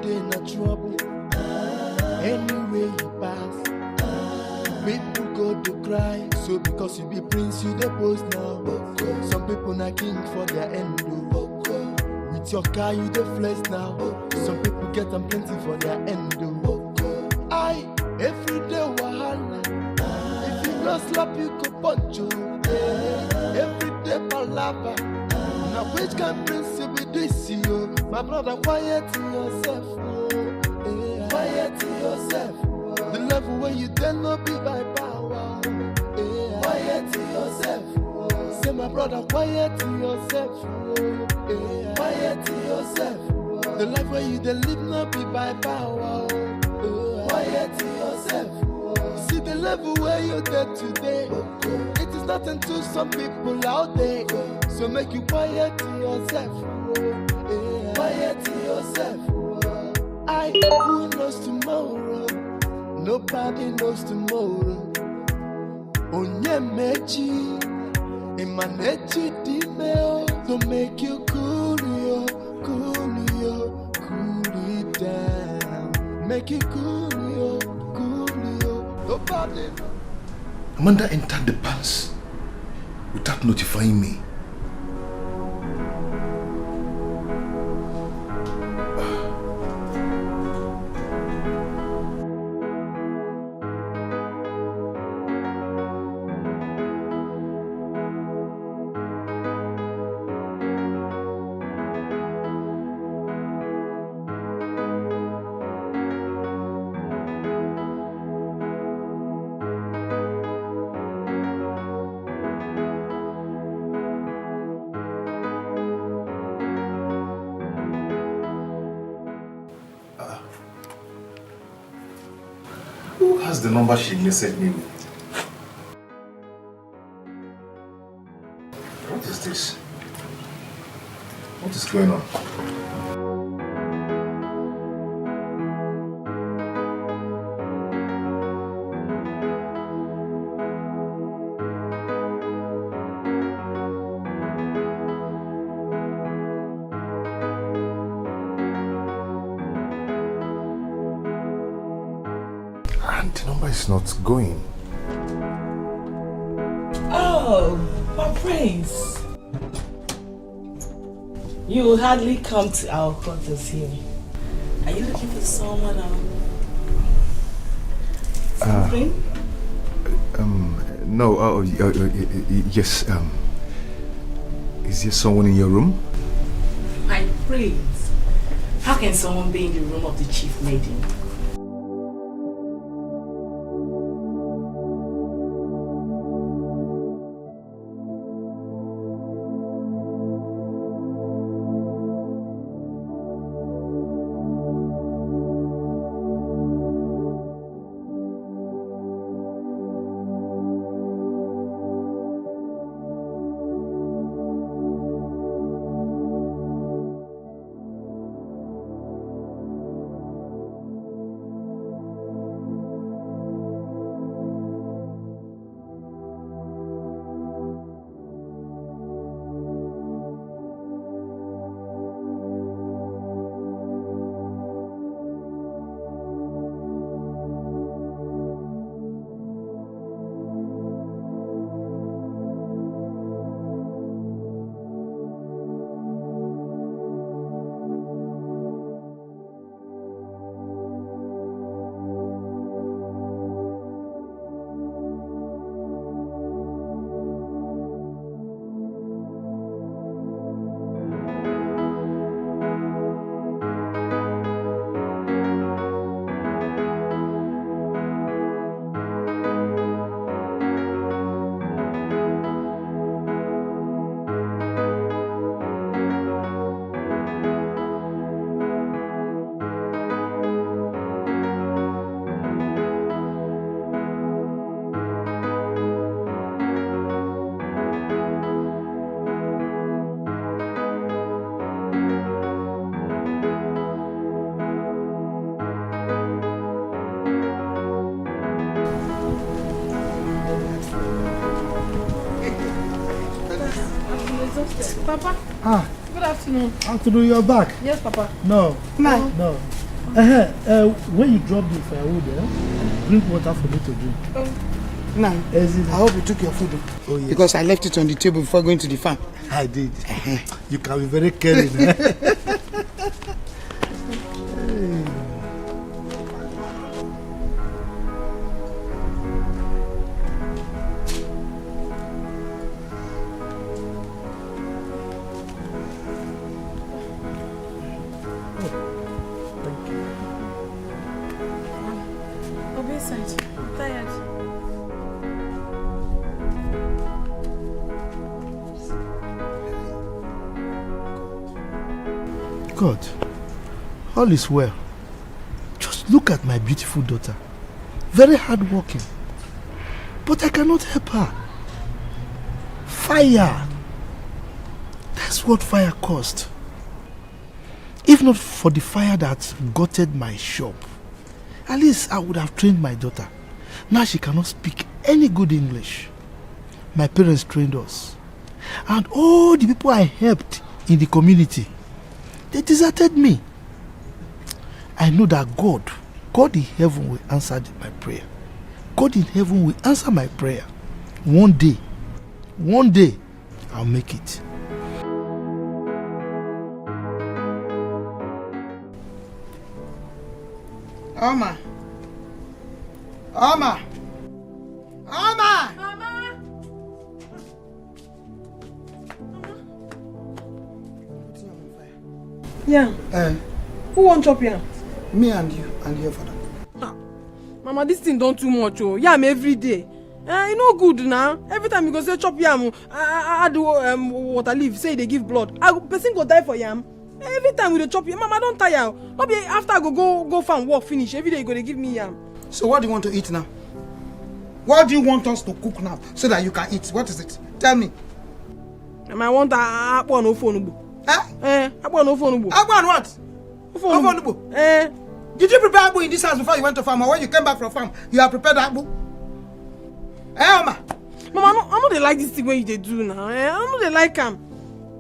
day in trouble. Anyway you pass, people go to cry. So because you be prince, you the post now. Some people not king for their end. With your car, you the flex now. Some people get them plenty for their end. I every day wahala. If you no slap, you go punch you. Every day palava. Now which kind prince be this you? My brother, quiet yourself. Quiet yourself. The level where you dare not be by power. Quiet yourself. Say my brother, quiet yourself. Quiet yourself. The life where you dare live not be by power. Quiet yourself. See the level where you're there today. It is nothing to some people out there. So make you quiet yourself. Quiet yourself. Who knows tomorrow? Nobody knows tomorrow. Onye mechi, imanechi dimeo. To make you cool it down. Make you cool it. Nobody. Amanda entered the palace without notifying me. The number she messaged me with. What is this? What is going on? It's not going. Oh, my prince. You will hardly come to our quarters here. Are you looking for someone something? No, yes, is there someone in your room? My prince. How can someone be in the room of the chief maiden? Papa? Ah. Good afternoon. Afternoon, you're back? Yes, Papa. No. No. No. When you drop the firewood, drink water for me to drink. Nah, I hope you took your food. Oh, yes. Because I left it on the table before going to the farm. I did. You can be very caring. God, all is well. Just look at my beautiful daughter. Very hardworking. But I cannot help her. Fire. That's what fire caused. If not for the fire that gutted my shop, at least I would have trained my daughter. Now she cannot speak any good English. My parents trained us. And all the people I helped in the community, they deserted me. I know that God in heaven will answer my prayer. God in heaven will answer my prayer. One day, I'll make it. Oma! Yeah. Who won't chop here? Me and you and your father. Mama, this thing don't too much. Oh, yam every day. You know good now. Every time you go say chop yam, I do water leaf. Say they give blood. Person go die for yam. Every time we dey chop yam, Mama don't tire. Maybe after I go farm work finish. Every day you go to give me yam. So what do you want to eat now? What do you want us to cook now so that you can eat? What is it? Tell me. I want akpo no phone. Akpo no phone. Akpo and what? Phone. Did you prepare akpo in this house before you went to farm, or when you came back from farm, you have prepared akpo? Oma. Mama, I know they like this thing when you do now. I know they like them.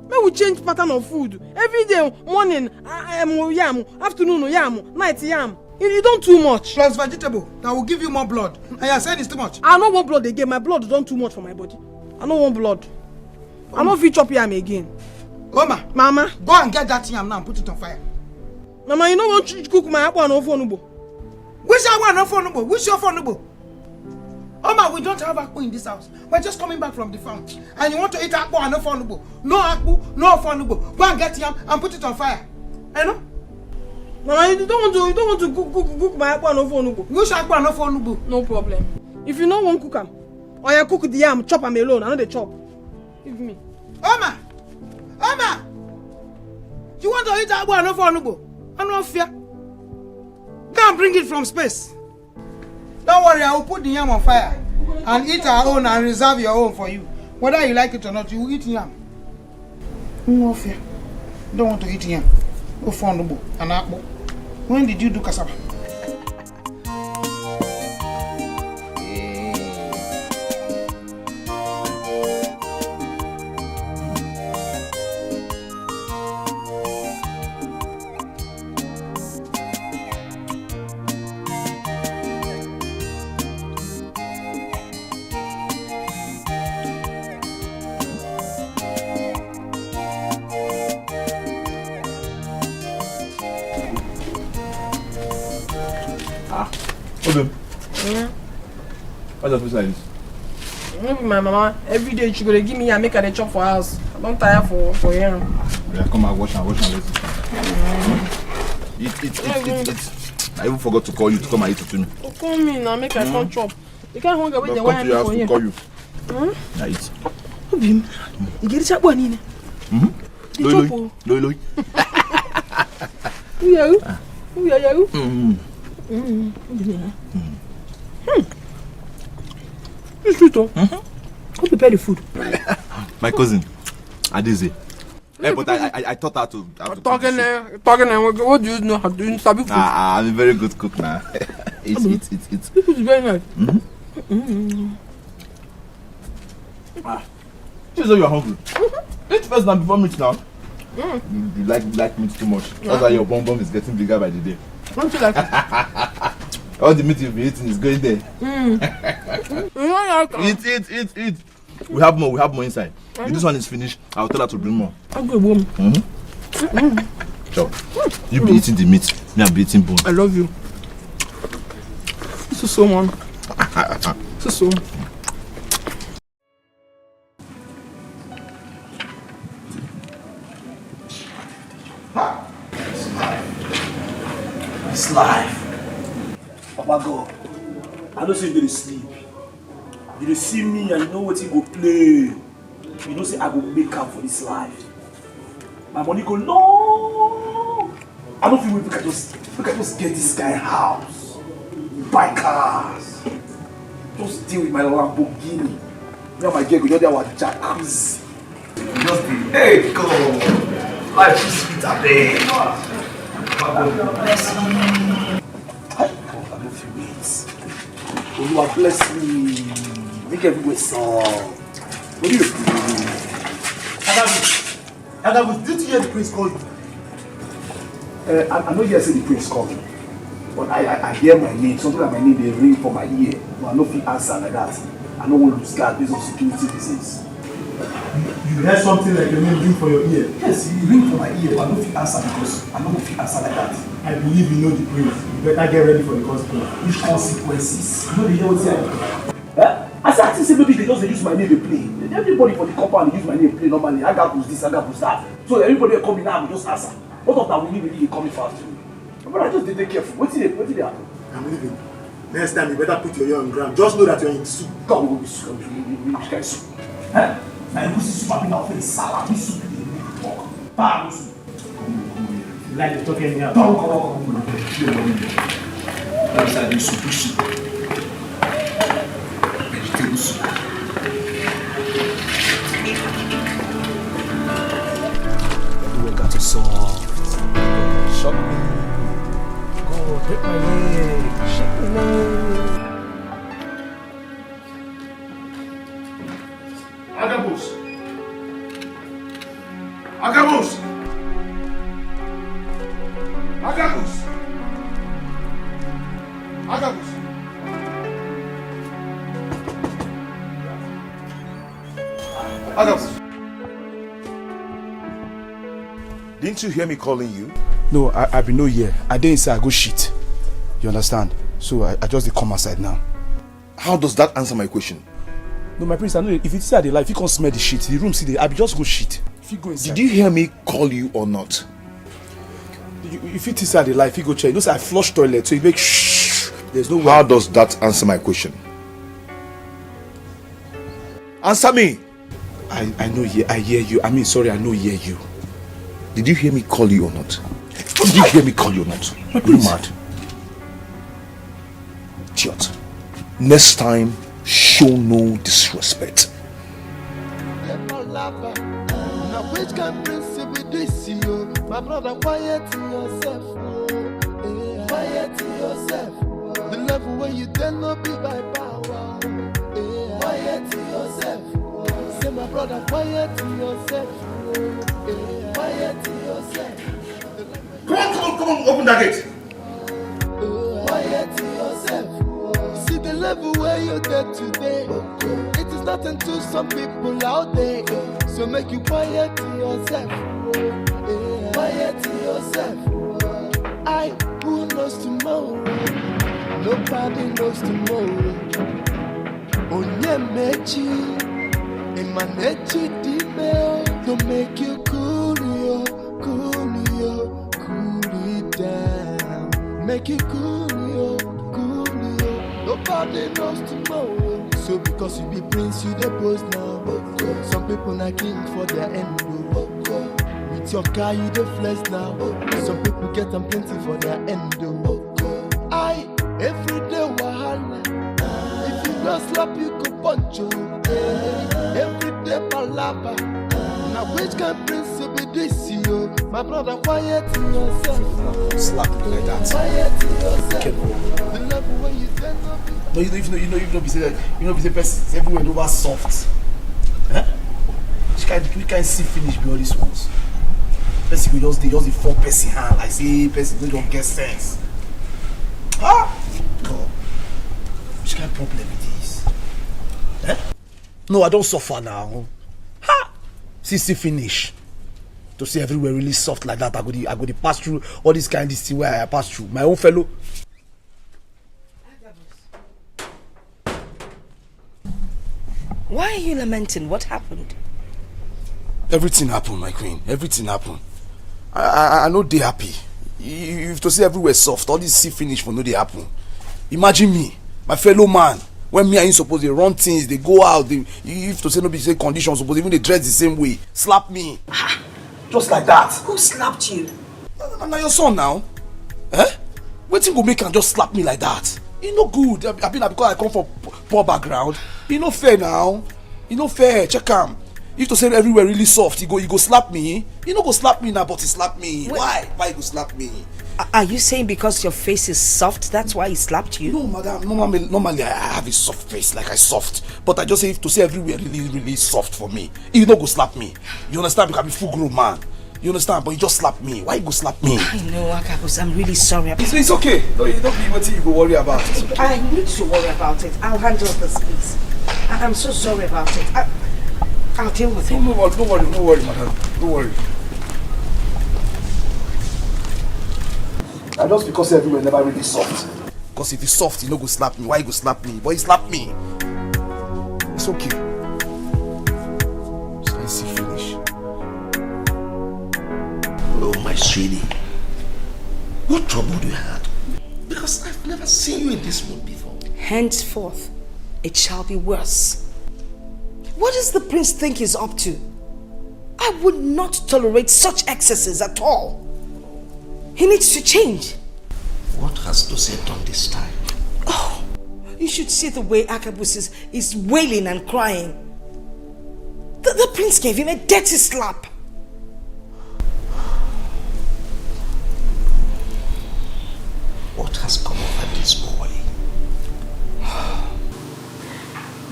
Maybe we change pattern of food. Every day, morning, yam, afternoon, yam, night, yam. You don't too much. Plus vegetable. That will give you more blood. And you said it's too much. I don't want blood again. My blood is not too much for my body. I don't want blood. I don't feel chop yam again. Oma. Mama. Go and get that yam now and put it on fire. Mama, you don't want to cook my apple and phone. Which apple and phone? Which your phone? Oma, we don't have apple in this house. We're just coming back from the farm. And you want to eat apple and no phone? No apple, no phone. Go and get yam and put it on fire. You know? Mama, you don't want to cook my apple and phone. Which apple and no phone? No problem. If you don't want to cook them, or you cook the yam, chop them alone. I know they chop. Give me. Oma! You want to eat apple and no phone? I no fear. Go and bring it from space. Don't worry, I will put the yam on fire and eat our own and reserve your own for you. Whether you like it or not, you will eat yam. No fear. Don't want to eat yam. Go for an apple. When did you do cassava? What's the food like this? Maybe my mama, every day she go to give me and make her the chop for house. I don't tire for here. Yeah, come and wash and let's eat. I even forgot to call you to come and eat it to me. Call me now, make her come chop. You can't hunger with the wine for here. Call you. Yeah, eat. Obim, you get it one in. Loi. Who are you? It's sweet, oh. Who prepare the food? My cousin, Adize. Hey, but I taught her to. Talking, what do you know how to do? Sabi food? I'm a very good cook now. It's. This food is very nice. You say you are hungry. Eat first now before meat now. You like meat too much. That's why your bum is getting bigger by the day. Don't you like it? All the meat you've been eating is going there. You don't like it? Eat. We have more inside. If this one is finished, I'll tell her to bring more. Okay, boom. Sure. You be eating the meat, me I'll be eating bone. I love you. This is so man. This is so. It's life. Papa God, I don't say you dey sleep. You dey see me and you know what you go play. You know say I go make up for this life. My money go long. I don't feel we can just get this guy house, buy cars, just deal with my Lamborghini. Me and my girl go just there our jacuzzi. Just be hey go. Life is sweet abeg. Bless me. I don't feel it. Oh, you are bless me. Make everywhere sound. What do you do? Agabus, did you hear the prince call you? I know you say the prince called me, but I hear my name. Something like my name they ring for my ear. But I don't feel answer like that. I don't want to lose guard based on security reasons. You heard something like your name ring for your ear? Yes, you ring for my ear, but I don't feel answer because I don't feel answer like that. I believe you know the prince. You better get ready for the consequences. Which consequences? You know the hell what's here? I said, say maybe they just use my name to play. Everybody for the compound use my name to play normally. Agabus this, Agabus that. So everybody will come in now and just answer. What of that we really coming fast to me? But I just take careful. What did they happen? I'm leaving. Next time you better put your ear on the ground. Just know that you're in soup. God will be soup. Which kind of soup? Huh? Now you see soup in our face. Salad. This soup is pork. Bam soup. You like to talk anyhow? Come. That's how you soup. Vegetable soup. Everyone got to solve. Shock me. Go, hit my leg. Shake my leg. Agabus. Agabus. Agabus. Agabus. Agabus. Didn't you hear me calling you? No, I be no here. I didn't say I go shit. You understand? So I just dey come outside now. How does that answer my question? No, my prince, I know if you say I dey lie, if you can't smell the shit, the room see I be just go shit. If you go inside. Did you hear me call you or not? If you say I dey lie, if you go check, you know say I flush toilet, so you make shh. There's no way. How does that answer my question? Answer me! I know I hear you. I mean, sorry, I know hear you. Did you hear me call you or not? Did you hear me call you or not? Are you mad? Idiot. Next time, show no disrespect. Now which can principle this you? My brother, quiet yourself. Quiet yourself. The level where you tell not be by power. Quiet yourself. Say my brother, quiet yourself. Quiet yourself. Come on, open that gate. Quiet yourself. See the level where you get today. It is nothing to some people out there. So make you quiet yourself. Quiet yourself. Who knows tomorrow? Nobody knows tomorrow. Onye mechi, emanechi dimeo. Don't make you cool it down. Make you cool it. Nobody knows tomorrow. So because you be prince, you the boss now. Some people not king for their end. With your car, you the flex now. Some people get them plenty for their end. Every day wahala. If you don't slap, you could punch you. Every day palava. Now which can prince be this you? My brother, quiet yourself. Slap like that. Quiet yourself. The level where you tell No, you don't be say that. You know, be say person everywhere over soft. Huh? We can see finish be all these ones. Person we just the 4 person hand. Like say person don't get sense. Ah! God. Which kind of problem it is? Eh? No, I don't suffer now. Ha! See finish. To see everywhere really soft like that, I go to pass through all this kind of thing where I pass through. My own fellow. Why are you lamenting? What happened? Everything happened, my queen. Everything happened. I know they happy. If to see everywhere soft, all this see finish for no they happen. Imagine me, my fellow man. When me and you suppose they run things, they go out, if to say no be same conditions, suppose even they dress the same way. Slap me. Just like that. Who slapped you? Now your son now. Eh? Wetin go make am just slap me like that? E no good. I mean because I come from poor background. E no fair now. E no fair. Check am. If to say everywhere really soft, he go slap me. He no go slap me now, but he slap me. Wait. Why? Why he go slap me? Are you saying because your face is soft, that's why he slapped you? No, madam. Normally I have a soft face, like I soft. But I just say if to say everywhere really soft for me, he no go slap me. You understand? Because I'm a full grown man. You understand? But he just slap me. Why he go slap me? I know, Akabus. I'm really sorry. It's okay. Don't be what you go worry about. Okay. I need to worry about it. I'll handle this, please. I'm so sorry about it. I'll deal with it. No worry, madam. Don't worry. And just because everywhere never really soft. Because if it's soft, he no go slap me. Why he go slap me? But he slap me. It's okay. So I see finish. Oh, my sweetie. What trouble do you have? Because I've never seen you in this mood before. Henceforth, it shall be worse. What does the prince think he's up to? I would not tolerate such excesses at all. He needs to change. What has Dose done this time? Oh, you should see the way Akabus is wailing and crying. The prince gave him a dirty slap. What has come over this boy?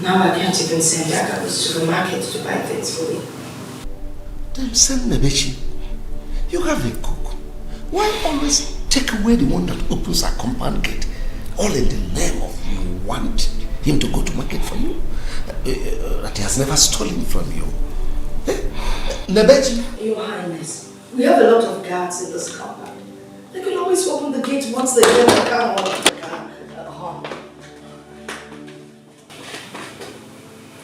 Now I can't even send Akabus to the market to buy things for me. Then send Nebechi. You have a cook. Why always take away the one that opens our compound gate? All in the name of you want him to go to market for you? That he has never stolen from you. Nebechi? Your Highness, we have a lot of guards in this compound. They can always open the gate once they hear the car horn.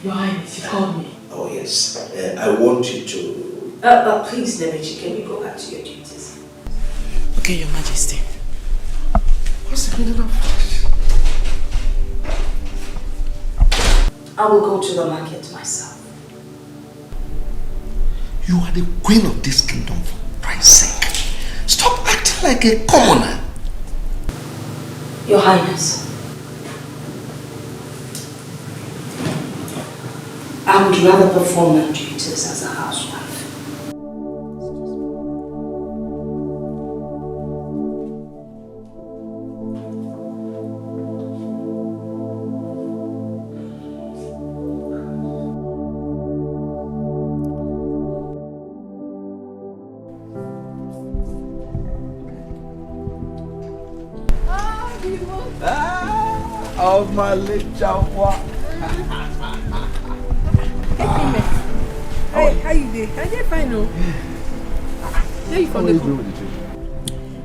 Your Highness, you called me. Oh yes, I want you to... Please, Nebechi, can you go back to your duties? Okay, Your Majesty. What's the meaning of this? I will go to the market myself. You are the queen of this kingdom, for Christ's sake. Stop acting like a commoner. Your Highness, I would rather perform my duties as a housewife. Of my little Hey, how you doing? I did fine, no. Where you from the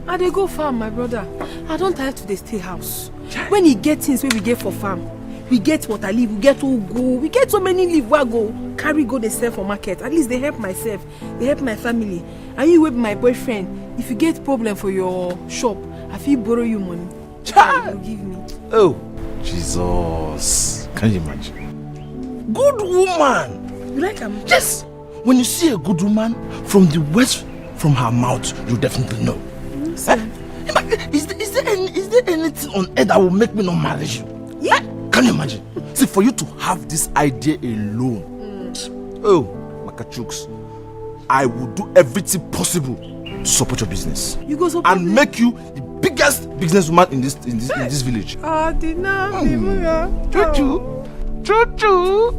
I dey go farm, my brother. I don't have to stay house. When you get things where we get for farm, we get water leaf, we get ugu, we get so many leaf where I go carry go they sell for market. At least they help myself, they help my family. And you with my boyfriend, if you get problem for your shop, I feel borrow you money. You give me. Oh, Jesus. Can you imagine? Good woman. You like him? Yes. When you see a good woman, from the words from her mouth, you definitely know. Is there anything on earth that will make me not marry you? Yeah. Can you imagine? See, for you to have this idea alone, oh, Makachuks, I will do everything possible to support your business. You go support and make you the biggest businesswoman in this village. Ah, Choo-choo. Don't do.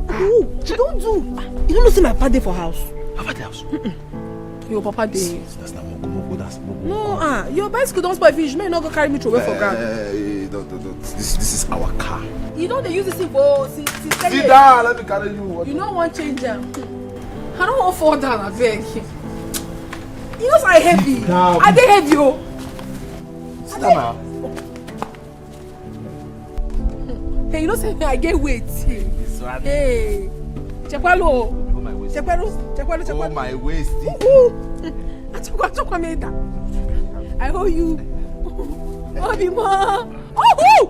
You don't know see my papa dey for house. Papa dey house? Your papa dey. That's not Moko. That's Moko. No, your bicycle don't spoil finish. You may not go carry me to away for ground. this is our car. You know they use this thing for since Sit down, let me carry you. You don't want change them. I don't want to fall down, I beg. You know I heavy. I dey heavy, oh. Sit down now. Hey, you know say I get weight. Hey. Chekwalo. Oh my waist. I owe you. Obi ma. Woohoo!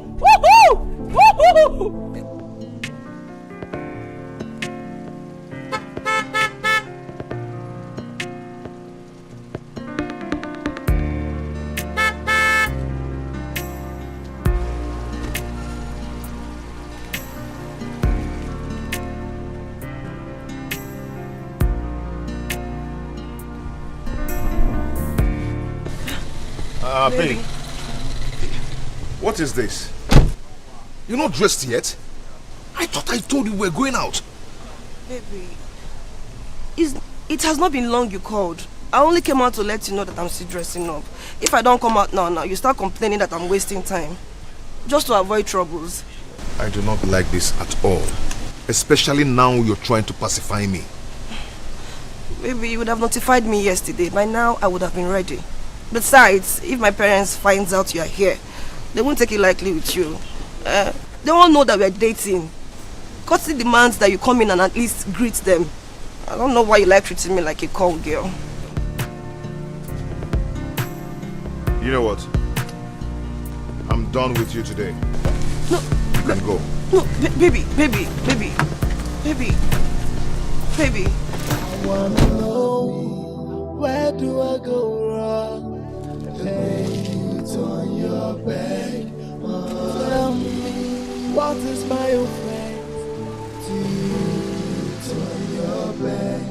Baby. What is this? You're not dressed yet? I thought I told you we're going out. Baby, it has not been long you called. I only came out to let you know that I'm still dressing up. If I don't come out now, you start complaining that I'm wasting time. Just to avoid troubles. I do not like this at all. Especially now you're trying to pacify me. Baby, you would have notified me yesterday. By now, I would have been ready. Besides, if my parents find out you are here, they won't take it lightly with you. They won't know that we are dating. Courtesy demands that you come in and at least greet them. I don't know why you like treating me like a call girl. You know what? I'm done with you today. No. You can go. No, baby. I wanna know, where do I go wrong? Lay it on your bed. Tell me, what is my offense? Do it on your bed.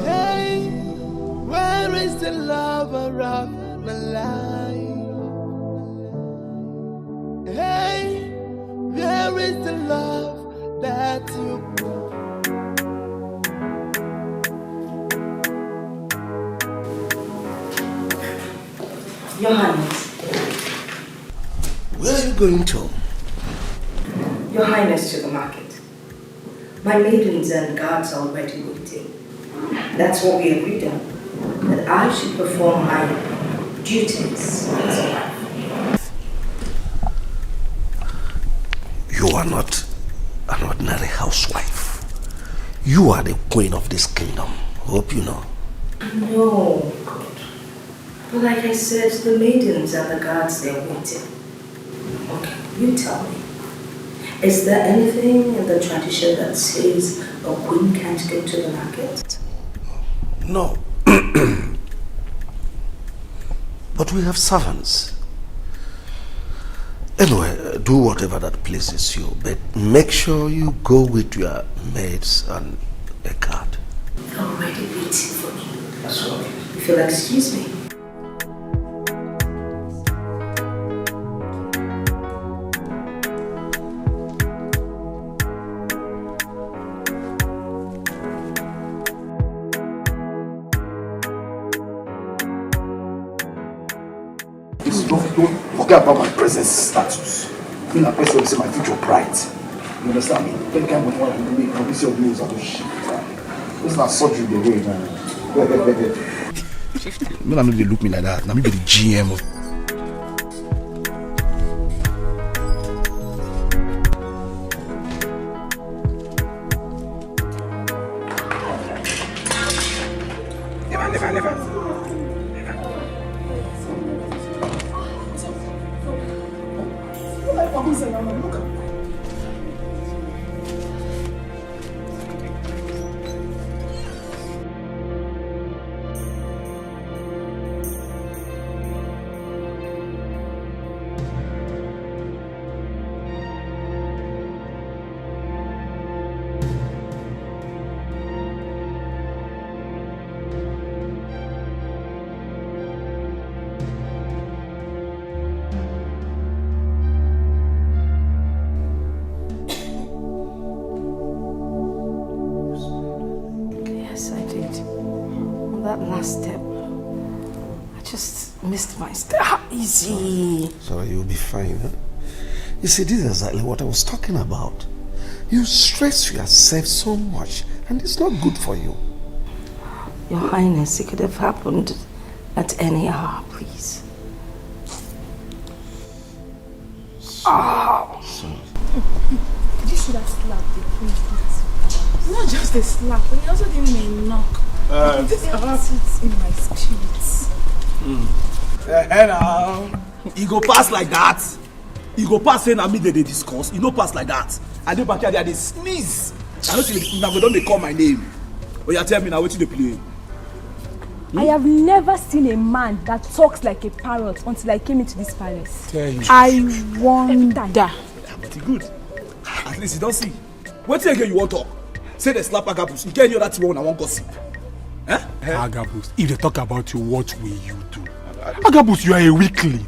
Hey, where is the lover of my life? Hey, where is the love that you Your Highness. Where are you going to? Your Highness, to the market. My maidens and guards are already waiting. That's what we agreed on. That I should perform my duties as a wife. You are not an ordinary housewife. You are the queen of this kingdom. Hope you know. No, God. But like I said, the maidens and the guards, they're waiting. Okay, you tell me. Is there anything in the tradition that says a queen can't go to the market? No. But we have servants. Anyway, do whatever that pleases you, but make sure you go with your maids and a guard. Already waiting for me. That's all. If you'll excuse me. Don't forget about my present status. In a person is my future pride. You understand me? Any kind of money I make, this your news and shit. This is not surgery the way, man. No, I know they look me like that. Now me be the GM of. Never. Missed my step. Easy. So you'll be fine, huh? You see, this is exactly what I was talking about. You stress yourself so much, and it's not good for you. Your Highness, it could have happened at any hour, please. Oh. You should have slapped the prince. Not just a slap, but he also gave me a knock. This sits in my spirits. He go pass like that. He go pass saying I mean they discuss. He no pass like that. And they back here they sneeze. I don't see now don't they call my name. But you tell me now what they play. I have never seen a man that talks like a parrot until I came into this palace. I wonder. But he good. At least you don't see. What again you want to talk? Say they slap Agabus. You get any other thing when I want gossip. Agabus, if they talk about you, what will you do? Agabus, you are a weakling.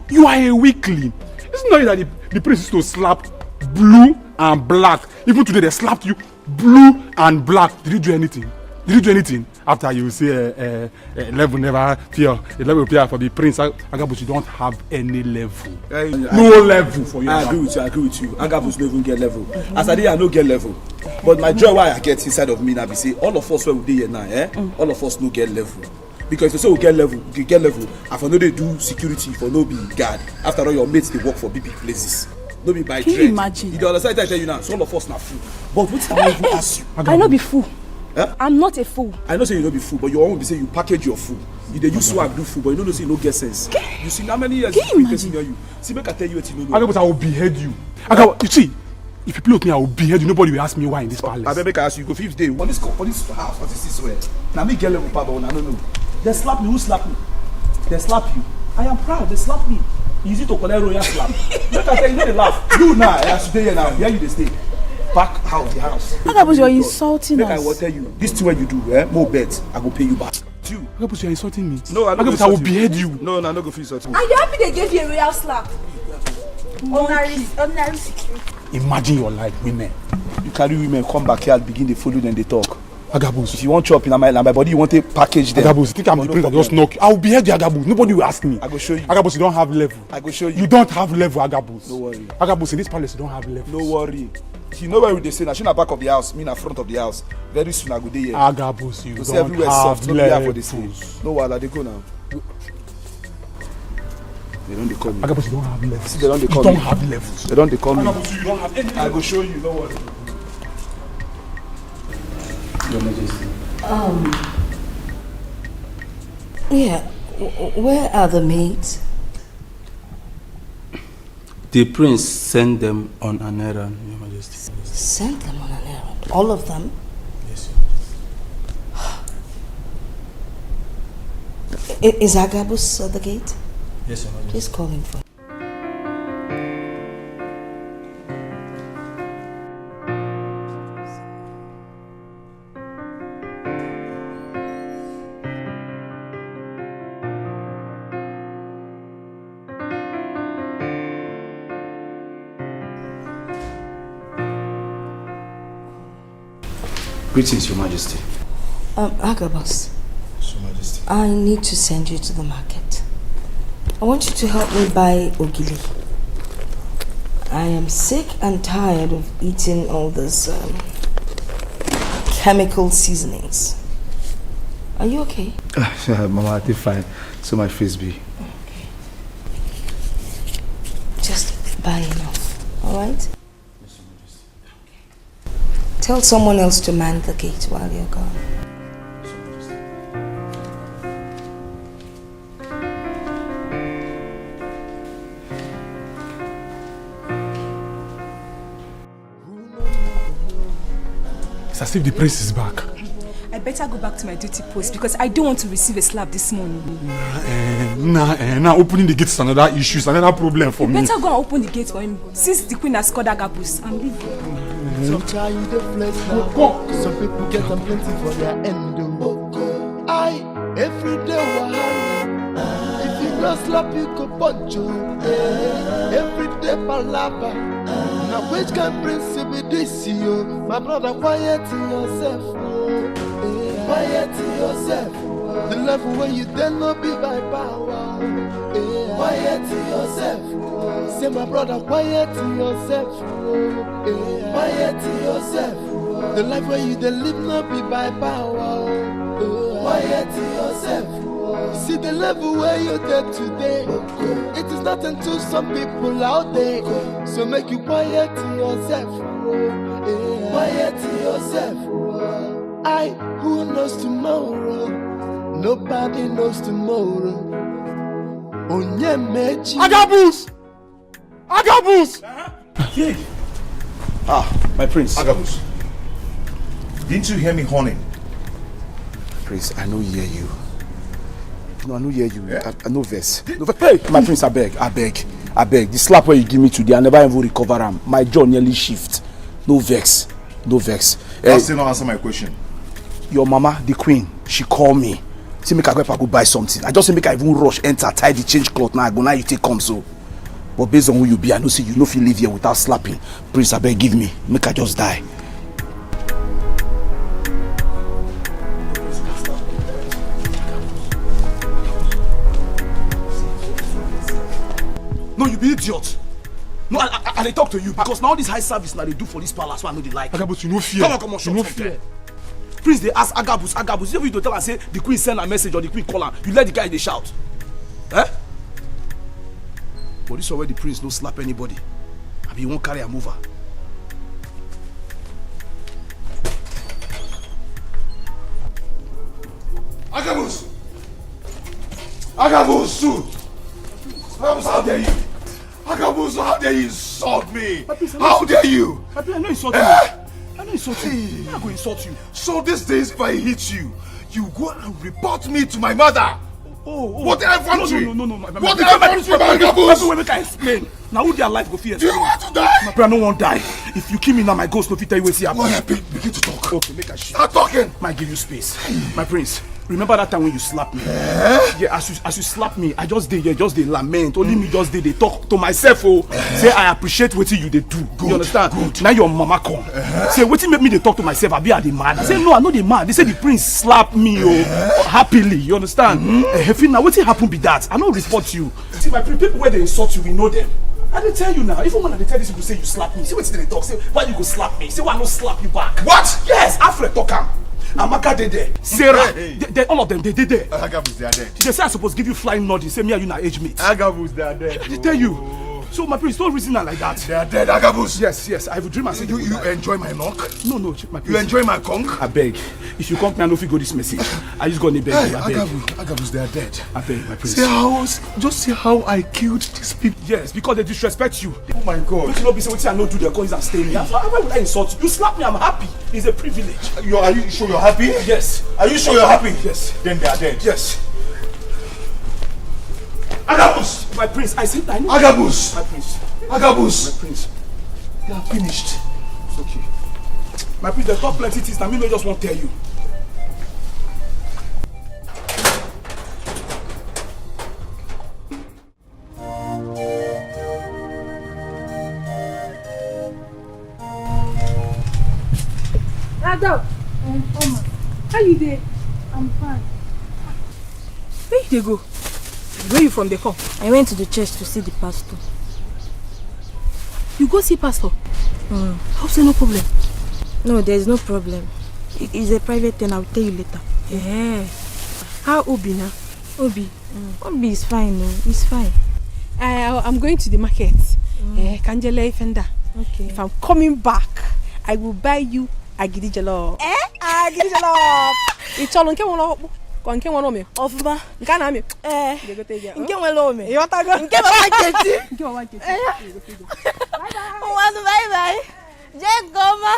You are a weakling. Isn't it that the prince used to slap blue and black? Even today they slapped you blue and black. Did you do anything? Did you do anything? After you say level never fear, a level fear for the prince, Agabus, you don't have any level. No level for you. I agree with you. Agabus don't even get level. As I did, I no get level. But my joy why I get inside of me now be say all of us where we dey here now, all of us no get level. Because if you say we get level, and for no they do security, for no be guard. After all, your mates they work for big places. No be by trade. Can you imagine? You understand what I tell you now? So all of us now fool. But what can I even ask you? I not be fool. Huh? I'm not a fool. I know say you don't be fool, but you won't be say you package your food. You dey use swag do food, but you don't know say you no get sense. You see how many years you person near you. See, make I tell you what you know. Agabus, I will behead you. Agabus, you see, if you play with me, I will behead you. Nobody will ask me why in this palace. I make I ask you, go 5th day. On this house, what is this way? Now me get level power, I don't know. They slap me. Who slap me? They slap you. I am proud. They slap me. Easy to collect royal slap. Make I tell you, no they laugh. You now, I should stay here now. Here you they stay. Back out the house. Agabus, you're insulting us. Make I will tell you. This thing what you do, more bets, I will pay you back. You. Agabus, you're insulting me. No, Agabus, I will behead you. No, no, I'm not going to insult you. Are you happy they gave you a royal slap? Ordinary security. Imagine your life, women. You carry women come back here and begin to follow them, they talk. Agabus. If you want chop in my body, you want to package them. Agabus, think I'm the prince that just knock you. I will behead you, Agabus. Nobody will ask me. I go show you. Agabus, you don't have level. I go show you. You don't have level, Agabus. No worry. Agabus, in this palace, you don't have level. No worry. You know where we dey stay. I should not back of the house, me in the front of the house. Very soon I go there. Agabus, you don't everywhere have soft. No be for the stage. No wahala, they go now. They don't call me. Agabus, you don't have levels. See, they don't call me. You don't have levels. They don't call me. Agabus, you don't have any. I go show you. No worry. Your Majesty. Yeah. Where are the maids? The prince sent them on an errand, Your Majesty. Sent them on an errand? All of them? Yes, Your Majesty. Is Agabus at the gate? Yes, Your Majesty. Please call him for. Greetings, Your Majesty. Agabus. Your Majesty. I need to send you to the market. I want you to help me buy ogili. I am sick and tired of eating all this chemical seasonings. Are you okay? Mama, I did fine. So my face be. Okay. Just buy enough, alright? Tell someone else to man the gate while you're gone. It's as if the prince is back. I better go back to my duty post because I don't want to receive a slap this morning. Now opening the gate is another issue, it's another problem for me. Better go and open the gate for him since the queen has scored Agabus. I'm leaving. Some try the flesh now. Some people get them plenty for their end. I every day wahala. If you not slap you go punch you. Every day palava. Now which can principle this you? My brother, quiet to yourself. Quiet to yourself. The level where you then not be by power. Quiet to yourself. Say my brother, quiet to yourself. Quiet to yourself. The life where you live not be by power. Quiet to yourself. See the level where you get today. It is nothing to some people out there. So make you quiet to yourself. Quiet to yourself. Who knows tomorrow? Nobody knows tomorrow. Agabus! Agabus! Yeah. My prince. Agabus. Didn't you hear me horning? Prince, I know hear you. No, I know hear you. Yeah? I know verse. Hey, my prince, I beg. The slap where you give me today, I never even recover am. My jaw nearly shift. No vex. That still not answer my question. Your mama, the queen, she called me. Say make I go buy something. I just say make I even rush, enter, tie the change cloth. Now you take come so. But based on who you be, I know say you no fit live here without slapping. Prince, I beg, give me. Make I just die. No, you be idiot. No, I they talk to you because now this high service now they do for this palace, so I know they like. Agabus, you no fear. Come on, shut up. Prince, they ask Agabus. If you don't tell her, say the queen send a message or the queen call her, you let the guy they shout. Eh? But this is where the prince no slap anybody. I mean, he won't carry a mover. Agabus! Agabus, how dare you? Agabus, how dare you insult me? How dare you? I know insult you. I know insult you. I'm not going to insult you. So these days, if I hit you, you go and report me to my mother. What did I want to? No. What did I want to, Agabus? Make I explain. Now who their life go fear? Do you want to die? My brother, no one die. If you kill me now, my ghost no fit tell you what's happening. Oh, begin to talk. Okay, make a shit. Start talking. Might give you space. My prince, remember that time when you slapped me? Yeah, as you slapped me, I just did lament. Only me just did they talk to myself. Say I appreciate what you they do. Good, you understand? Good. Now your mama come. Say what make me they talk to myself? I be at the mad. I say no, I know the mad. They say the prince slapped me happily. You understand? Now what happened be that? I don't report you. See my people where they insult you, we know them. I didn't tell you now. Even when they tell these people say you slap me, see what they talk. Say why you go slap me? Say why I no slap you back? What? Yes, Alfred talk am. Amaka did there. Sarah, they, all of them, they did there. Agabus, they are dead. They say I supposed to give you flying nod. You say me and you na age mate. Agabus, they are dead. I did tell you. So my prince, don't reason like that. They are dead, Agabus. Yes. I will dream and say you enjoy my knock? No, my prince. You enjoy my conch? I beg. If you conk me, I know if you go this message. I just gonna beg you. I beg. Agabus, they are dead. I beg, my prince. Just see how I killed these people. Yes, because they disrespect you. Oh my God. But you know, be say what I know do their cause and stay me. Why would I insult you? You slap me, I'm happy. It's a privilege. Are you sure you're happy? Yes. Are you sure you're happy? Yes. Then they are dead. Yes. Agabus! My prince, I said I know. Agabus! My prince. Agabus! My prince. They are finished. It's okay. My prince, they talk plenty things. I mean, I just won't tell you. Ada, Oma, how you dey? I'm fine. Where you dey go? Where you from dey come? I went to the church to see the pastor. You go see pastor? Hope say no problem. No, there is no problem. It's a private thing. I'll tell you later. Yeah. How Obi now? Obi? Obi is fine. No, he's fine. I'm going to the market. Kanjele Fender. Okay. If I'm coming back, I will buy you agidi jollof. Agidi jollof. It's all on nke wono me. Ofuma. Nke na me. Nke welo me. You want to go? Nke mama keti. Nke mama keti. Bye bye. Je goma.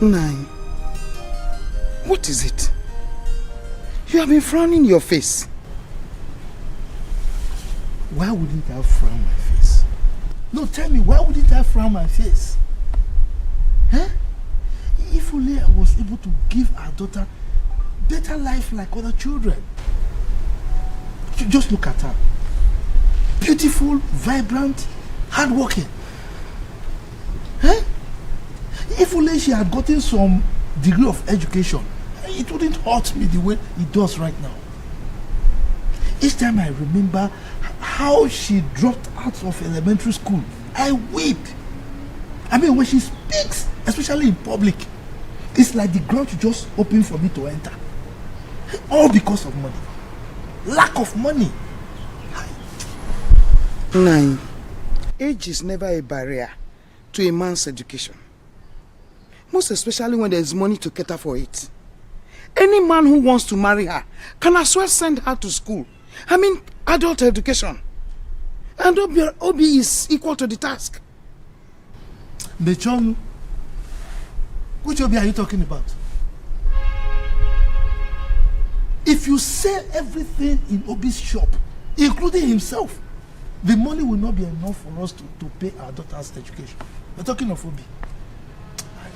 Nine. What is it? You have been frowning your face. Why wouldn't I frown my face? No, tell me, why wouldn't I frown my face? Huh? If only I was able to give our daughter better life like other children. Just look at her. Beautiful, vibrant, hardworking. Huh? If only she had gotten some degree of education, it wouldn't hurt me the way it does right now. Each time I remember how she dropped out of elementary school, I weep. I mean, when she speaks, especially in public, it's like the ground just opened for me to enter. All because of money. Lack of money. Nine. Age is never a barrier to a man's education. Most especially when there is money to cater for it. Any man who wants to marry her can as well send her to school. I mean, adult education. And Obi is equal to the task. Bechonu, which Obi are you talking about? If you sell everything in Obi's shop, including himself, the money will not be enough for us to pay our daughter's education. We're talking of Obi.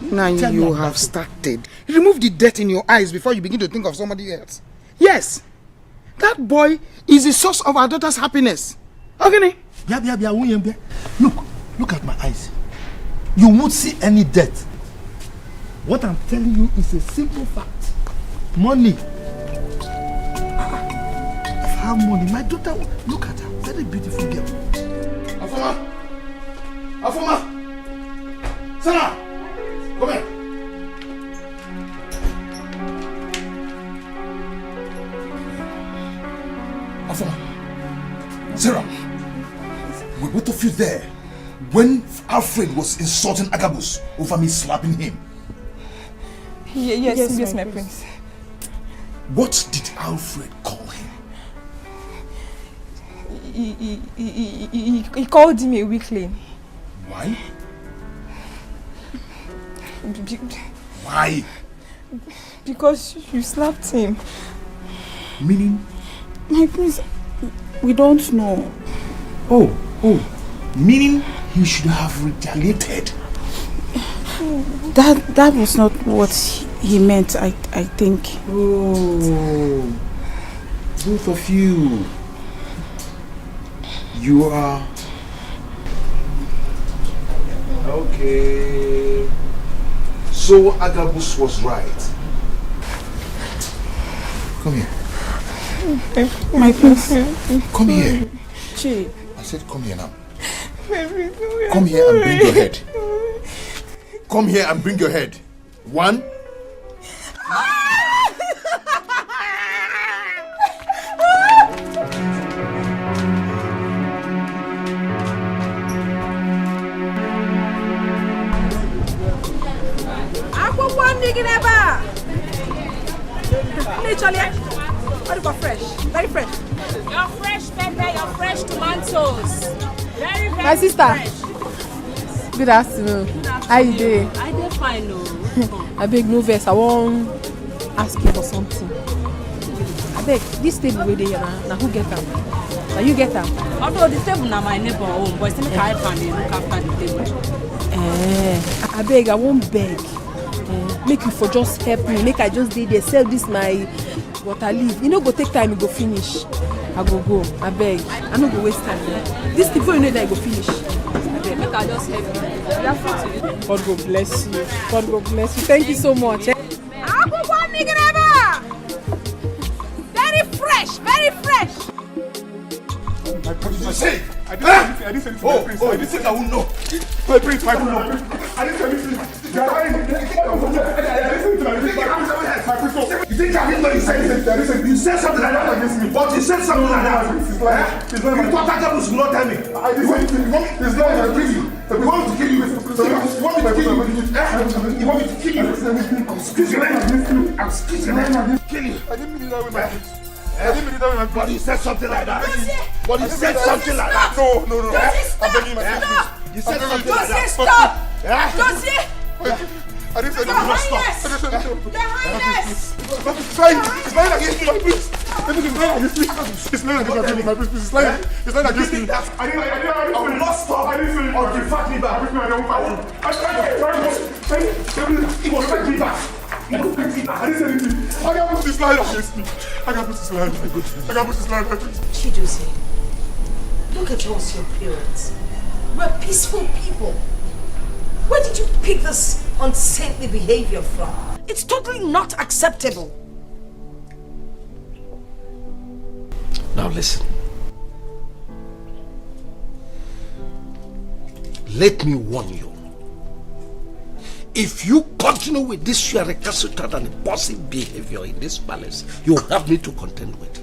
Now you have started. Remove the dirt in your eyes before you begin to think of somebody else. Yes, that boy is the source of our daughter's happiness. Okay? Look at my eyes. You won't see any dirt. What I'm telling you is a simple fact. Money. I have money. My daughter, look at her. Very beautiful girl. Afoma! Sarah! Come here. Afoma! Sarah! Were both of you there when Alfred was insulting Agabus over me slapping him? Yes, my prince. What did Alfred call him? He called him a weakling. Why? Why? Because you slapped him. Meaning? My prince, we don't know. Oh, meaning he should have retaliated. That was not what he meant, I think. Oh, both of you. You are... Okay. So Agabus was right. Come here. My prince. Come here. Chi. I said come here now. Come here and bring your head. Come here and bring your head. 1. Fresh, very fresh. Your fresh pepper, your fresh tomatoes. Very My sister. fresh. Good afternoon. How you doing? I dey fine, no. I beg no vex. I won't ask you for something. I beg this table where they now who get them? Now you get them. Although the table na my neighbor own, but still I can look after the table. I beg. I won't beg. Make you for just help me. Make I just dey there sell this my water leaf. You know go take time. You go finish. I go. I beg. I no go waste time. This before you know that I go finish. I beg. Make I just help you. God go bless you. God go bless you. Thank you so much. Very fresh, very fresh. What did you say? I didn't say anything. Oh, you think I won't know? My prince, I didn't say anything. You think I didn't know you said anything? You said something like that against me. But you said something like that. You thought Agabus would not tell me. I didn't say anything. It's not going to kill you. You want me to kill you? You want me to kill you? You want me to kill you? Excuse your name. Excuse your name. Kill you. I didn't mean it that way, my prince. I didn't mean it that way, my prince. But you said something like that. But you said something like that. No. I'm begging you, my prince. You said something like that. Stop. I didn't say Your Highness! Your Highness! It's lying against me, my priest. It's lying against me. It's lying against me, my priest. It's lying against me. I will not stop. I didn't say until you fight me back. I don't fight. He will fight me back. I didn't say anything. I can't put this line against me. I can't put this line. I can't put this line. Chidozie, look at us, your parents. We're peaceful people. Where did you pick this unsaintly behavior from? It's totally not acceptable. Now listen. Let me warn you. If you continue with this your recalcitrant and impulsive behavior in this palace, you have me to contend with.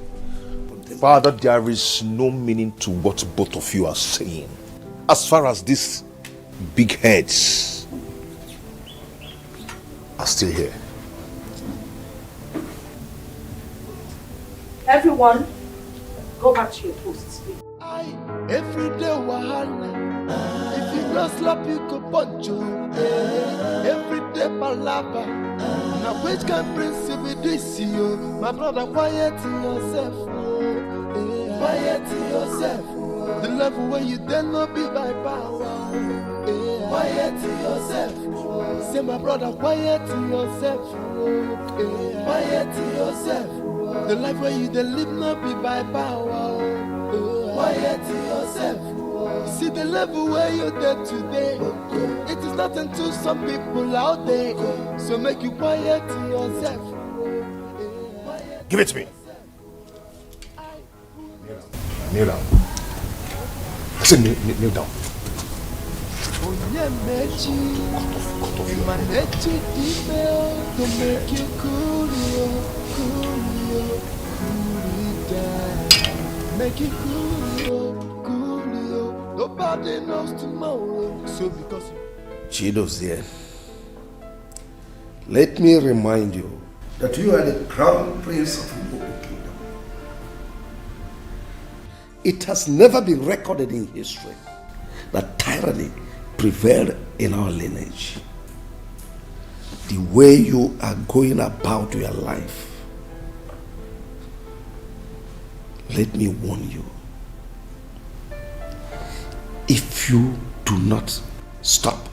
Father, there is no meaning to what both of you are saying. As far as these big heads are still here. Everyone, go back to your posts. Every day wahala. If you no slap, you go punch you. Every day palava. Now which can prince be this you? My brother, quiet yourself. Quiet yourself. The level where you dare not be by power. Quiet yourself. Say my brother, quiet yourself. Quiet yourself. The life where you dare live not be by power. Quiet yourself. See the level where you're there today. It is nothing to some people out there. So make you quiet yourself. Give it to me. Kneel down. I said kneel down. To make you cool, make it cool, nobody knows tomorrow. So because Chidozie, let me remind you that you are the crown prince of Igbo kingdom. It has never been recorded in history that tyranny prevailed in our lineage. The way you are going about your life, let me warn you. If you do not stop,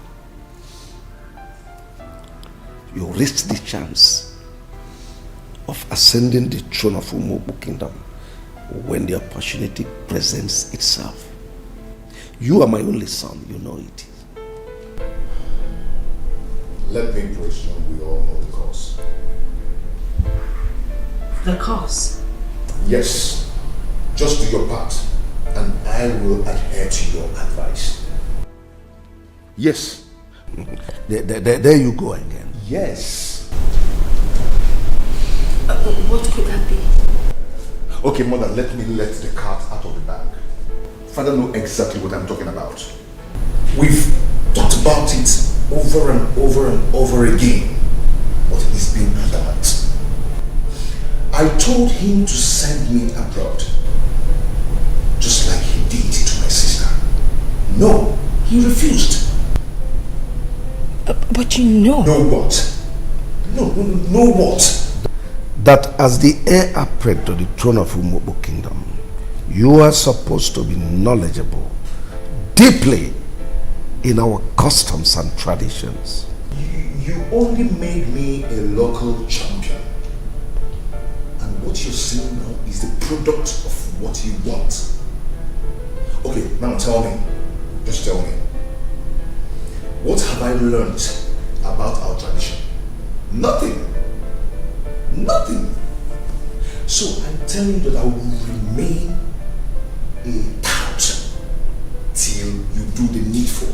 you risk the chance of ascending the throne of Umubu Kingdom when the opportunity presents itself. You are my only son, you know it. Let me presume we all know the cause. The cause? Yes. Just do your part, and I will adhere to your advice. Yes. There you go again. Yes. What could that be? Okay, mother, let me let the cat out of the bag. Father knows exactly what I'm talking about. We've talked about it over and over and over again, but he's been adamant. I told him to send me abroad, just like he did to my sister. No, he refused. But you know. Know what? No what? That as the heir apparent to the throne of Umubu Kingdom, you are supposed to be knowledgeable deeply in our customs and traditions. You only made me a local champion. And what you're seeing now is the product of what you want. Okay, now tell me. Just tell me. What have I learned about our tradition? Nothing. Nothing. So I'm telling you that I will remain a tout till you do the needful.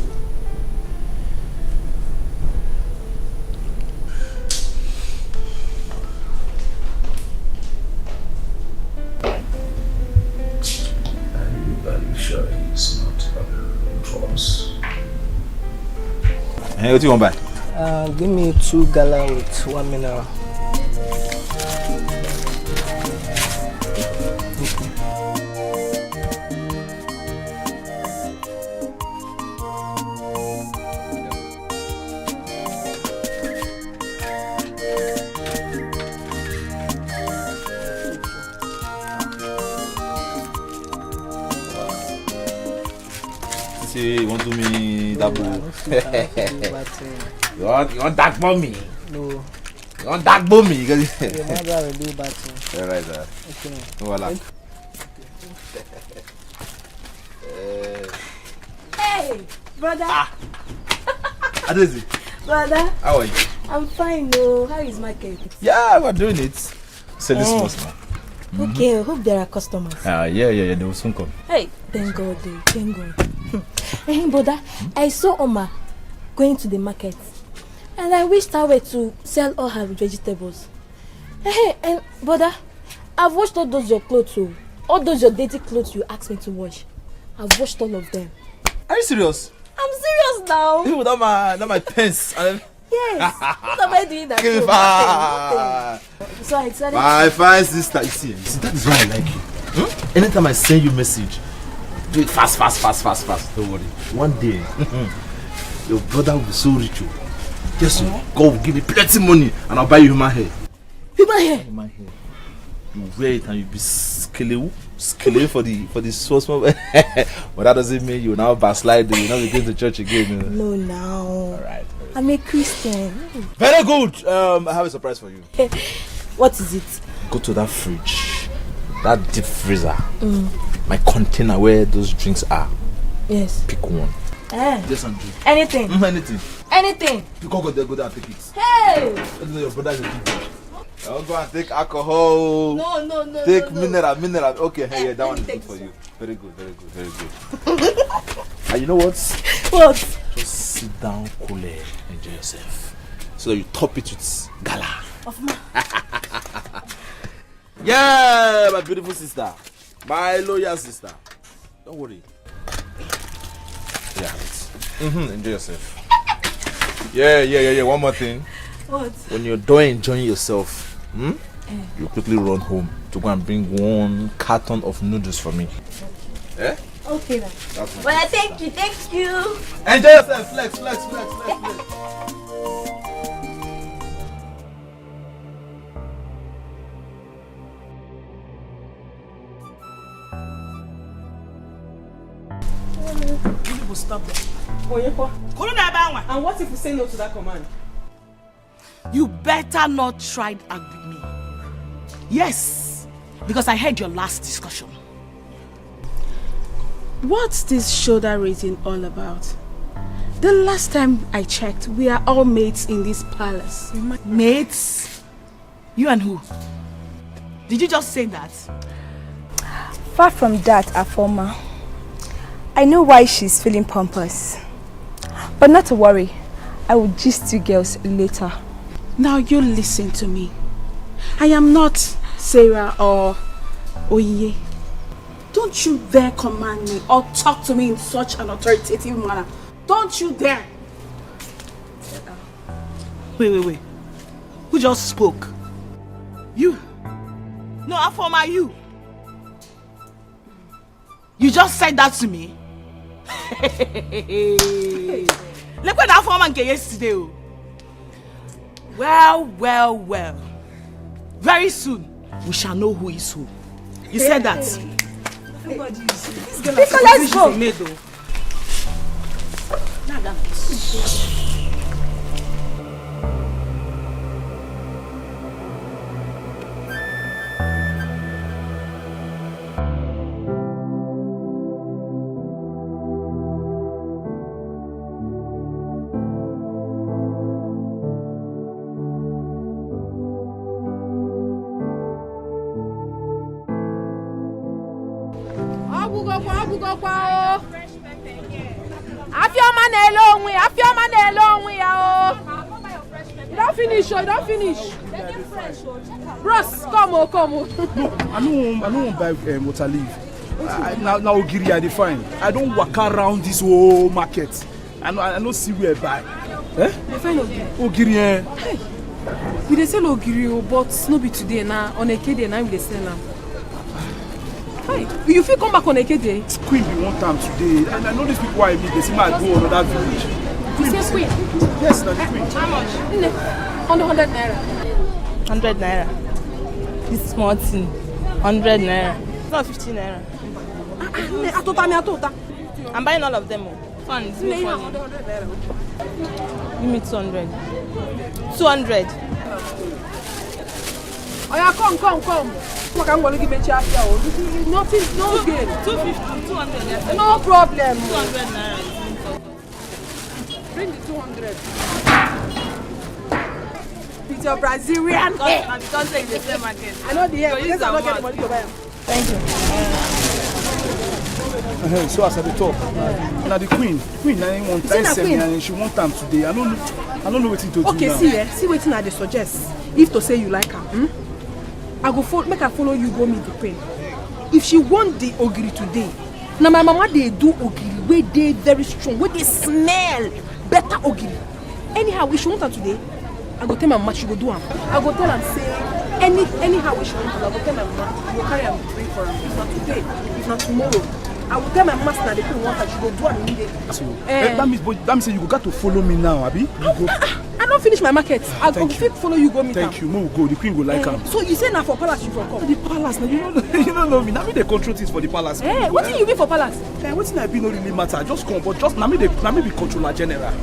Are you sure he's not drugs? Hey, what do you want back? Give me 2 gala with 1 mineral. say you want to me double. You want that for me? No. You want that for me? Your mother will do bad thing. Alright, sir. Okay. Voila. Hey, brother. Adezi. Brother. How are you? I'm fine, no. How is market? Yeah, we're doing it. Selling small now. Okay, I hope there are customers. Yeah, they will soon come. Hey, thank God, thank God. Hey, brother, I saw Oma going to the market, and I wished her way to sell all her vegetables. Hey, and brother, I've washed all those your clothes too. All those your dirty clothes you asked me to wash. I've washed all of them. Are you serious? I'm serious now. Even that my pants. Yes. What am I doing that? Give me five. So I decided. My fine sister, you see, that is why I like you. Anytime I send you a message, do it fast. Don't worry. One day, your brother will be so rich. Yes, God will give me plenty money and I'll buy you human hair. Human hair? Human hair. You wear it and you'll be skelew for the small. But that doesn't mean you now backslide. You now be going to church again. No, now. Alright. I'm a Christian. Very good. I have a surprise for you. What is it? Go to that fridge, that deep freezer, my container where those drinks are. Yes. Pick one. Yes, and drink. Anything. Anything. You can't go there and take it. Hey! Your brother is a big boy. I'll go and take alcohol. No. Take mineral. Okay, hey, that one is good for you. Very good. And you know what? What? Just sit down, cool, enjoy yourself. So that you top it with gala. Yeah, my beautiful sister. My loyal sister. Don't worry. Yeah. Enjoy yourself. Yeah. One more thing. What? When you're done enjoying yourself, you quickly run home to go and bring 1 carton of noodles for me. Eh? Okay then. Well, thank you. Enjoy yourself. Flex. Will stop them. And what if we say no to that command? You better not try to argue with me. Yes, because I heard your last discussion. What's this shoulder raising all about? The last time I checked, we are all mates in this palace. Mates? You and who? Did you just say that? Far from that, Afoma. I know why she's feeling pompous. But not to worry, I will gist you girls later. Now you listen to me. I am not Sarah or Oye. Don't you dare command me or talk to me in such an authoritative manner. Don't you dare. Wait. Who just spoke? You? No, Afoma, you. You just said that to me? Look what Afoma came yesterday. Well. Very soon, we shall know who is who. You said that. Let's go. You don't finish. Bros, come on. No, I don't want to buy water leaf. Now Ogiri I define. I don't walk around this whole market. I don't see where I buy. Define Ogiri. Hey, we dey sell Ogiri, but no be today now. On Ekede now we dey sell am. Hey, you fit come back on Ekede? Queen be one time today, and I know these people I meet. They see me go another village. You say Queen? Yes, that's the Queen. How much? 100 naira. 100 naira. This small thing. 100 naira. It's not 15 naira. I'm buying all of them. one is good for you. Give me 200. 200. Oh yeah, come. What can we give me charge now? Nothing, no gain. 250, 200. Yes. No problem. 200 naira. Bring the 200. With your Brazilian hair. Because it's the same market. I know the hair. So Because I'm not getting money to buy them. Thank you. So as at the top, now the queen I want time send me and she want time today. I don't know what to do. Okay, see wetin I dey suggest. If to say you like her, I go make her follow you go meet the queen. If she want the ogiri today, now my mama they do ogiri where they very strong, where they smell better ogiri. Anyhow, if she want her today, I go tell my mama she go do am. I go tell am say anyhow we she want her, I go tell my mama I go carry am bring for am. If not today, if not tomorrow. I will tell my master the queen want her, she go do am immediately. So, that means you got to follow me now, Abi. I don't finish my market. I'll go follow you go meet her. Thank you. Mo go. The queen go like her. So you say now for palace you for come? The palace. Now you don't know me. Now me they control things for the palace. What do you mean for palace? What thing I be no really matter. Just come, but just now me be controller general.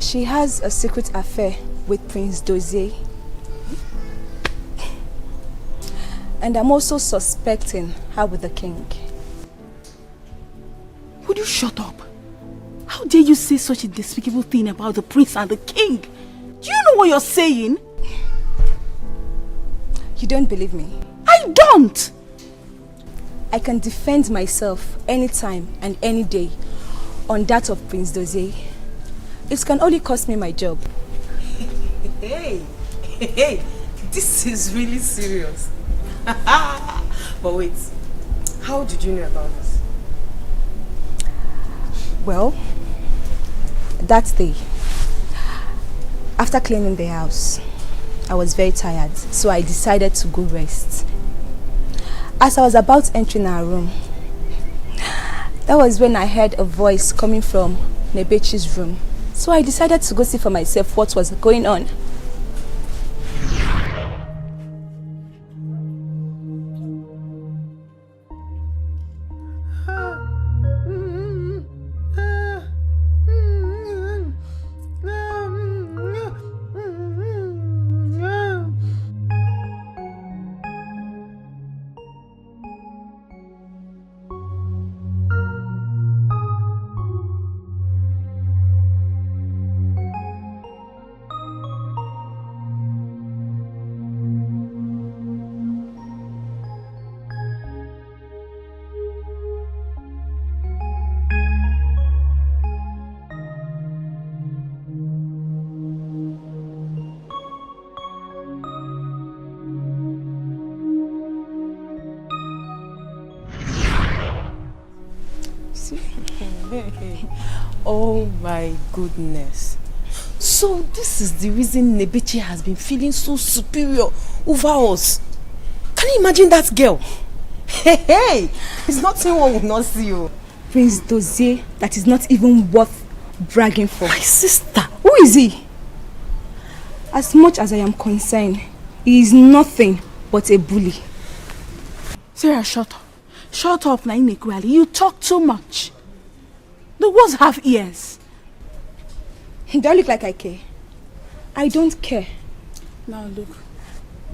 She has a secret affair with Prince Dozie. And I'm also suspecting her with the king. Would you shut up? How dare you say such a despicable thing about the prince and the king? Do you know what you're saying? You don't believe me? I don't! I can defend myself anytime and any day on that of Prince Dozie. It can only cost me my job. Hey, this is really serious. But wait, how did you know about this? Well, that day, after cleaning the house, I was very tired, so I decided to go rest. As I was about entering our room, that was when I heard a voice coming from Nebechi's room. So I decided to go see for myself what was going on. Oh my goodness. So this is the reason Nebechi has been feeling so superior over us. Can you imagine that girl? Hey, it's not someone will not see you. Prince Dozie that is not even worth bragging for. My sister. Who is he? As much as I am concerned, he is nothing but a bully. Sarah, shut up. Shut up, Naime Kwali. You talk too much. The words have ears. Do I look like I care? I don't care. Now look.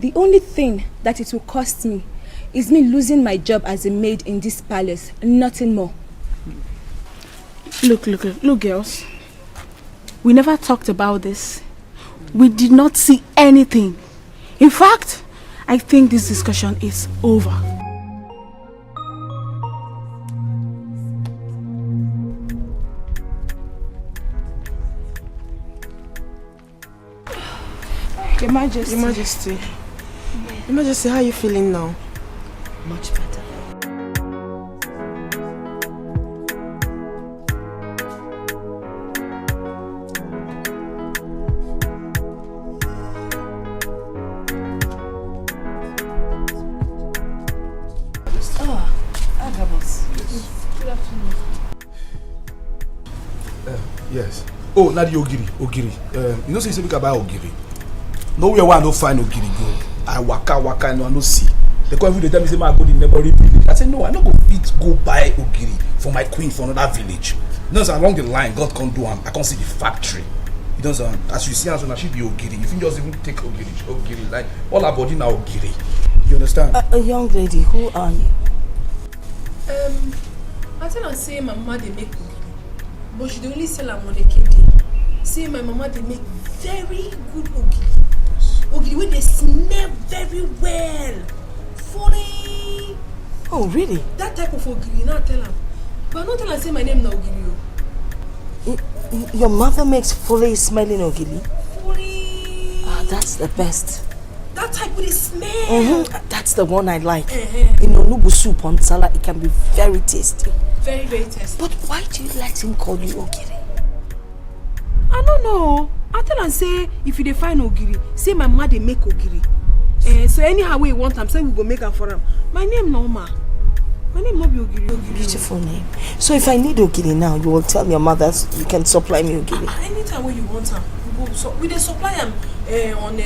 The only thing that it will cost me is me losing my job as a maid in this palace. Nothing more. Look, girls. We never talked about this. We did not see anything. In fact, I think this discussion is over. Your Majesty. Your Majesty, how are you feeling now? Much better. Yes. Oh, not the ogiri. You know, say you can buy ogiri. Nowhere where I don't find ogiri go. I waka, and I don't see. They come every day tell me say I go the neighboring village. I say no, I no go fit go buy ogiri for my queen for another village. You know, so along the line, God can't do am. I can't see the factory. You know, so as you see, as when she be ogiri, if you just even take ogiri, like all our body now ogiri. You understand? A young lady, who are you? I tell her say my mama they make ogiri, but she dey only sell am on the KD. Say my mama they make very good ogiri. Ogiri wey they smell very well. Funny. Oh really? That type of ogiri, now tell her. But I don't tell her say my name na ogiri. Your mother makes fully smelling ogiri? Fully. Ah, that's the best. That type with the smell. That's the one I like. In onubu soup on salad, it can be very tasty. Very, very tasty. But why do you let him call you ogiri? I don't know. I tell and say if you dey find ogiri, say my mama dey make ogiri. So anyhow we want am, say we go make am for him. My name Norma. My name no be ogiri. Beautiful name. So if I need ogiri now, you will tell your mother you can supply me ogiri. Anytime when you want am, we dey supply am on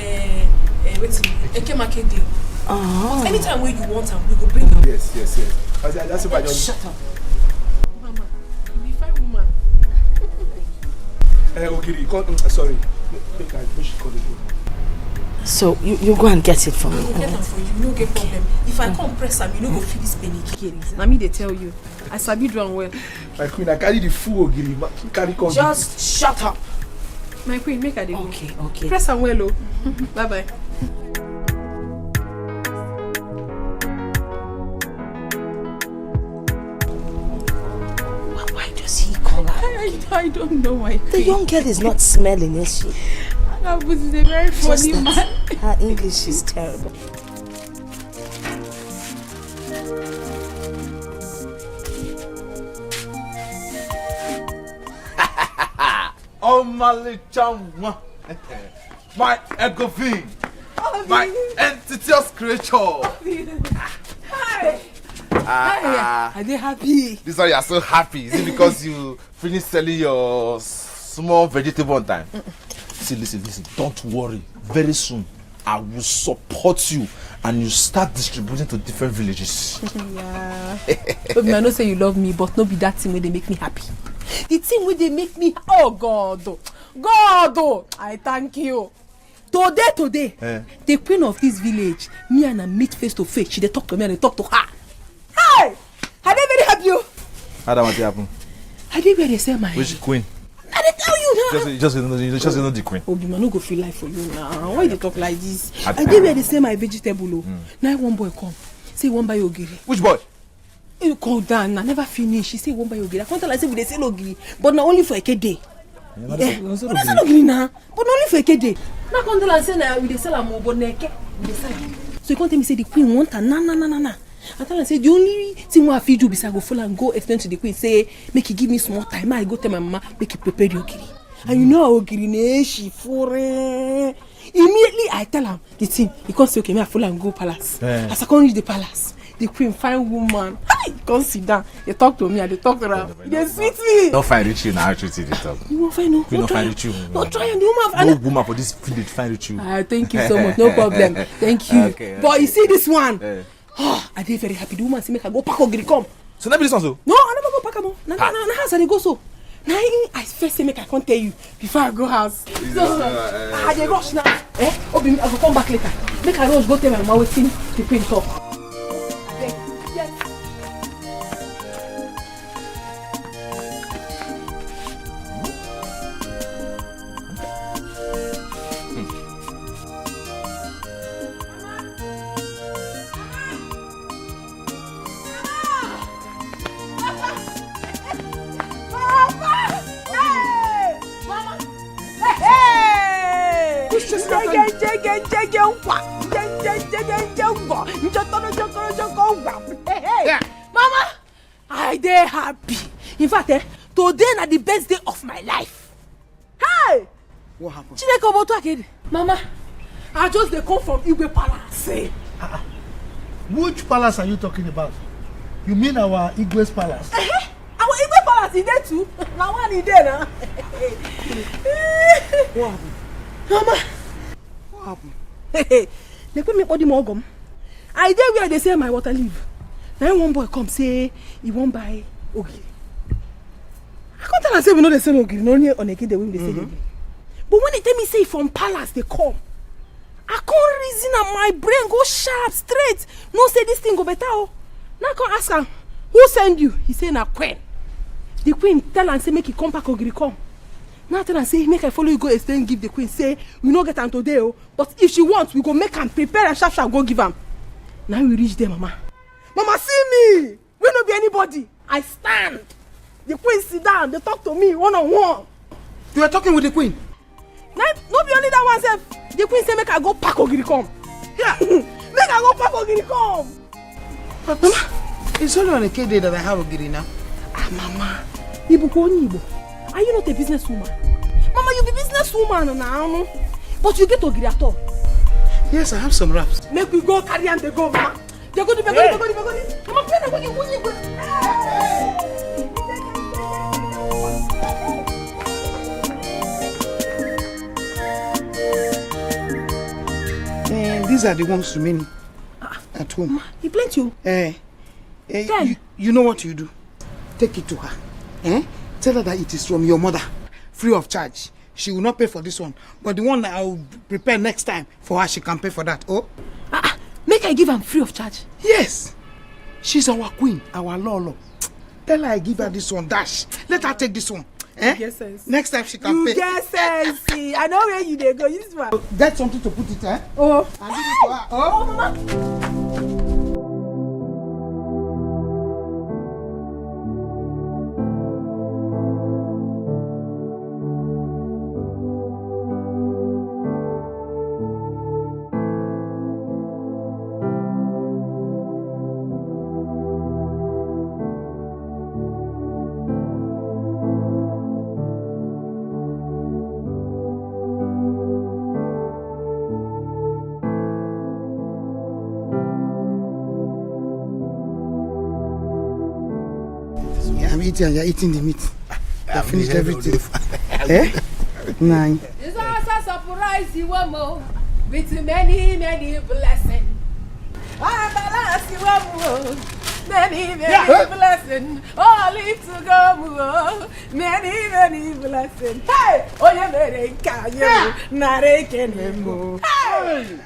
Eke Market Day. Anytime when you want am, we go bring am. Yes. That's what I just. Shut up. Mama, you be fine woman. Ogiri, sorry. Make she call it. So you go and get it for me. I will get am for you, no get problem. If I come press am, you no go feel this penny. Na me dey tell you. I sabi do am well. My queen, I carry the full ogiri, carry come. Just shut up. My queen, make her dey go. Okay. Press am well, oh. Bye bye. Why does he call her? I don't know why. The young girl is not smelling, is she? But he's a very funny man. Her English is terrible. Oh my chama, my ego being, my entitious creature. Hi. Are they happy? This is why you are so happy. Is it because you finished selling your small vegetable on time? Listen. Don't worry. Very soon, I will support you and you start distributing to different villages. Yeah. But I know say you love me, but no be that thing where they make me happy. The thing where they make me, oh God, I thank you. Today, the queen of this village, me and her meet face to face. She they talk to me and they talk to her. Hey, are they very happy? How that want to happen? Are they where they say my? Which queen? I they tell you now. Just know the queen. Oh, I no go feel life for you now. Why they talk like this? I they where they say my vegetable. Now one boy come, say one buy ogiri. Which boy? You call down, I never finish. She say one buy ogiri. I can't tell her say we dey sell ogiri, but not only for a day. We dey sell ogiri now, but only for a day. Now can't tell her say we dey sell am, but neke we dey sell. So you can't tell me say the queen want her na. I tell her say the only thing I feel do is I go follow and go explain to the queen say make he give me small time. I go tell my mama make he prepare the ogiri. And you know how ogiri ne she for immediately I tell him the thing. He can't say okay, me I follow and go palace. As I can't reach the palace, the queen fine woman. Hi, come sit down. They talk to me and they talk to her. They sweet me. Don't find reach you now. Actually, they talk. You won't find no. You don't find reach you. Not try and the woman. No woman for this village find reach you. Thank you so much. No problem. Thank you. Okay. But you see this one. I dey very happy. The woman say make I go pack ogiri come. So never this one so? No, I never go pack am. Na house I dey go so. Now I first say make I come tell you before I go house. So I dey rush now. Obi, I go come back later. Make I rush go tell my mama wetin the queen talk. Mama, I dey happy. In fact, today na the best day of my life. Hey! What happened? Chineke oboto akede. Mama, I just dey come from Igwe Palace. Which palace are you talking about? You mean our Igwe's palace? Our Igwe Palace is there too. Now one is there now. What happened? Mama, What happened? they put me body mogum. I dey where they say my water leave. Now one boy come say he won't buy ogiri. I can't tell and say we know they sell ogiri, no only on a kid they will they say ogiri. But when they tell me say from palace they come, I can't reason and my brain go sharp straight. No say this thing go better. Now I can ask him, who send you? He say na queen. The queen tell and say make he come back ogiri come. Now tell and say make I follow you go explain give the queen say we no get am today but if she wants we go make am prepare and sharp go give am. Now we reach there mama. Mama see me. We no be anybody. I stand. The queen sit down. They talk to me one on one. You are talking with the queen? Now no be only that one self. The queen say make I go pack ogiri come. Yeah. Make I go pack ogiri come. But mama, it's only on a K day that I have ogiri now. Ah mama. Ibu ko ni Ibu. Are you not a businesswoman? Mama, you be businesswoman now. But you get ogiri at all. Yes, I have some wraps. Make we go carry and they go, mama. They go to Mama, pen and go. These are the ones remaining at home. Mama, you plenty. You know what you do? Take it to her. Tell her that it is from your mother, free of charge. She will not pay for this one, but the one that I will prepare next time for her, she can pay for that. Oh, make I give her free of charge. Yes, she's our queen, our Lolo. Tell her I give her this one. Dash. Let her take this one. Get sense. Next time she can pay. You get sense. I know where you dey go. Use one. Get something to put it. Oh. And give it to her. Oh, mama. And you're eating the meat. I finished everything. 9. It's also a surprise you want more with many blessings. I balance you want more. Many blessings. All live to go more. Many blessings. Hey! Oh, you made you. Not a can more. Hey!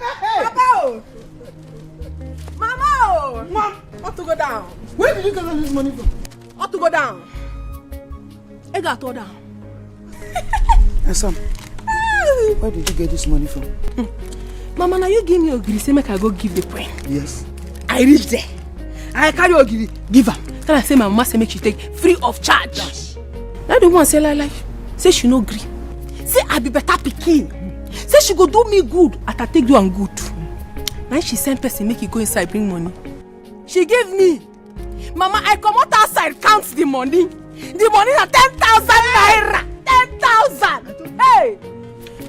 Mama! Mom! What to go down? Where did you get all this money from? Ought to go down. I got to go down. And Sam, where did you get this money from? Mama, now you give me ogiri, say make I go give the queen. Yes. I reach there. I carry ogiri, give her. Then I say my mama say make she take free of charge. Yes. Now the one say like, say she no gree. Say I be better pikin. Say she go do me good, at I take do am good. Now she send person make you go inside bring money. She gave me. Mama, I come out outside, count the money. The money is 10,000 naira. 10,000. Hey!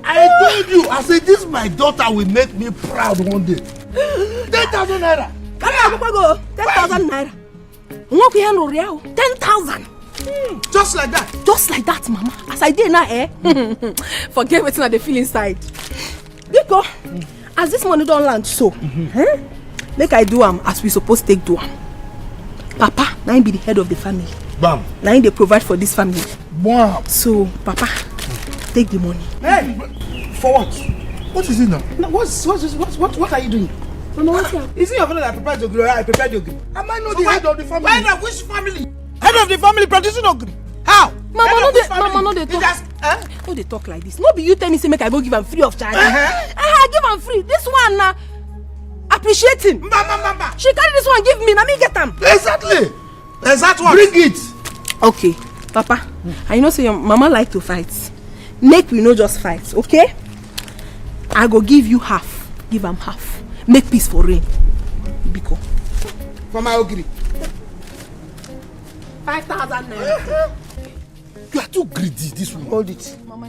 I told you, I said this my daughter will make me proud one day. 10,000 naira. Come on, go. 10,000 naira. 10,000. Just like that. Just like that, Mama. As I did now, forget what's not the feel inside. Because as this money don't land so, make I do as we supposed to take do am. Papa, now be the head of the family. Bam. Now they provide for this family. Bam. So, Papa, take the money. Hey, for what? What is it now? No, what are you doing? Mama, is it your father that prepared the ogiri? I prepared the ogiri. Am I not the head of the family? Head of which family? Head of the family producing ogiri. How? Mama, no, they talk. No, they talk like this. No, be you tell me say make I go give them free of charge. I give them free. This one now. Appreciate him. Mama. She carry this one, give me. Let me get them. Exactly. Exact one. Bring it. Okay, Papa. I know say your mama like to fight. Make we no just fight, okay? I go give you half. Give him half. Make peace for rain. Biko. For my ogiri. 5,000 naira. You are too greedy, this one. Hold it. Mama,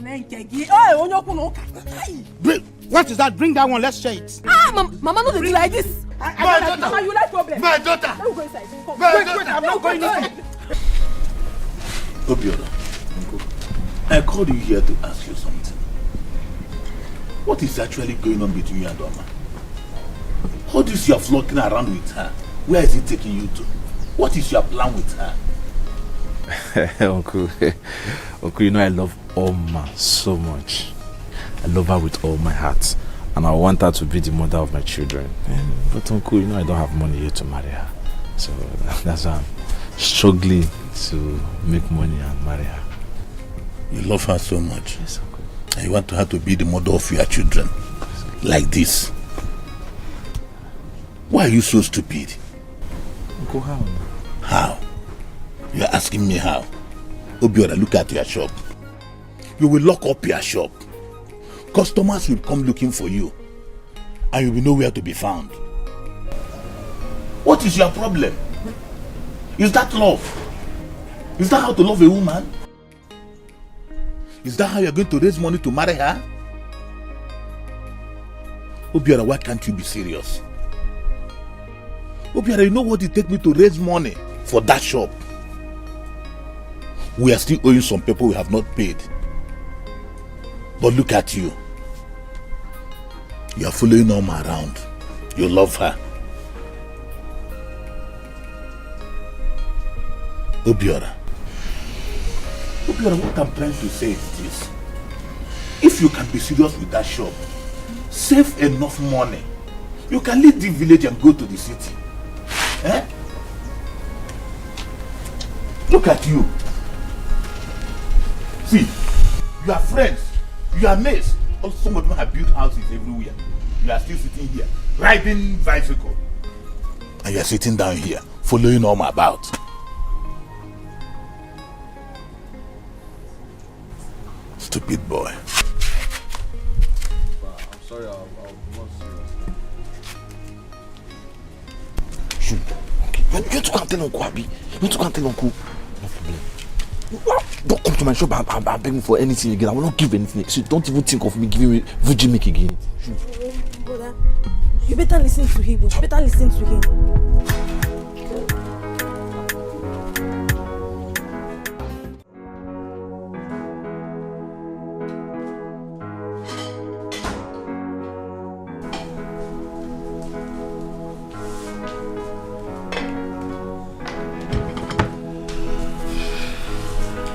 what is that? Bring that one, let's share it. Mama, no, they do like this. Mama, you like problem. My daughter. Let me go inside. Wait, I'm not going inside. Obiola, I called you here to ask you something. What is actually going on between you and Oma? All this you are flocking around with her, where is it taking you to? What is your plan with her? Uncle, you know I love Oma so much. I love her with all my heart. And I want her to be the mother of my children. But Uncle, you know I don't have money yet to marry her. So that's why I'm struggling to make money and marry her. You love her so much. Yes, Uncle. And you want her to be the mother of your children. Like this. Why are you so stupid? Uncle, how? How? You are asking me how? Obiora, look at your shop. You will lock up your shop. Customers will come looking for you. And you will know where to be found. What is your problem? Is that love? Is that how to love a woman? Is that how you are going to raise money to marry her? Obiora, why can't you be serious? Obiora, you know what it takes me to raise money for that shop? We are still owing some people we have not paid. But look at you. You are following Oma around. You love her. Obiora, what I'm trying to say is this. If you can be serious with that shop, save enough money, you can leave the village and go to the city. Eh? Look at you. See, you are friends, you are mates. Also, some of them have built houses everywhere. You are still sitting here, riding bicycle. And you are sitting down here, following Oma about. Stupid boy. I'm sorry, I'll be more serious. Shoot. Okay. You two can't tell Uncle Abi. You two can't tell Uncle. No problem. Don't come to my shop and beg me for anything again. I will not give anything. So don't even think of me giving you Virgin milk again. Shoot. Brother, you better listen to him. You better listen to him.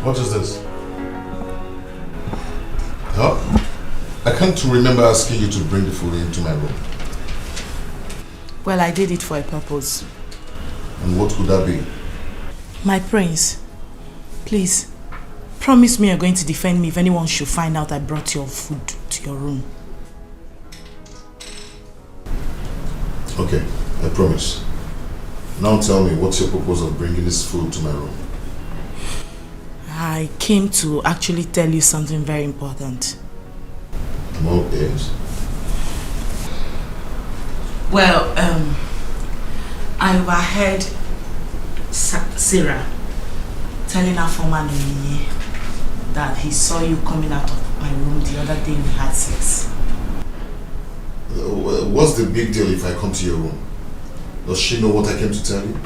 What is this? Huh? I can't remember asking you to bring the food into my room. Well, I did it for a purpose. And what could that be? My prince, please, promise me you're going to defend me if anyone should find out I brought your food to your room. Okay, I promise. Now tell me, what's your purpose of bringing this food to my room? I came to actually tell you something very important. I'm all ears. Well, I overheard Sarah telling her former nominee that he saw you coming out of my room the other day we had sex. What's the big deal if I come to your room? Does she know what I came to tell you?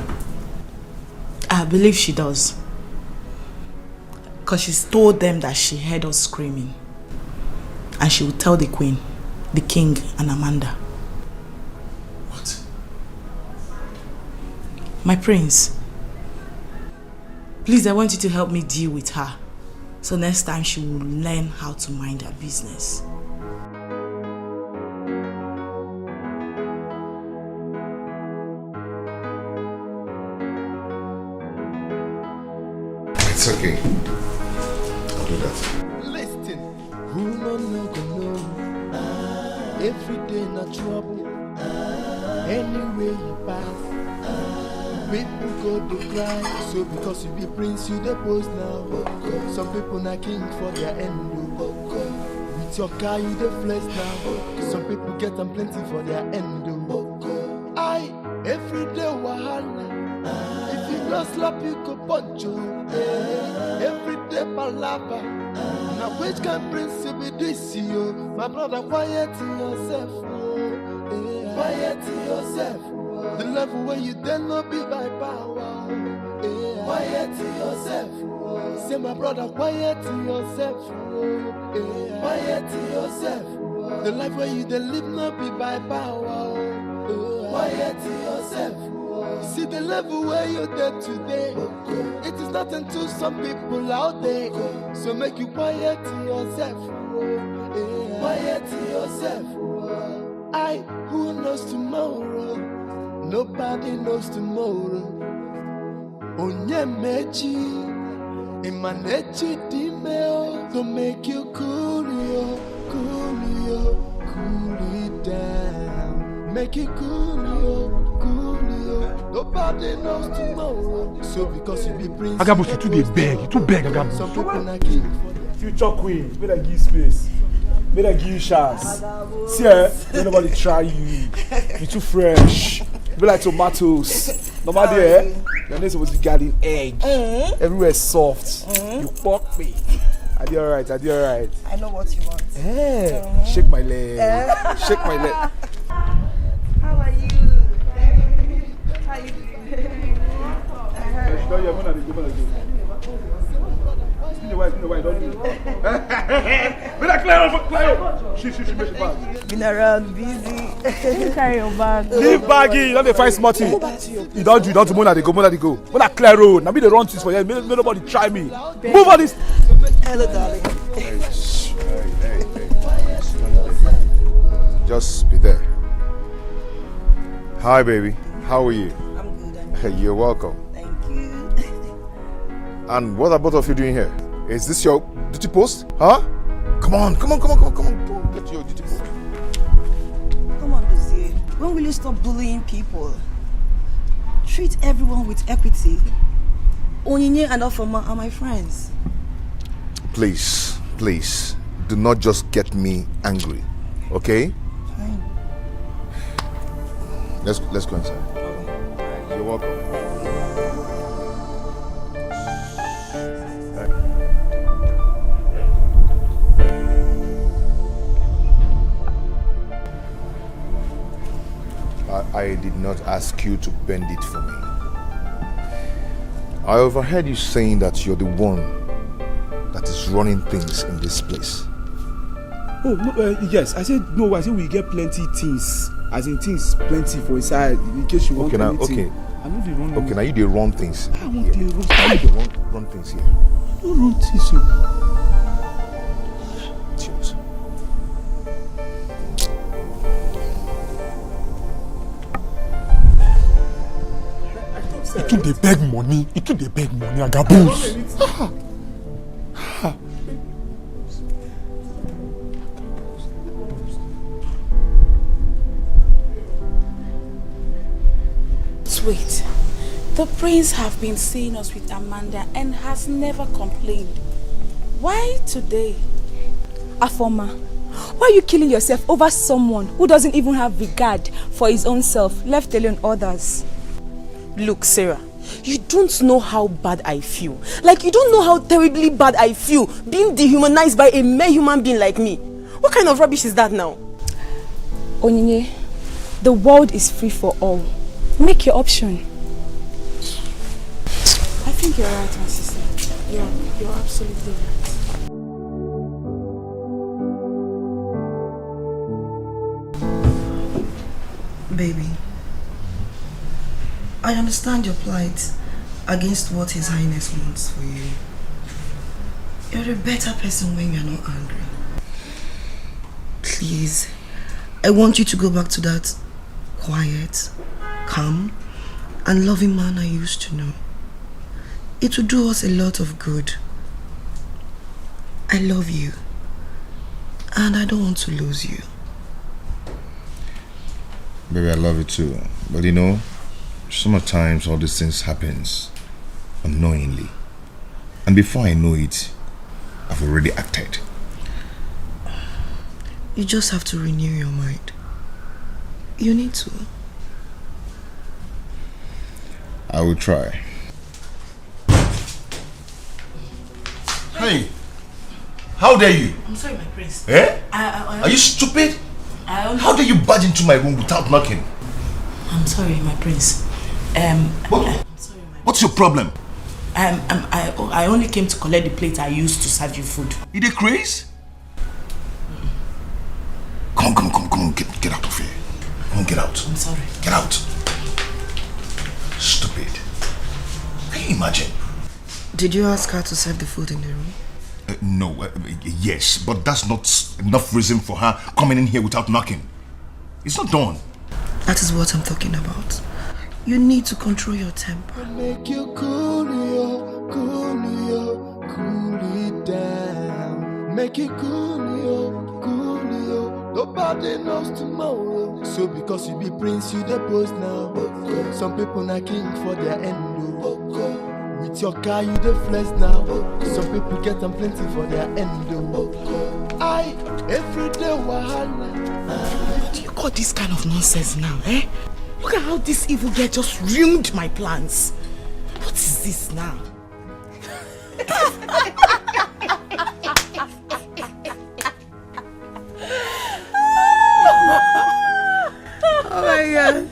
I believe she does. Because she's told them that she heard us screaming. And she will tell the queen, the king, and Amanda. What? My prince, please, I want you to help me deal with her. So next time she will learn how to mind her business. It's okay. I'll do that. Listen, who no go know? Every day na trouble. Anywhere you pass, people go to cry. So because you be prince, you the post now. Some people na king for their end. With your car, you the flex now. Some people get them plenty for their end. I every day wahala. If you don't slap, you could punch you. Every day palava. Now which can prince be this you? My brother, quiet yourself. Quiet yourself. The level where you dare not be by power. Quiet yourself. Say my brother, quiet yourself. Quiet yourself. The life where you dare live not be by power. quiet yourself. See the level where you're there today. It is nothing to some people out there. So make you quiet yourself. Quiet yourself. Who knows tomorrow? Nobody knows tomorrow. Onyemechi, Imanechi Dimeo, to make you cool it down. Make it cool. Nobody knows tomorrow. So because you be prince. Agabus, you too beg, Agabus. Some people are king. Future queen, better give space. Better give you chance. See, let nobody try you. You're too fresh. Be like tomatoes. Nobody, your name supposed to be guarding egg. Everywhere soft. You fuck me. I did alright. I know what you want. Shake my leg. Shake my leg. How are you? How you been around busy. Carry your bag. Leave baggy, you don't find smarty. You don't do Mona they go. When I clear road, now me they run things for you. May nobody try me. Move on this. Hello, darling. Hey. Just be there. Hi, baby. How are you? I'm good. You're welcome. Thank you. And what are both of you doing here? Is this your duty post? Huh? Come on. Get your duty post. Come on, Lucy. When will you stop bullying people? Treat everyone with equity. Onny and Afoma are my friends. Please, do not just get me angry, okay? Fine. Let's go inside. You're welcome. I did not ask you to bend it for me. I overheard you saying that you're the one that is running things in this place. Oh, no, yes. I said we get plenty things. As in things plenty for inside in case you want anything. Okay, now you dey run things. I want to run things here. No run things here. Cheers. You keep the beg money, Agabus. Wait, the prince have been seeing us with Amanda and has never complained. Why today? Afoma, why are you killing yourself over someone who doesn't even have regard for his own self, left alone others? Look, Sarah, you don't know how bad I feel. Like, you don't know how terribly bad I feel being dehumanized by a mere human being like me. What kind of rubbish is that now? Onye, the world is free for all. Make your option. I think you're right, my sister. You're absolutely right. Baby, I understand your plight against what His Highness wants for you. You're a better person when you're not angry. Please, I want you to go back to that quiet, calm, and loving man I used to know. It will do us a lot of good. I love you, and I don't want to lose you. Baby, I love you too. But you know, sometimes all these things happens unknowingly. And before I know it, I've already acted. You just have to renew your mind. You need to. I will try. Hey, how dare you? I'm sorry, my prince. Eh? Are you stupid? How dare you barge into my room without knocking? I'm sorry, my prince. What's your problem? I only came to collect the plate I used to serve you food. You dey craze? Come on, get out of here. Come get out. I'm sorry. Get out. Stupid. Can you imagine? Did you ask her to serve the food in the room? No, yes, but that's not enough reason for her coming in here without knocking. It's not done. That is what I'm talking about. You need to control your temper. Make you cool it down. Make it cool. Nobody knows tomorrow. So because you be prince, you the post now. Some people not king for their end. With your car, you the flex now. Some people get them plenty for their end. Every day wahala. What do you call this kind of nonsense now, eh? Look at how this evil girl just ruined my plans. What is this now? Oh my God.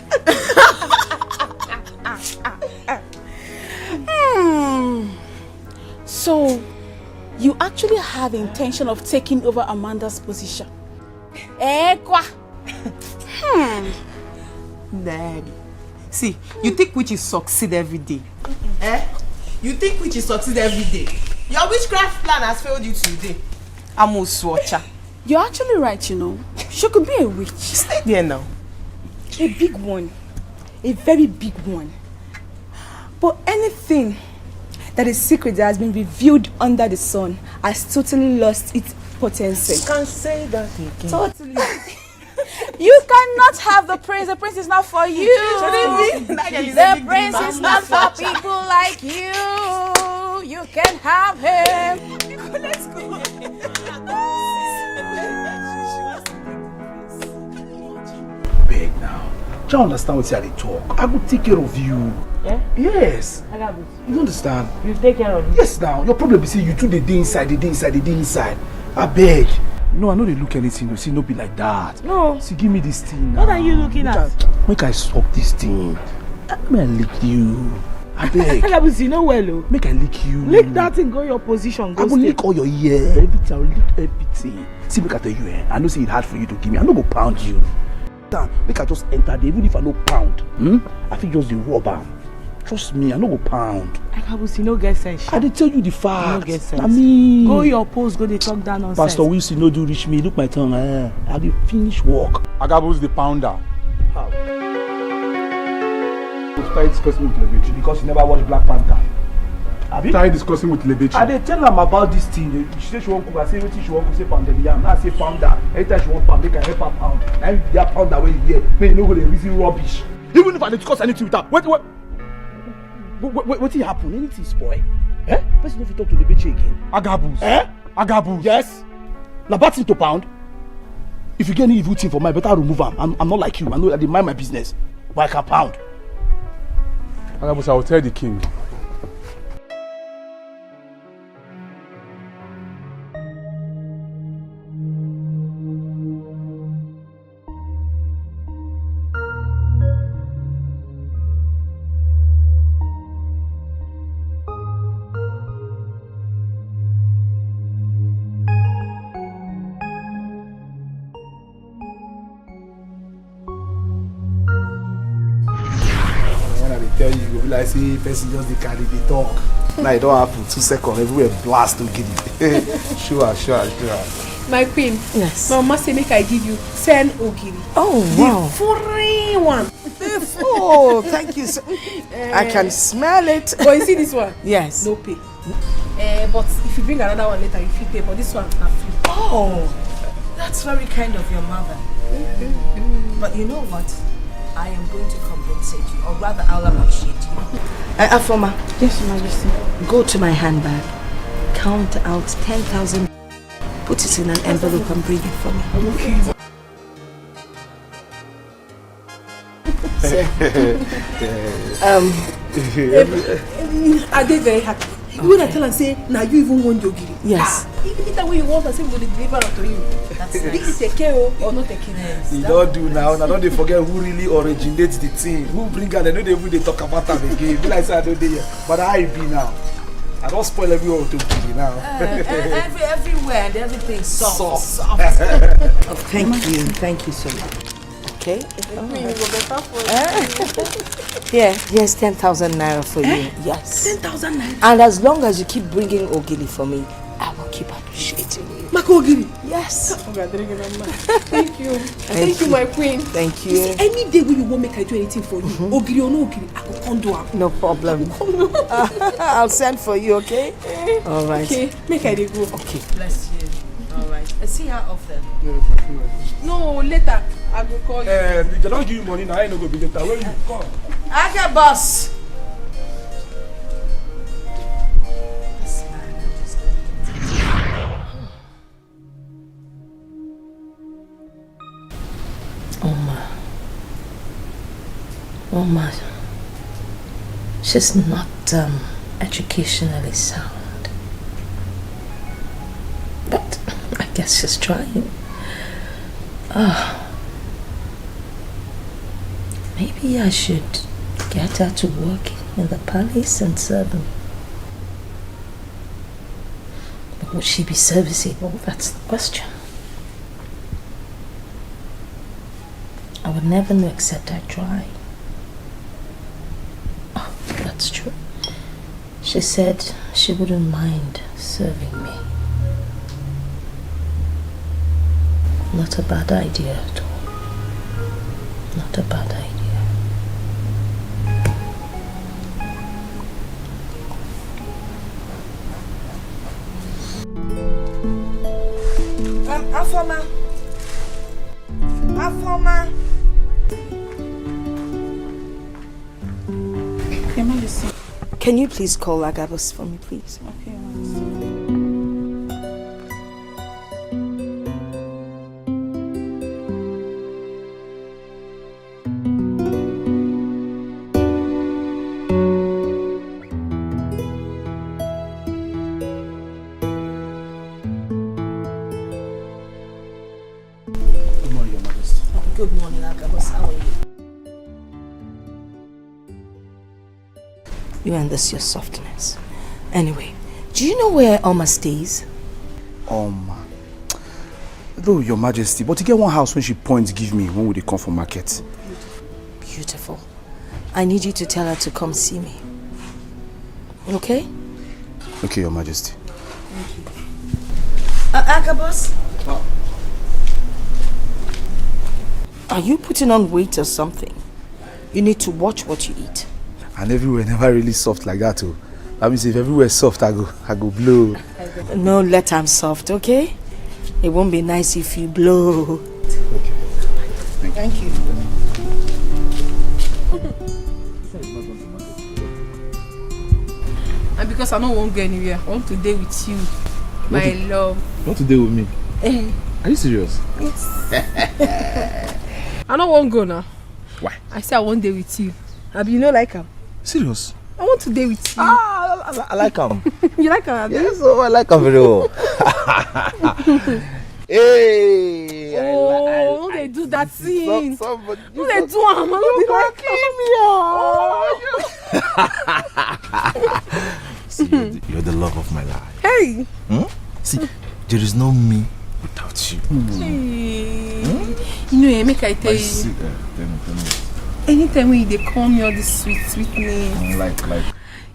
So, you actually have the intention of taking over Amanda's position? Daddy. See, you think witches succeed every day? Eh? You think witches succeed every day? Your witchcraft plan has failed you today. I'm a swatcher. You're actually right, you know. She could be a witch. Stay there now. A big one. A very big one. But anything that is secret that has been revealed under the sun has totally lost its potential. You can't say that again. Totally. You cannot have the prince. The prince is not for you. The prince is not for people like you. You can have him. Let's go. Beg now. Do you understand what they talk? I will take care of you. Yeah? Yes. You understand? You take care of me? Yes now. Your problem is you two the day inside. I beg. No, I know they look anything. You see, no be like that. No. See, give me this thing now. What are you looking at? Make I suck this thing. May I lick you? I beg. You know well, make I lick you. Lick that thing, go your position. Go I will lick all your ear. Everything. I will lick everything. See, make I tell you, I know say it's hard for you to give me. I no go pound you. Make I just enter there, even if I no pound. I think just the rubber. Trust me, I no go pound. You no get sense. I did tell you the facts. You no get sense. I mean, go your post, go they talk that nonsense. Pastor Wilson no do reach me. Look my tongue. I will finish work. Agabus the pounder. How? We started discussing with Lebechi because you never watched Black Panther. Started discussing with Lebechi. I did tell them about this thing. She said she won't cook. I say everything she won't cook. Say pound the yam. I say pounder. Every time she want pound, they can help her pound. And that pounder when you hear, may you no go dey reason rubbish. Even if I discuss anything with her, what will happen? Anything spoil? Eh? Person if you talk to the bitch again. Agabus. Eh? Agabus. Yes. Na bad thing to pound. If you get any evil thing for me, better remove am. I'm not like you. I know that they mind my business, but I can pound. Agabus, I will tell the king. Like say person just the carry the talk. Now it don't happen 2 seconds, everywhere blast to get it. Sure. My queen. Yes. My mama say make I give you 10 ogiri. Oh wow. The free one. Oh, thank you. I can smell it. But you see this one? Yes. No pay. But if you bring another one later, you feel pay. But this one, I free. Oh, that's very kind of your mother. But you know what? I am going to compensate you, or rather, I'll appreciate you. Afoma. Yes, Your Majesty. Go to my handbag, count out 10,000, put it in an envelope and bring it for me. Okay. Are they very happy? When I tell and say, now you even want yogiri. Yes. Even that way you want, I say we will deliver it to you. That's nice. This is a KO or not a KO. You don't do now. Now don't they forget who really originates the thing. Who bring her? They know they talk about them again. Be like say I don't do it. But I be now. I don't spoil everyone to be now. Everywhere and everything soft. Oh, thank you so much. okay? Queen, you go better for you. Here's 10,000 naira for you. Yes. 10,000 naira? And as long as you keep bringing Ogili for me, I will keep appreciating you. Mako Ogili? Yes. Thank you. Thank you, my queen. Thank you. You see, any day when you won't make I do anything for you, Ogili or no Ogili, I will come do it. No problem. I'll send for you, okay? All right. Okay, make I dey go. Okay. Bless you. All right. I see her often. No, later. I will call you. They don't give you money now. I ain't no go be later. Where you come? I get boss. Oma, she's not educationally sound, but I guess she's trying. Maybe I should get her to work in the palace and serve him. But would she be serviceable? That's the question. I would never know except I try. That's true. She said she wouldn't mind serving me. Not a bad idea at all. Not a bad idea. Afoma. Can you please call Agabus for me, please? Okay. Good morning, Your Majesty. Good morning, Agabus. How are you? You and this your softness. Anyway, do you know where Oma stays? Oma. Though, Your Majesty, but to get one house when she points give me when would they come from market? Beautiful. I need you to tell her to come see me. Okay? Okay, Your Majesty. Agabus? Are you putting on weight or something? You need to watch what you eat. And everywhere never really soft like that too. That means if everywhere soft, I go blow. No, let I'm soft, okay? It won't be nice if you blow. Okay. Thank you. And because I don't want to go anywhere, I want to date with you, my love. You want to deal with me? Are you serious? Yes. I don't want to go now. Why? I say I want to date with you. Abi, you know like him? Serious? I want to date with you. I like him. You like him? Yes, I like him very well. Hey! Oh, they do that thing. Somebody, no, they do am. You like him, See, you're the love of my life. Hey. See, there is no me without you. You know, make I tell you. Tell me. Anytime when they call me all this sweet names, like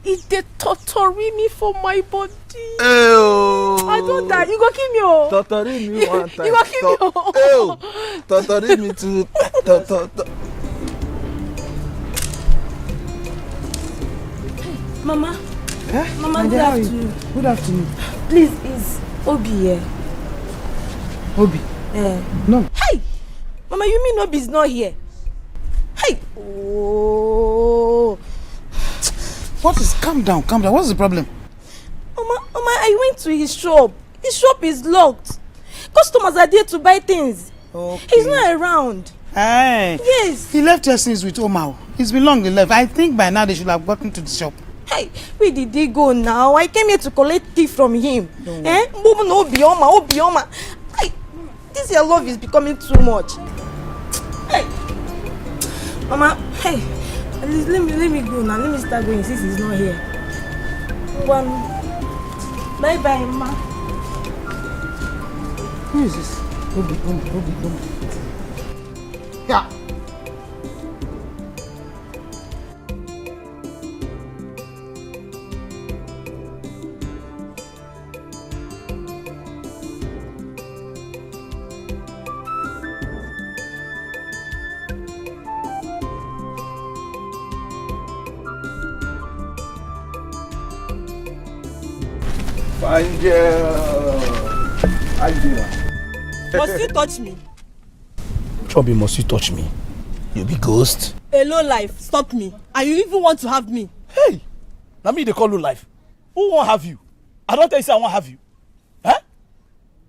they torturing me for my body. Ew. I don't die. You go kill me, oh. Torturing me one time. You go kill me, oh. Ew. Torturing me too. Mama. Mama, good afternoon. Good afternoon. Please, is Obi here? Obi? No. Hey! Mama, you mean Obi is not here? Hey! Oh. What is... Calm down. What's the problem? Mama, I went to his shop. His shop is locked. Customers are there to buy things. Okay. He's not around. Hey. Yes. He left here since with Omar. It's been long he left. I think by now they should have gotten to the shop. Hey, where did he go now? I came here to collect tea from him. Obioma. Hey, this your love is becoming too much. Hey. Mama, hey. At least let me go now. Let me start going since he's not here. Bye, Ma. Who is this? Obi. Yeah. Angel. Angela. Must you touch me? Chubby, must you touch me? You be ghost. A low life, stop me. And you even want to have me. Hey! Now me they call low life. Who won't have you? I don't tell you say I won't have you. Huh?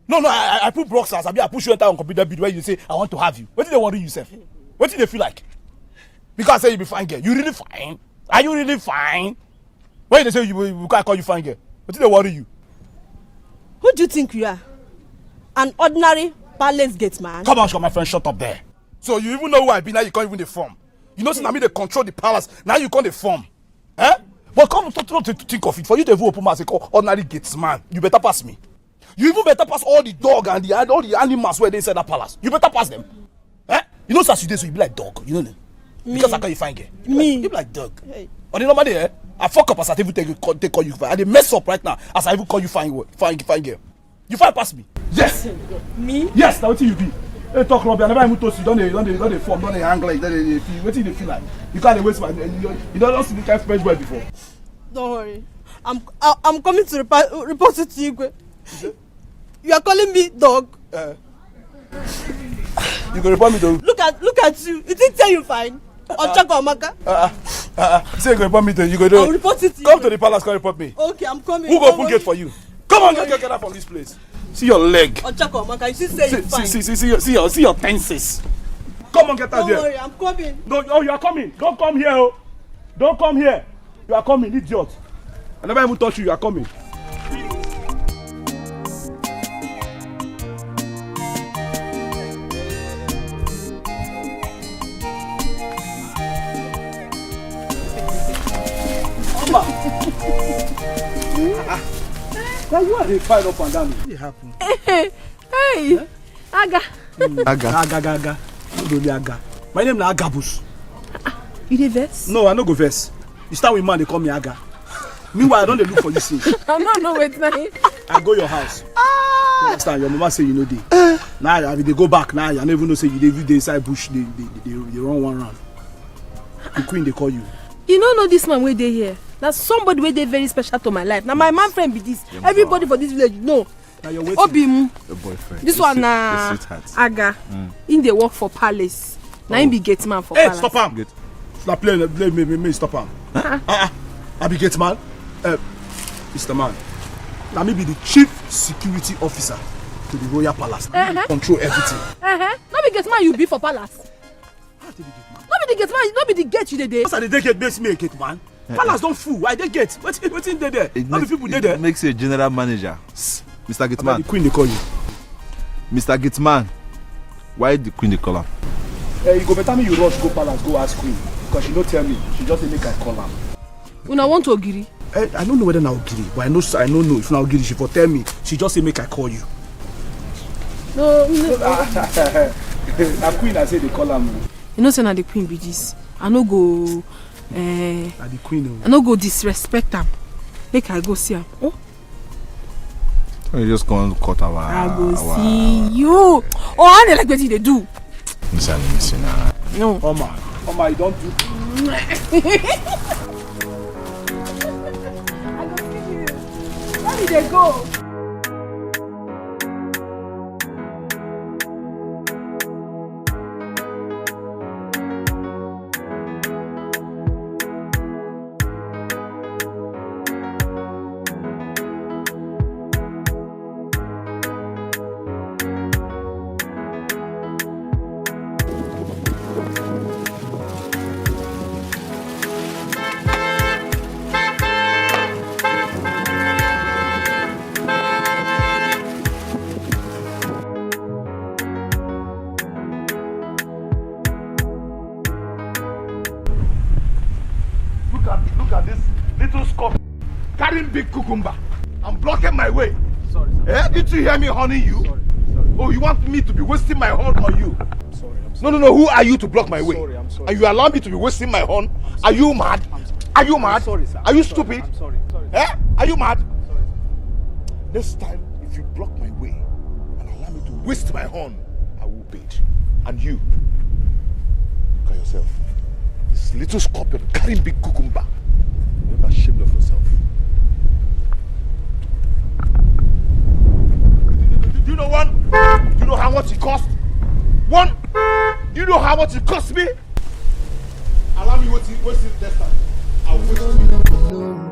No, I put boxers. I push you enter on computer bid where you say I want to have you. What did they want to yourself? What did they feel like? Because I say you be fine girl. You really fine? Are you really fine? Why they say you can't call you fine girl? What did they worry you? Who do you think you are? An ordinary palace gate man? Come on, my friend, shut up there. So you even know who I be now, you can't even the form. You know, since me they control the palace, now you can't the form. Eh? But come to think of it, for you to even open my say ordinary gates man, you better pass me. You even better pass all the dog and all the animals where they inside that palace. You better pass them. Eh? You know, as you do, so you be like dog, you know them. Because I can't find girl. You be like dog. Hey. On the normal day, eh? I fuck up as I even take call you fine. I dey mess up right now as I even call you fine girl. You fine pass me. Yes. Me? Yes, now what you be? Hey, talk rubbish. I never even told you. Don't they form, don't they hang like that. They feel. What do they feel like? You can't waste my. You don't see the kind of fresh boy before. Don't worry. I'm coming to report it to you. You are calling me dog. You can report me dog. Look at you. You think you fine? Ochako Amaka. Say you can report me to you go do. I'll report it to you. Come to the palace. Come report me. Okay, I'm coming. Who go open gate for you? Come on, get out from this place. See your leg. Ochako Amaka, you should say you fine. See your tenses. Come on, get out there. Don't worry, I'm coming. No, oh, you are coming. Don't come here. Oh. Don't come here. You are coming, idiot. I never even touch you. You are coming. Why you are they fight up and down? What happened? Hey, yeah? Aga. Aga. No, only Aga. My name is Agabus. You dey vex? No, I no go vex. You start with man, they call me Aga. Meanwhile, I don't look for you since. I'm not wait now. I go your house. You understand? Your mama say you know dey. Now they go back. Now I never know say you dey inside bush. They run one round. The queen they call you. You don't know this man where they here. That's somebody where they very special to my life. Now my man friend be this. Everybody for this village know. Now you're waiting. Obim. Your boyfriend. This one na Aga. In the work for palace. Now him be gate man for palace. Hey, stop him. Stop playing. Me stop him. I be gate man. Mr. Man. Now me be the chief security officer to the royal palace. Control everything. Not be gate man you be for palace. Not be the gate man. Not be the gate you dey. What's the gate makes me a gate man? Palace don't fool. Why they get? What's in there? How many people there? It makes you a general manager. Mr. Gateman. The queen they call you. Mr. Gateman. Why the queen they call him? You go better me you rush go palace go ask queen because she don't tell me. She just make I call her. Una want to Ogiri? I don't know whether now Ogiri, but I don't know if now Ogiri she for tell me. She just say make I call you. No. Na queen I say they call her. You know say na the queen be this. I no go. The queen. I no go disrespect am. Make I go see am. Oh. You just go and cut our. I go see you. Oh, how they like what they do? Listen now. No. Oma, you don't do. I go see you. Where did they go? Big cucumber. I'm blocking my way. Sorry. Did you hear me honey you? Sorry. Oh, you want me to be wasting my horn on you? I'm sorry. No. Who are you to block my way? I'm sorry. And you allow me to be wasting my horn? Are you mad? Are you mad? Sorry, sir. Are you stupid? I'm sorry. Are you mad? Sorry. Next time, if you block my way and allow me to waste my horn, I will pay. And you, look at yourself. This little scorpion carrying big cucumber. You're not ashamed of yourself. You know one? You know how much it cost? One? You know how much it cost me? Allow me what's it this time. I'll wait for you.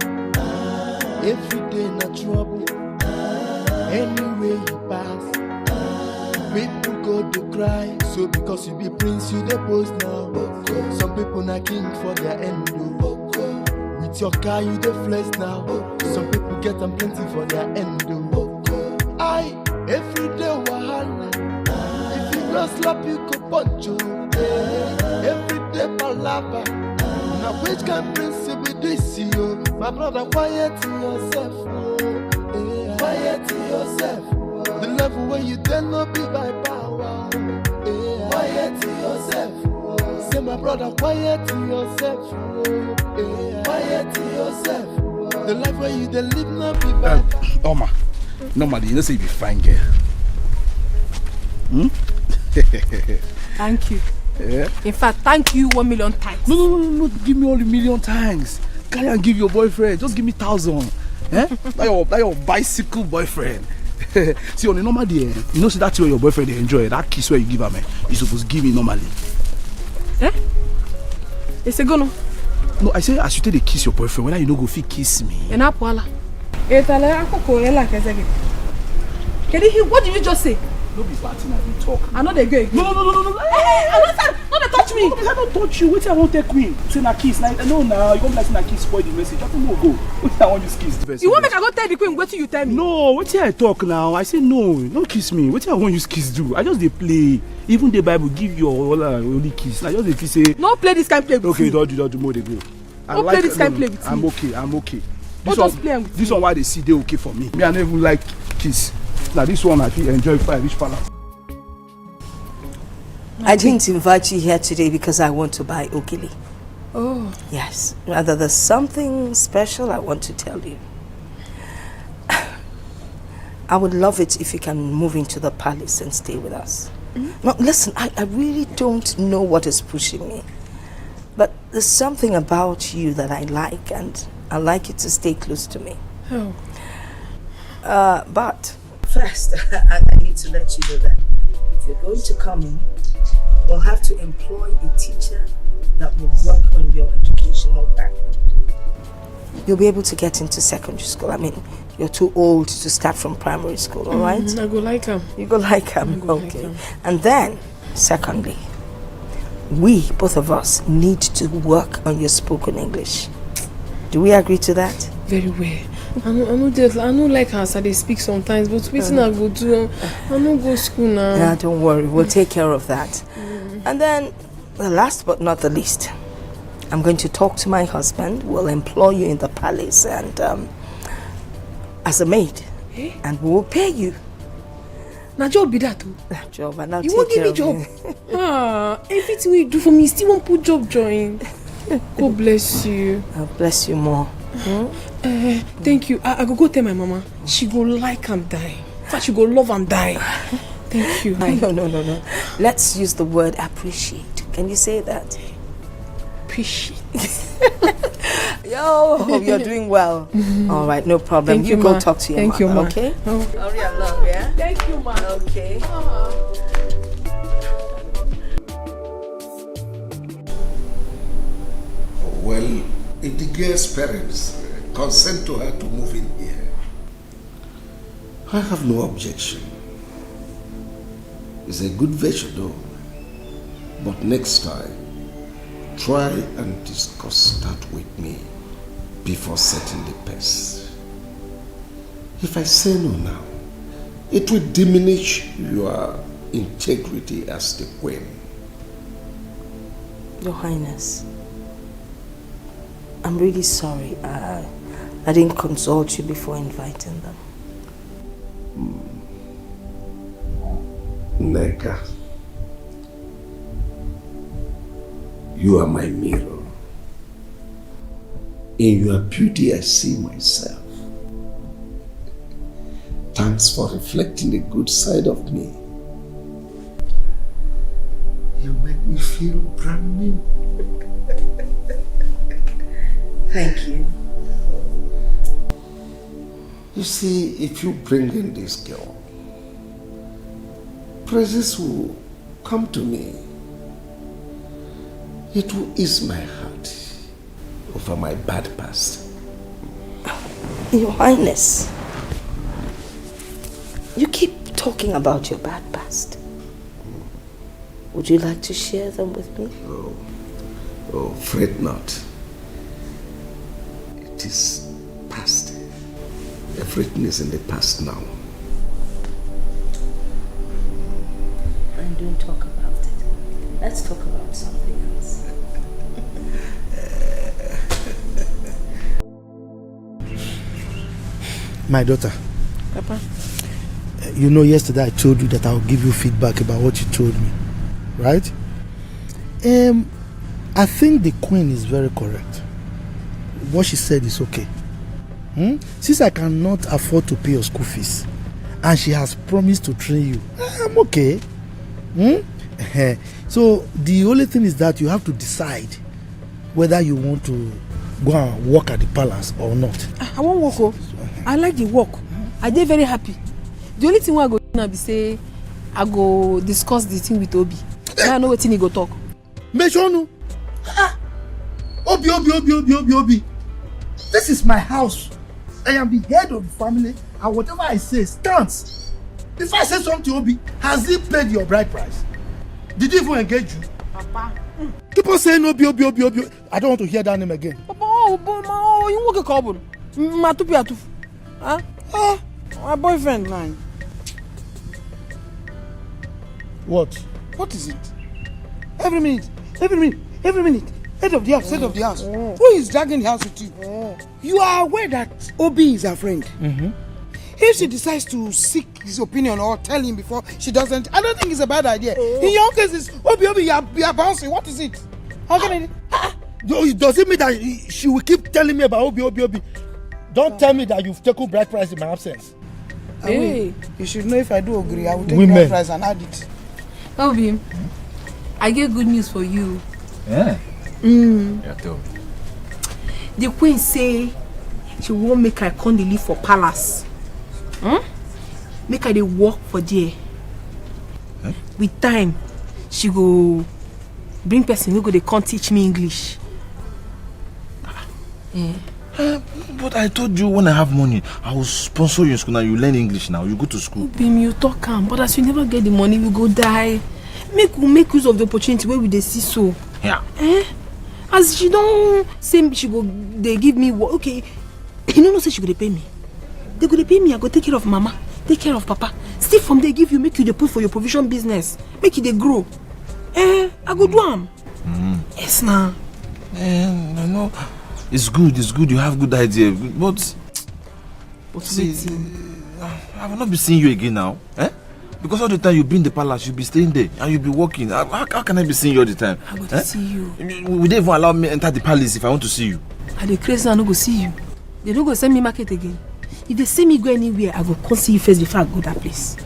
Every day na trouble. Anywhere you pass, people go to cry. So because you be prince, you the post now. Some people na king for their end. With your car, you the flex now. Some people get them plenty for their end. Every day wahala. If you not slap, you go punch you. Every day palava. Now which can prince be this you? My brother, quiet to yourself. Quiet to yourself. The level where you dare not be by power. Quiet to yourself. Say my brother, quiet to yourself. Quiet to yourself. The life where you dare live not be by power. Oma, normally you don't say you be fine girl. Thank you. Yeah. In fact, thank you 1 million times. No, give me all the million thanks. Carry and give your boyfriend. Just give me 1,000. Eh? That your bicycle boyfriend. See, on a normal day, you know, see that's where your boyfriend enjoy. That kiss where you give him, you supposed to give me normally. Eh? It's a go no. No, I say I should take the kiss your boyfriend. When you no go fit kiss me. What did you just say? No be bad thing I been talk. I know they go again. No. Hey, I don't they touch me. I don't touch you. Wait till I won't take queen. Say na kiss. Like no, now you come like say na kiss spoil the message. I don't know go. Wait till I want you kiss first. You want make I go tell the queen? Wait till you tell me. No, wait till I talk now. I say no, don't kiss me. Wait till I want you kiss do. I just dey play. Even the Bible give you only kiss. I just dey feel say. No play this kind play with okay, me. don't do more they go. Don't play this kind play with me. I'm okay. This one why they see they okay for me. Me I don't even like kiss. Now this one I feel enjoy if I reach palace. I didn't invite you here today because I want to buy ogili. Oh. Yes. Rather, there's something special I want to tell you. I would love it if you can move into the palace and stay with us. No, listen, I really don't know what is pushing me. But there's something about you that I like, and I like you to stay close to me. Oh. But first, I need to let you know that if you're going to come in, we'll have to employ a teacher that will work on your educational background. You'll be able to get into secondary school. I mean, you're too old to start from primary school, all right? I go like him. You go like him, okay. And then, secondly, we, both of us, need to work on your spoken English. Do we agree to that? Very well. I know like how they speak sometimes, but waiting I go do. I don't go school now. Yeah, don't worry. We'll take care of that. And then, the last but not the least, I'm going to talk to my husband. We'll employ you in the palace and as a maid, and we will pay you. Now job be that too. Job, and I'll you take won't give care me of job. Everything we do for me, still won't put job join. God bless you. I'll bless you more. Thank you. I go tell my mama. She go like and die. In fact, she go love and die. Thank you. No. Let's use the word appreciate. Can you say that? Appreciate. Yo, you're doing well. All right, no problem. Thank you you, go ma. talk to your Thank you, mama, ma. okay? Oh. Hurry along, yeah? Thank you, ma. Okay. Well, if the girl's parents consent to her to move in here, I have no objection. It's a good venture though. But next time, try and discuss that with me before setting the pace. If I say no now, it will diminish your integrity as the queen. Your Highness, I'm really sorry. I didn't consult you before inviting them. Neka, you are my mirror. In your beauty, I see myself. Thanks for reflecting the good side of me. You make me feel brand new. Thank you. You see, if you bring in this girl, praises will come to me. It will ease my heart over my bad past. Your Highness, you keep talking about your bad past. Would you like to share them with me? Oh, fret not. It is past. Everything is in the past now. And don't talk about it. Let's talk about something else. My daughter. Papa. You know, yesterday I told you that I'll give you feedback about what you told me, right? I think the queen is very correct. What she said is okay. Since I cannot afford to pay your school fees, and she has promised to train you, I'm okay. So the only thing is that you have to decide whether you want to go and work at the palace or not. I won't work. Oh. I like the work. I dey very happy. The only thing I go do now be say I go discuss the thing with Obi. Now I know wetin he go talk. Make sure no. Obi. This is my house. I am the head of the family, and whatever I say stands. If I say something to Obi, has he paid your bride price? Did he even engage you? Papa. Keep on saying Obi. I don't want to hear that name again. Papa, you work a carbon. Matupi atufu. Huh? My boyfriend line. What? What is it? Every minute. Head of the house. Who is dragging the house with you? You are aware that Obi is her friend. If she decides to seek his opinion or tell him before she doesn't, I don't think it's a bad idea. In your case, it's Obi, you are bouncing. What is it? How can I? Does it mean that she will keep telling me about Obi? Don't tell me that you've taken bride price in my absence. Hey, you should know if I do agree, I will take bride price and add it. Obi, I get good news for you. Yeah. Yeah, tell me. The queen say she won't make her come live for palace. Make her dey work for there. With time, she go bring person who go dey come teach me English. But I told you when I have money, I will sponsor you in school. Now you learn English now. You go to school. Bim, you talk calm, but as you never get the money, we go die. Make use of the opportunity where we dey see so. Yeah. As she don't say she go, they give me work. Okay, you know say she go dey pay me. They go dey pay me. I go take care of mama, take care of papa. Still from there give you, make you dey put for your provision business, make you dey grow. I go do am. Yes now. I know. It's good. You have good idea, but see, I will not be seeing you again now. Because all the time you be in the palace, you'll be staying there and you'll be working. How can I be seeing you all the time? I go to see you. Would they even allow me enter the palace if I want to see you? I dey crazy, I no go see you. They don't go send me market again. If they see me go anywhere, I go come see you first before I go that place.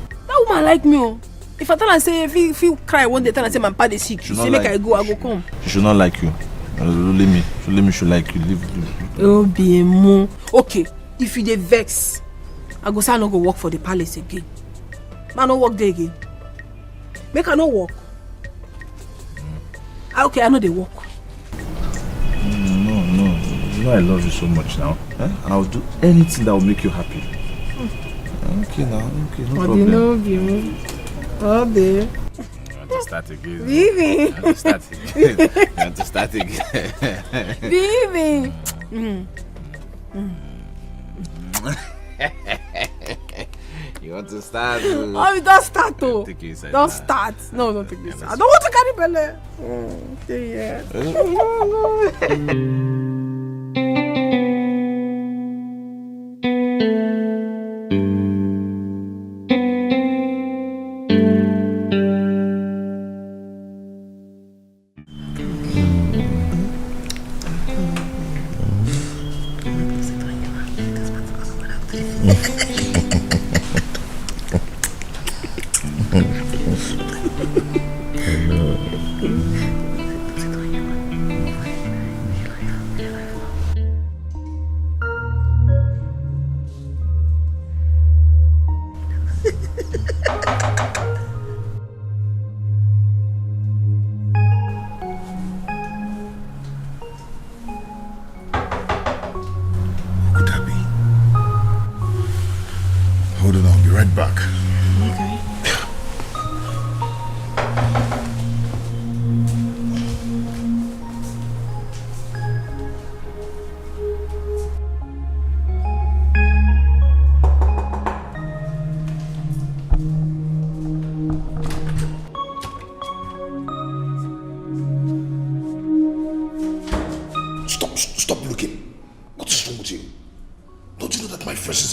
That woman like me. Oh. If I tell her say if you cry one day, tell her say my papa is sick. She say make I go come. She should not like you. Let me should like you. Leave. Oh be mo. Okay, if you dey vex, I go say I no go work for the palace again. Man, no work there again. Make I no work. Okay, I know they work. No. You know I love you so much now. And I'll do anything that will make you happy. Okay now. Okay, no problem. You know you. Oh dear. You want to start again? Baby. You want to start again? Baby. You want to start? Oh, don't start though. Don't start. No, don't take this. I don't want to carry belly. Okay, yeah.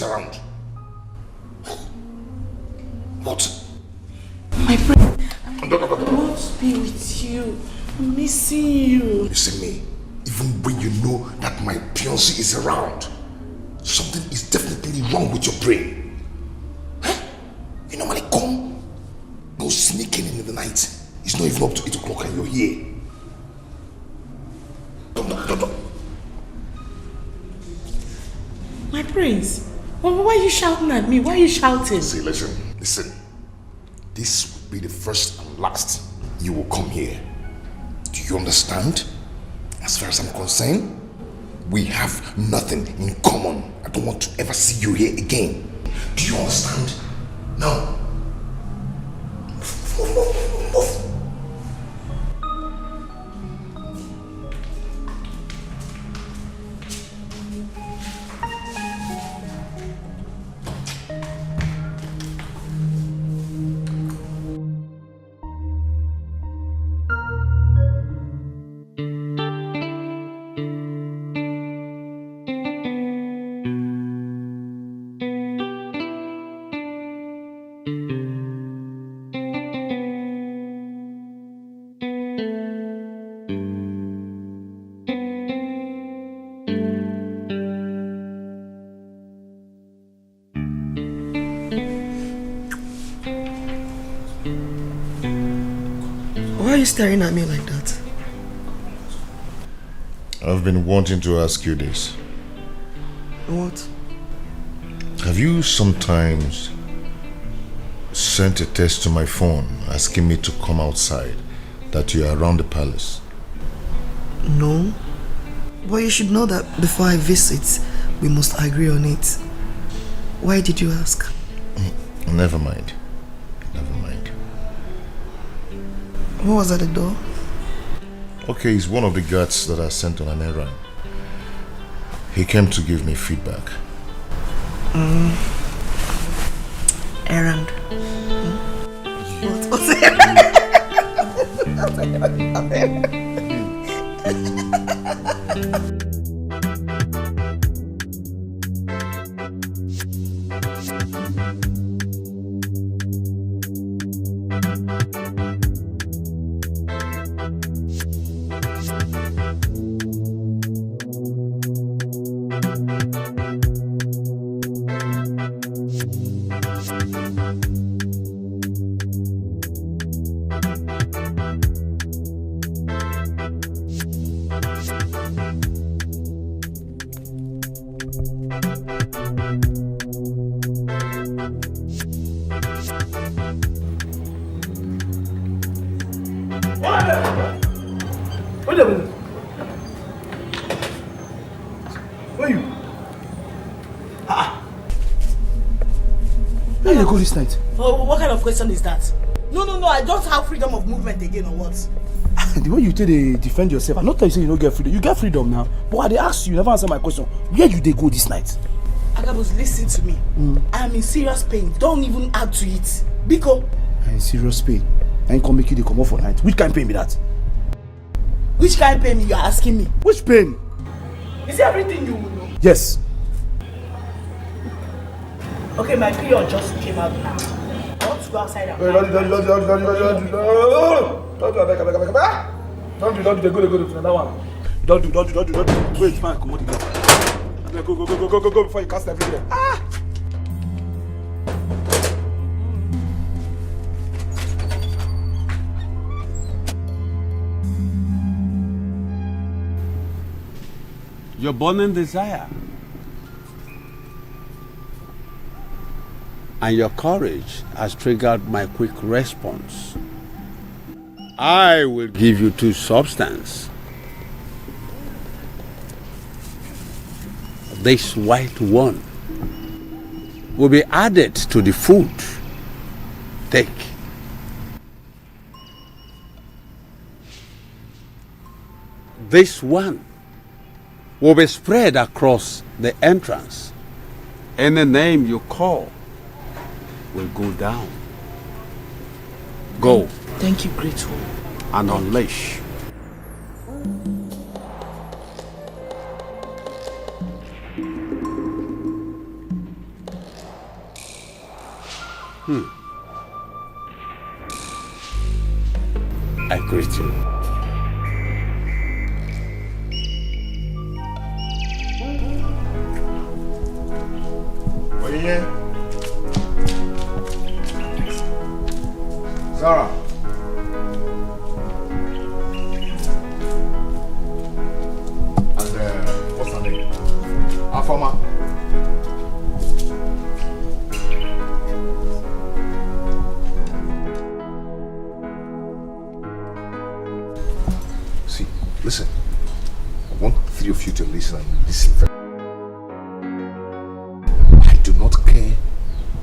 around. What? My friend, I want to be with you. I'm missing you. Listen me, even when you know that my fiancé is around, something is definitely wrong with your brain. Huh? You normally go sneaking in the night. It's not even up to 8 o'clock and you're here. Don't. My prince, why are you shouting at me? Why are you shouting? See, listen. This will be the first and last you will come here. Do you understand? As far as I'm concerned, we have nothing in common. I don't want to ever see you here again. Do you understand? No. Move. Why are you staring at me like that? I've been wanting to ask you this. What? Have you sometimes sent a text to my phone asking me to come outside, that you are around the palace? No. But you should know that before I visit, we must agree on it. Why did you ask? Never mind. What was at the door? Okay, he's one of the guards that I sent on an errand. He came to give me feedback. Errand. What's errand? Wait a minute. Where are you? Where did you go this night? Oh, what kind of question is that? No, I don't have freedom of movement again, or what? The way you tell they defend yourself, I'm not telling you say you don't get freedom. You get freedom now. But I dey ask you never answer my question. Where you they go this night? Agabus, listen to me. I am in serious pain. Don't even add to it. Biko. I'm in serious pain. I ain't come make you dey come off for night. Which kind of pain be that? Which kind of pain you are asking me? Which pain? Is it everything you will know? Yes. Okay, my period just came out now. I want to go outside and Don't do, go to another one. Don't do. Wait, man, come on, go before you cast everywhere. Your burning desire and your courage has triggered my quick response. I will give you 2 substances. This white one will be added to the food. Take. This one will be spread across the entrance. Any name you call will go down. Go. Thank you, grateful. And unleash. I greet you. Onye. Sarah. And what's her name? Afama. See, listen. I want three of you to listen and listen very. I do not care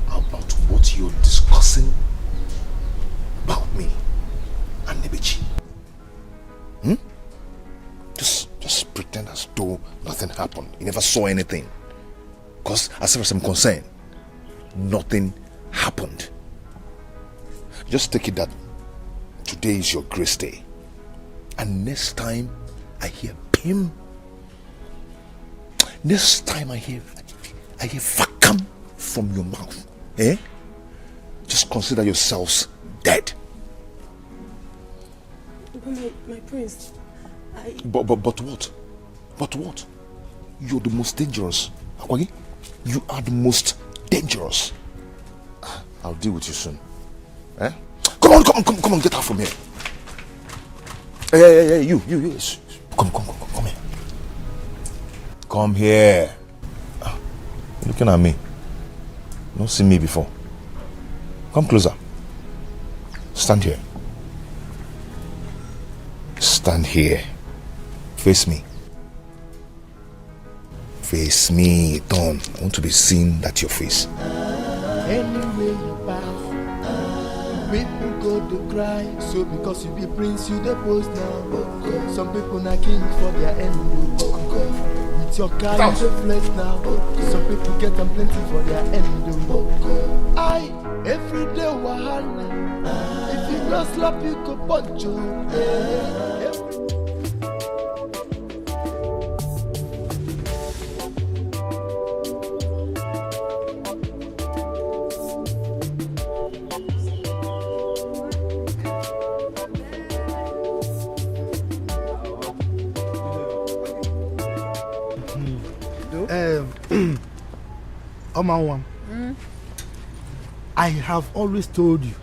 about what you're discussing about me and Nebechi. Just pretend as though nothing happened. You never saw anything. Because as far as I'm concerned, nothing happened. Just take it that today is your grace day. And next time I hear Pim, next time I hear Fakam from your mouth, just consider yourselves dead. But my prince, But what? But what? You're the most dangerous. Akwagi, you are the most dangerous. I'll deal with you soon. Come on, get out from here. Hey, you. Come here. Come here. You're looking at me. You don't see me before. Come closer. Stand here. Stand here. Face me. Face me, Don. I want to be seen at your face. Anyway you pass, people go to cry. So because you be prince, you the post now. Some people na king for their end. With your car, you the flex now. Some people get them plenty for their end. Every day wahala. If you no slap, you go punch you. Omanwam, I have always told you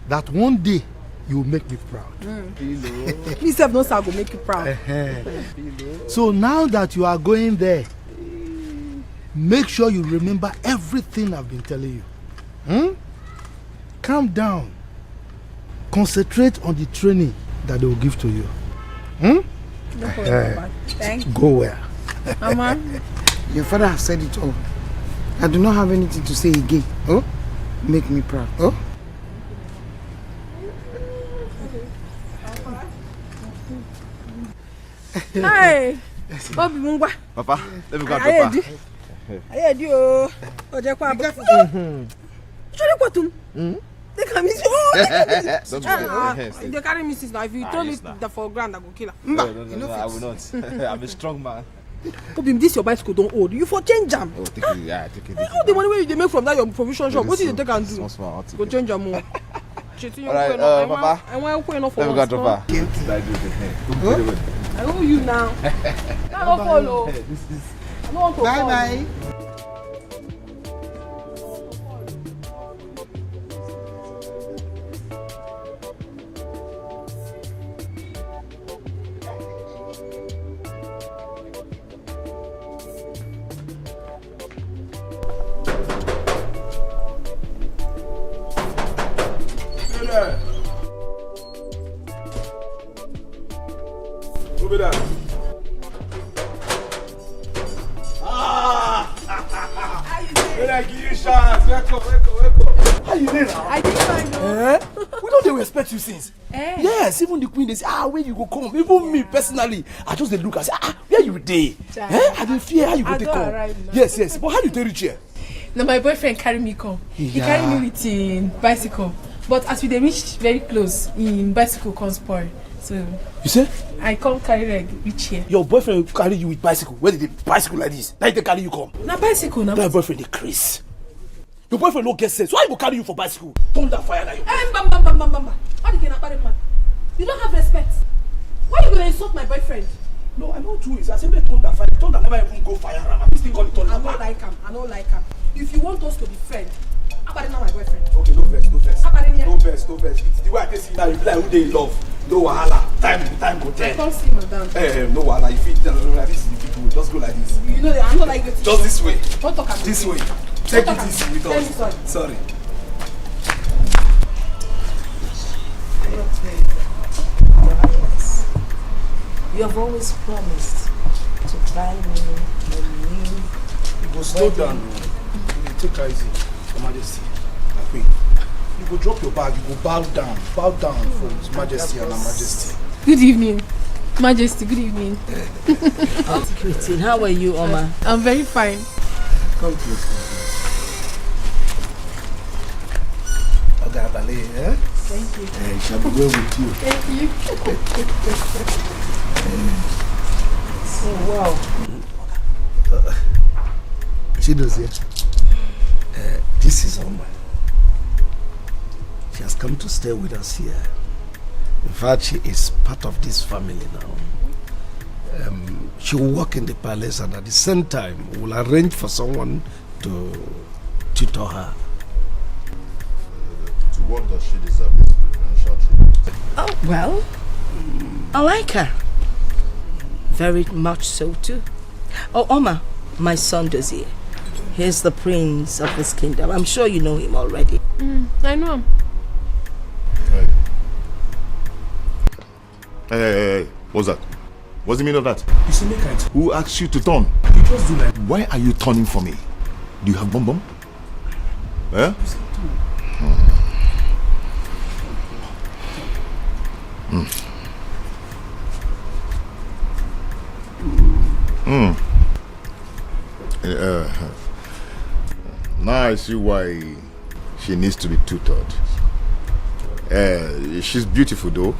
that one day you will make me proud. Me self no say I go make you proud. So now that you are going there, make sure you remember everything I've been telling you. Calm down. Concentrate on the training that they will give to you. No problem, thank you. Go where? Mama, your father has said it all. I do not have anything to say again. Make me proud. Hi, Bobby Mungwa. Papa, let me go and drop her. I heard you. Oje kwa abu. Chole kwa tum. They can miss you. They carry me since now. If you throw me the foreground, I go kill her. No, I will not. I'm a strong man. Bobby, this your bicycle don't hold. You for change jam. Oh, take it. All the money where you make from that your provision shop. What did you take and do? Go change your more. Alright, Papa. I want to let me go and drop her. I owe you now. Now don't follow. I don't want to follow. Bye. Who be that? When I give you chance, welcome. How you doing now? I did fine. We don't respect you since. Yes, even the queen they say, where you go come? Even me personally, I just dey look and say, where you dey? I dey fear how you go take come. Right yes, but how you dey reach here? Now my boyfriend carry me come. He carry me with him bicycle. But as we dey reach very close, him bicycle come spoil. So you say? I come carry leg reach here. Your boyfriend will carry you with bicycle. Where did the bicycle like this? Now they carry you come. Na bicycle na. That boyfriend dey craze. Your boyfriend no get sense. Why he go carry you for bicycle? Thunder fire na you. Bam. What you gonna man? You don't have respect. Why are you going to insult my boyfriend? No, I know true. I say make thunder fire. Thunder never even go fire. I still call it thunder. I don't like him. I don't like him. If you want us to be friends, Abadi now my boyfriend. Okay, no vex, no vex. Abadi No vex, no vex. The way I see now, you be like who they love. No wahala. Time go tell. I can't see madam. No wahala. If you like this, the people just go like this. You know that I'm not like this. Just this way. Don't talk about this way. Take it easy with us. Sorry. You have always promised to buy me a new. You go slow down. You take it easy, Your Majesty. My queen. You go drop your bag. You go bow down for His Majesty and Her Majesty. Good evening, Majesty. Good evening. Christine, how are you, Oma? I'm very fine. Come close. Okay, Abale, eh? Thank you. It shall be well with you. Thank you. Oh, wow. She does it. This is Oma. She has come to stay with us here. In fact, she is part of this family now. She will work in the palace, and at the same time, we will arrange for someone to tutor her. To what does she deserve this preferential treatment? Oh, well, I like her. Very much so, too. Oh, Oma, my son Dozier. He's the prince of this kingdom. I'm sure you know him already. I know him. Hey, what's that? What's the meaning of that? You see, make it. Who asked you to turn? You just do like. Why are you turning for me? Do you have bum? Eh? Now I see why she needs to be tutored. She's beautiful though.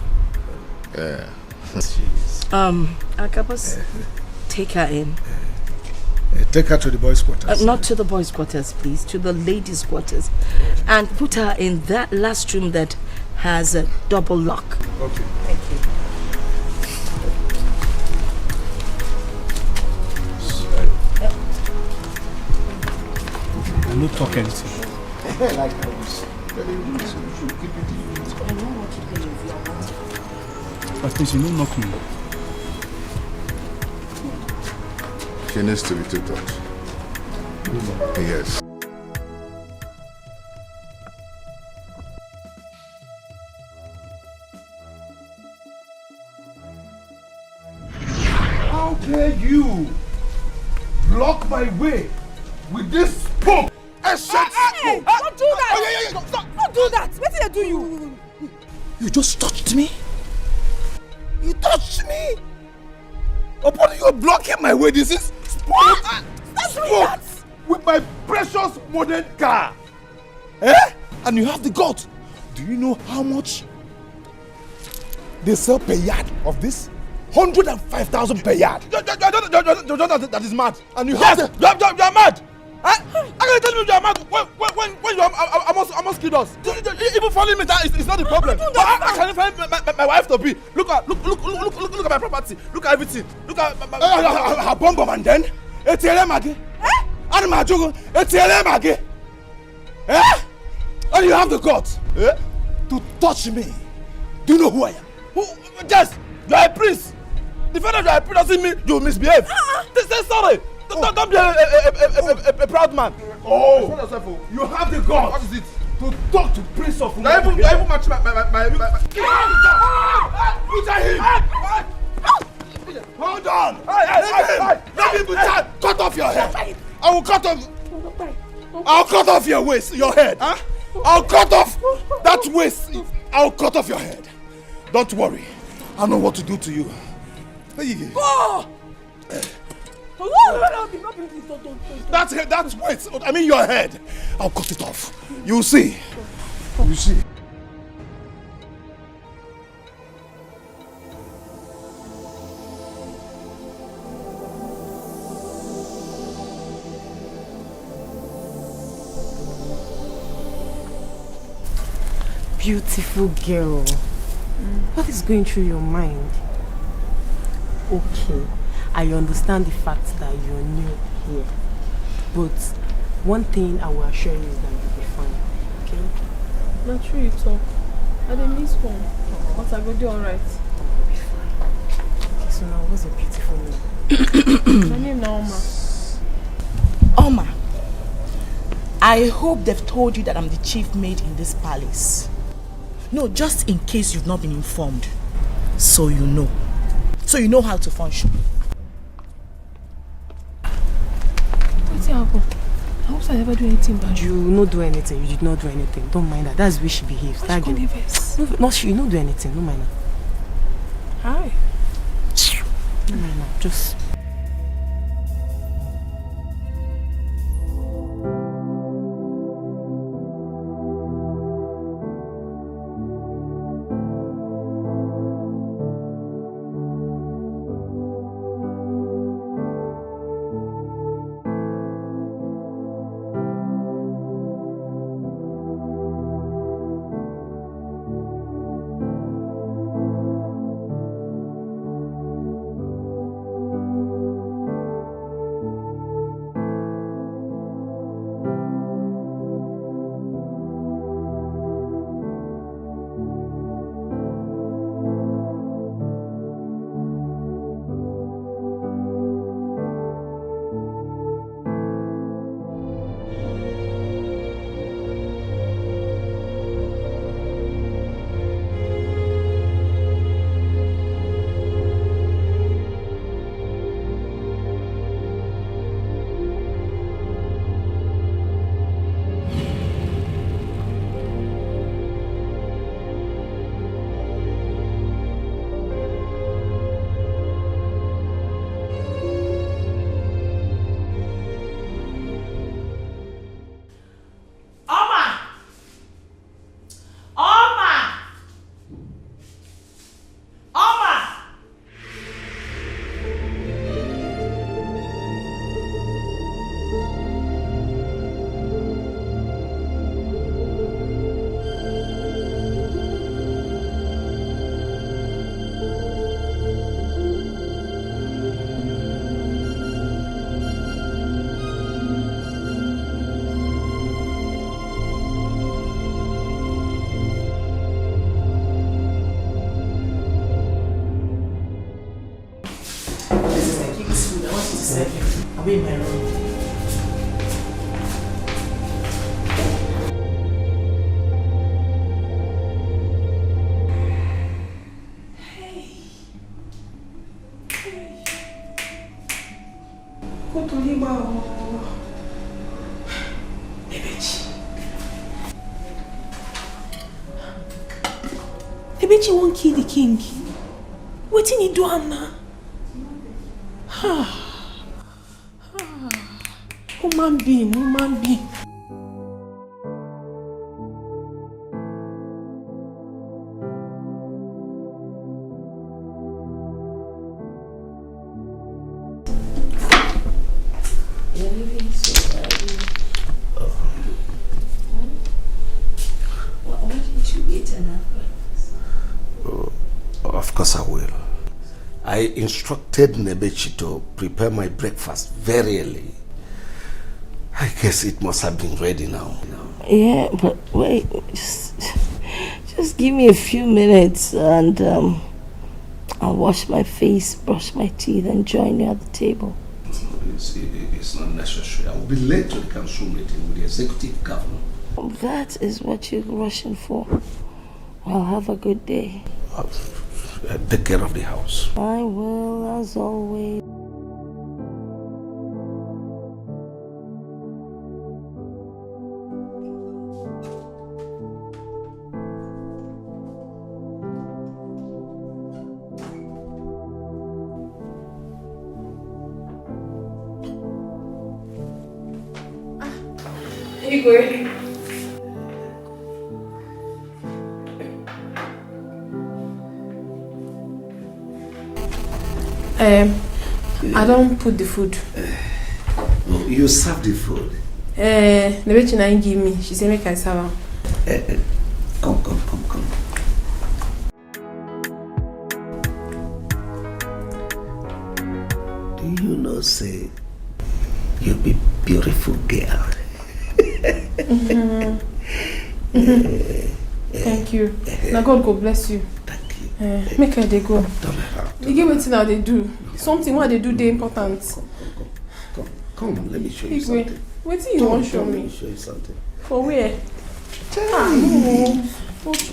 Akabos, take her in. Take her to the boys' quarters. Not to the boys' quarters, please. To the ladies' quarters. And put her in that last room that has a double lock. Okay. Thank you. I don't talk anything. Like I was telling you, so you should keep it in. I don't want to play with your mouth. But please, you don't knock me. She needs to be tutored. Yes. How dare you block my way with this spoke? Hey, don't do that! Don't do that! What did I do you? You just touched me? You touched me? Upon you blocking my way, this is spoke! Stop doing that! With my precious modern car! Eh? And you have the guts. Do you know how much they sell per yard of this? 105,000 per yard. That is mad. And you have the... You're mad! I can tell you you're mad when you almost killed us. Even following me, that is not the problem. I can't find my wife to be. Look at my property. Look at everything. Look at her bum and then. It's a magi. And my joke. It's a magi. And you have the guts to touch me. Do you know who I am? Yes, you are a prince. The fact that you are a prince doesn't mean you misbehave. Say sorry. Don't be a proud man. Oh, you have the guts. What is it? To talk to Prince of Nollywood. I even match my Look at him. Hold on. Let me cut off your head. I will cut off. I'll cut off your waist, your head. I'll cut off that waist. I'll cut off your head. Don't worry. I know what to do to you. Go! That's waist. I mean your head. I'll cut it off. You'll see. You see. Beautiful girl. What is going through your mind? Okay, I understand the fact that you're new here. But one thing I will assure you is that you'll be fine. Okay? Not true you talk. I didn't miss one. But I will do alright. Okay, so now what's your beautiful name? My name now Oma. Oma, I hope they've told you that I'm the chief maid in this palace. No, just in case you've not been informed. So you know. So you know how to function. What's happened? I hope I never do anything bad. You not do anything. You did not do anything. Don't mind her. That's the way she behaves. That girl. No, not she. You not do anything. Don't mind her. Hi. Don't mind her. Just. I'll be in my room. Ebechi won't kill the king. Wetin he do am now? Human being. Why didn't you eat enough breakfast? Of course I will. I instructed Nebechi to prepare my breakfast very early. I guess it must have been ready now. Yeah, but wait, just give me a few minutes and I'll wash my face, brush my teeth and join you at the table. It's not necessary. I will be late to the council meeting with the executive governor. That is what you're rushing for. Well, have a good day. Take care of the house. I will, as always. Igwe. I don't put the food. Oh, you serve the food? Nebechi na give me. She say make I serve am. Come. you know, say, you be beautiful girl. Thank you. Now God go bless you. Thank you. Make her they go. They give it now they do. Something what they do they important. Come, let me show you something. Wait till you want to show me. Let me show you something. For where?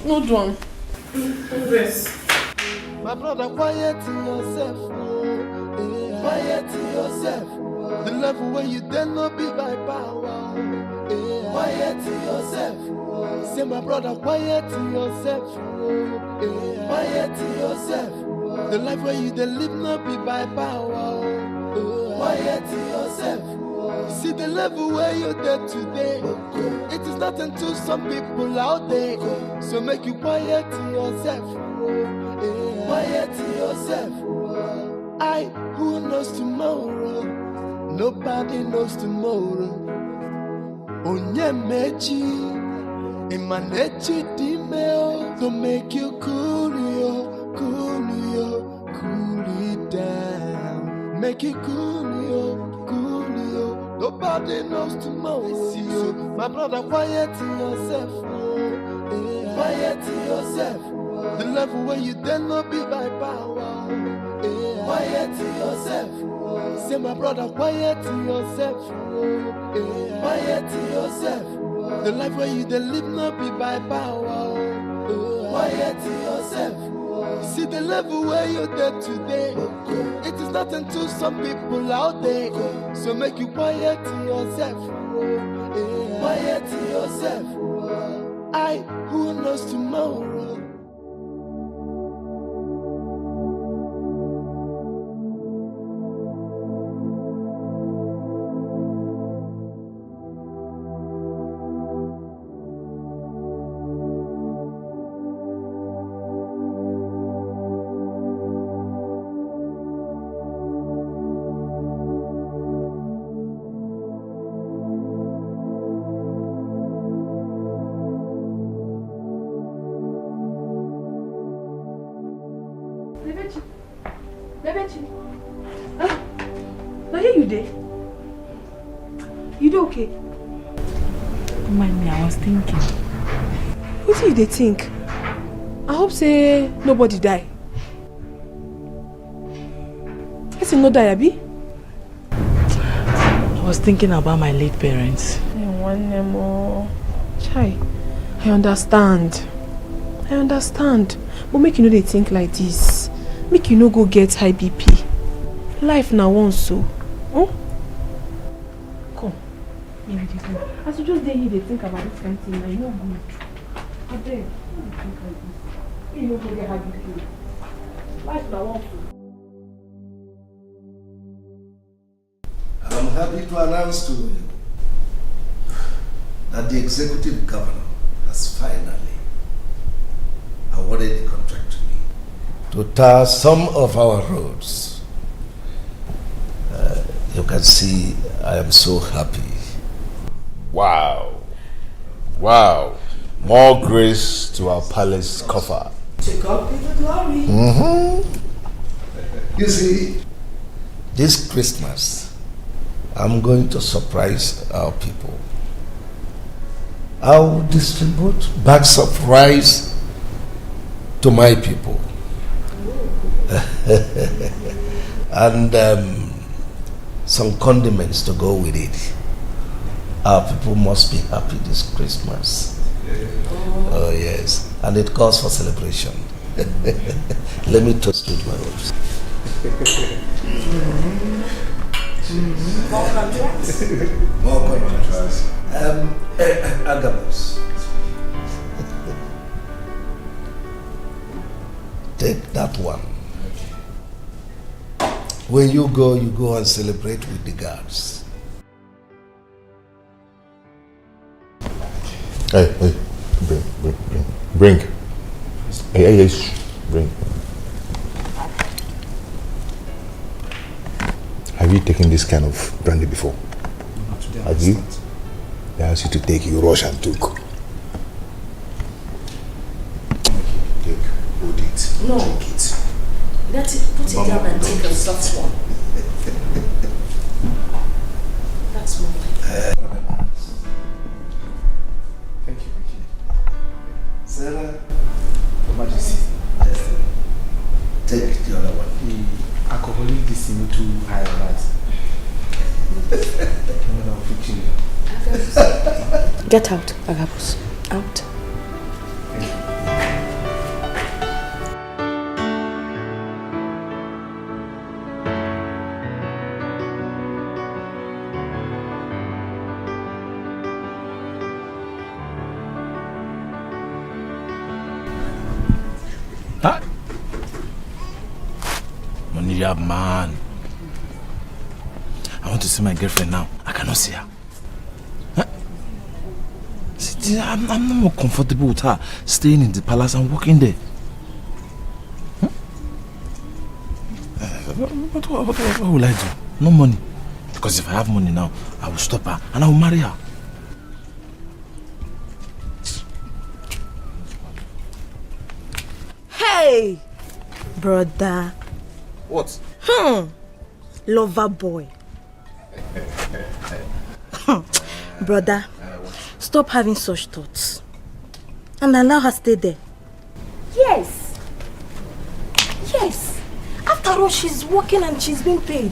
No done. Progress. My brother, quiet yourself. Quiet yourself. The level where you dare not be by power. Quiet yourself. Say my brother, quiet yourself. Quiet yourself. The life where you dare live not be by power. Quiet yourself. See the level where you're there today. It is nothing to some people out there. So make you quiet yourself. Quiet yourself. Who knows tomorrow? Nobody knows tomorrow. Onye mechi, imanechi dimeo. To make you cool it down. Make you cool. Nobody knows tomorrow. See you, my brother, quiet yourself. Quiet yourself. The level where you dare not be by power. Quiet yourself. Say my brother, quiet yourself. Quiet yourself. The life where you dare live not be by power. Quiet yourself. See the level where you're there today. It is nothing to some people out there. So make you quiet yourself. Quiet yourself. Who knows tomorrow? Okay. Don't mind me, I was thinking. What do you think? I hope say nobody die. Let's no die, Abi. I was thinking about my late parents. One more. Chai. I understand. But make you know they think like this. Make you no go get high BP. Life now once so. As you just there here, they think about this kind of thing, and you know good. I beg, don't think like this. You know, forget how you feel. Life now also. I'm happy to announce to you that the executive governor has finally awarded the contract to me to tar some of our roads. You can see I am so happy. Wow. More grace to our palace coffer. To God be the glory. You see, this Christmas, I'm going to surprise our people. I'll distribute bags of rice to my people. And some condiments to go with it. Our people must be happy this Christmas. Oh yes, and it calls for celebration. Let me toast with my lips. More contracts? More contracts. Agabus. Take that one. When you go and celebrate with the guards. Hey, bring. Hey, bring. Have you taken this kind of brandy before? Not today. Have you? They asked you to take, you rush and took. Take, hold it. No. Take it. Let it, put it down and take a soft one. take the other one. The alcoholic is in too high on that. Get out, Agabus. Out. Huh? Money, man. I want to see my girlfriend now. I cannot see her. Huh? See, I'm not more comfortable with her staying in the palace and working there. Huh? What will I do? No money. Because if I have money now, I will stop her and I will marry her. Hey, brother. What? Lover boy. Brother, stop having such thoughts and allow her stay there. Yes. Yes. After all, she's working and she's being paid.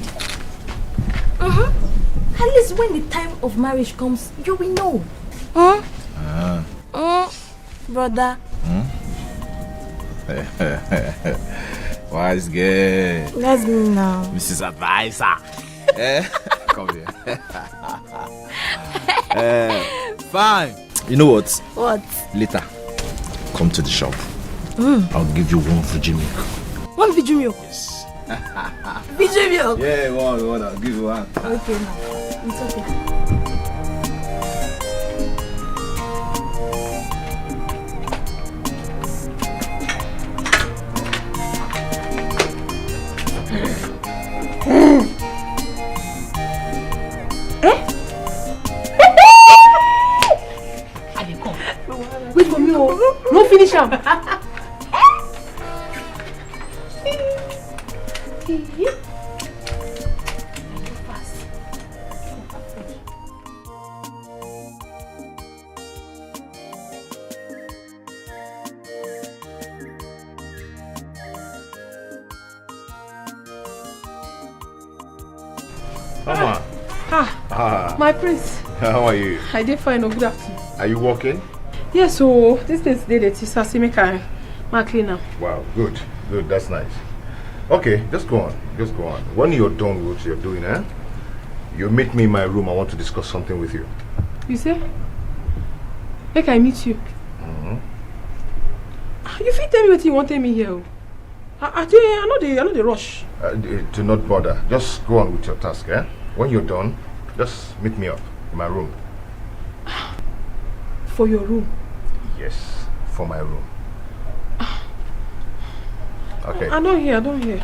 At least when the time of marriage comes, you will know. Brother. Wise girl. Let's go now. Mrs. Advisor. Come here. Fine. You know what? What? Later, come to the shop. I'll give you one Fiji milk. One Fiji milk? Yes. Fiji milk? Yeah, one. I'll give you one. Okay, now. It's okay. Wait for me, oh. No finish him. Mama. My prince. How are you? I did fine. Good afternoon. Are you working? Yes, so this is the day so see me carry my cleaner. Wow, good. That's nice. Okay, just go on. When you're done with what you're doing, you meet me in my room. I want to discuss something with you. You say? Make I meet you. You fit tell me what you want me here. I know the rush. Do not bother. Just go on with your task, When you're done, just meet me up in my room. For your room? Yes, for my room. Okay. I don't hear.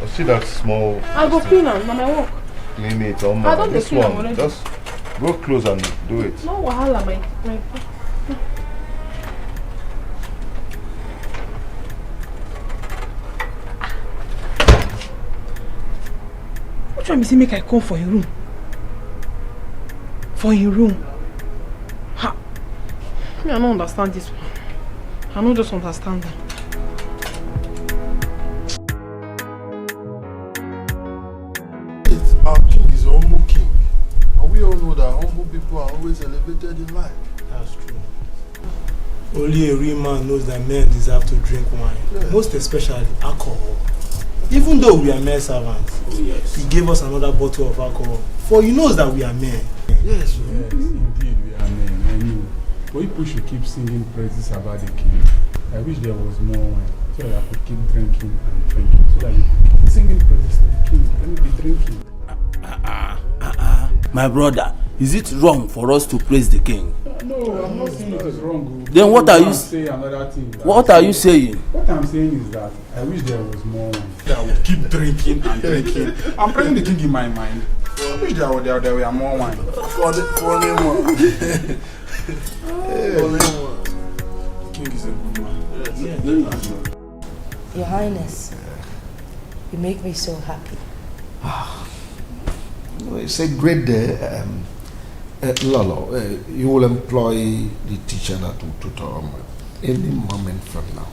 See that small... I'll go clean am, na my work. Clean it, oh I don't this clean am one. already. Just go close and do it. No wahala, my. What try me say make I come for your room? For your room? Ha! Me, I don't understand this one. I don't just understand them. Our king is a humble king. And we all know that humble people are always elevated in life. That's true. Only a real man knows that men deserve to drink wine. Yeah. Most especially alcohol. Even though we are men servants, he gave us another bottle of alcohol. For he knows that we are men. Yes, indeed we are men. I know. But people should keep singing praises about the king. I wish there was more wine so that I could keep drinking and drinking. So that you keep singing praises to the king. Let me be drinking. My brother, is it wrong for us to praise the king? No, I'm not saying it is wrong. Then what are you saying? Another thing. What are you saying? What I'm saying is that I wish there was more wine. I would keep drinking and drinking. I'm praising the king in my mind. I wish there were more wine. Only one. King is a good man. Yes. Your Highness, you make me so happy. It's a great day. Lolo, you will employ the teacher that will tutor any moment from now.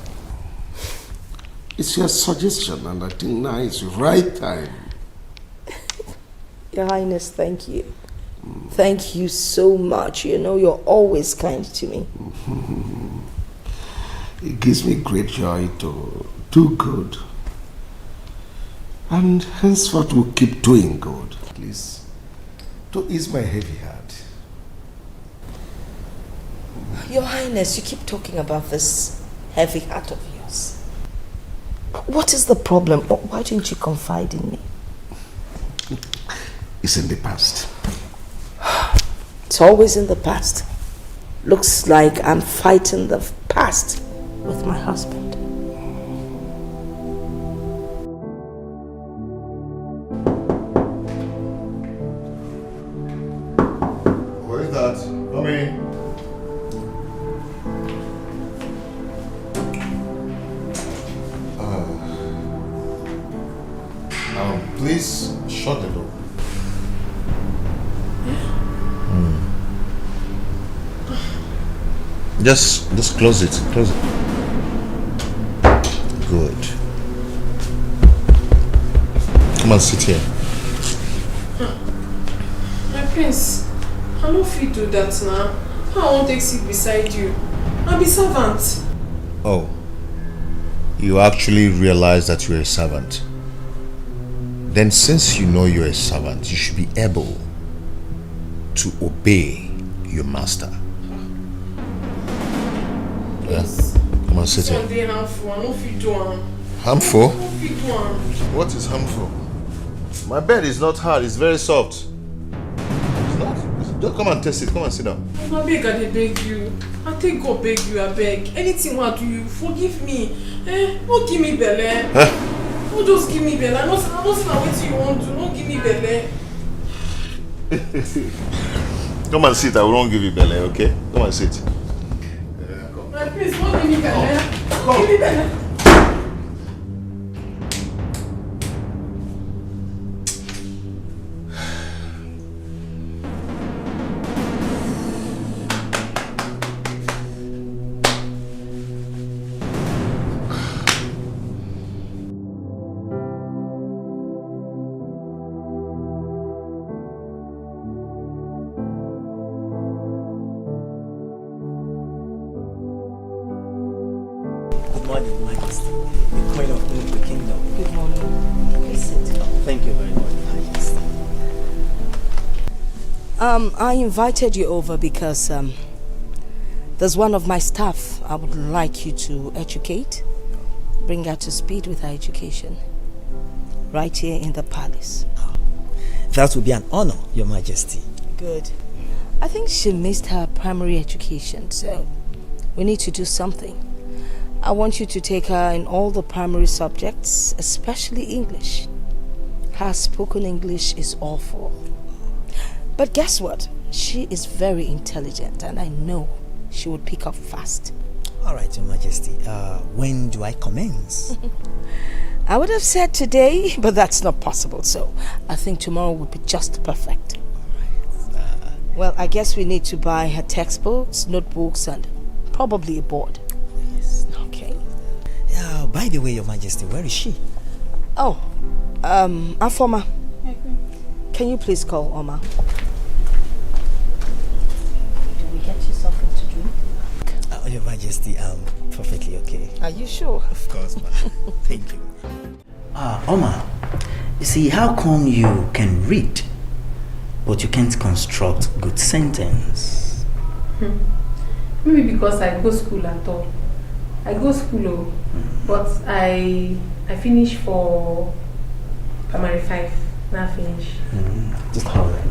It's your suggestion, and I think now is the right time. Your Highness, thank you. Thank you so much. You know, you're always kind to me. It gives me great joy to do good. And henceforth we'll keep doing good. Please, to ease my heavy heart. Your Highness, you keep talking about this heavy heart of yours. What is the problem? Why didn't you confide in me? It's in the past. It's always in the past. Looks like I'm fighting the past with my husband. Where is that? Come in. Please shut the door. Just close it. Close it. Good. Come on, sit here. My prince, I don't fit do that now. How I won't take seat beside you? I'll be servant. Oh. You actually realize that you're a servant. Then since you know you're a servant, you should be able to obey your master. Yes. Come on, sit here. Sunday harmful. I don't fit do one. Harmful? I don't fit do one. What is harmful? My bed is not hard, it's very soft. It's not. Just come and test it. Come and sit down. I beg, I dey beg you. I take God beg you, I beg. Anything I do you, forgive me. Don't give me belle. Don't just give me belle. I don't see what you want to. Don't give me belle. Come and sit, I won't give you belly, okay? Come and sit. My prince, don't give me belle. Give me belle. I invited you over because there's one of my staff I would like you to educate, bring her to speed with her education, right here in the palace. That would be an honor, Your Majesty. Good. I think she missed her primary education, so we need to do something. I want you to take her in all the primary subjects, especially English. Her spoken English is awful. But guess what? She is very intelligent and I know she would pick up fast. Alright, Your Majesty. When do I commence? I would have said today, but that's not possible. So I think tomorrow would be just perfect. Well, I guess we need to buy her textbooks, notebooks, and probably a board. Yes. Okay. By the way, Your Majesty, where is she? Oh, Afoma. Can you please call Oma? Did we get you something to drink? Your Majesty, perfectly okay. Are you sure? Of course, ma'am. Thank you. Oma, you see, how come you can read, but you can't construct good sentence? Maybe because I go school at all. I go school, but I finish for primary 5. Now finish. Just hold on.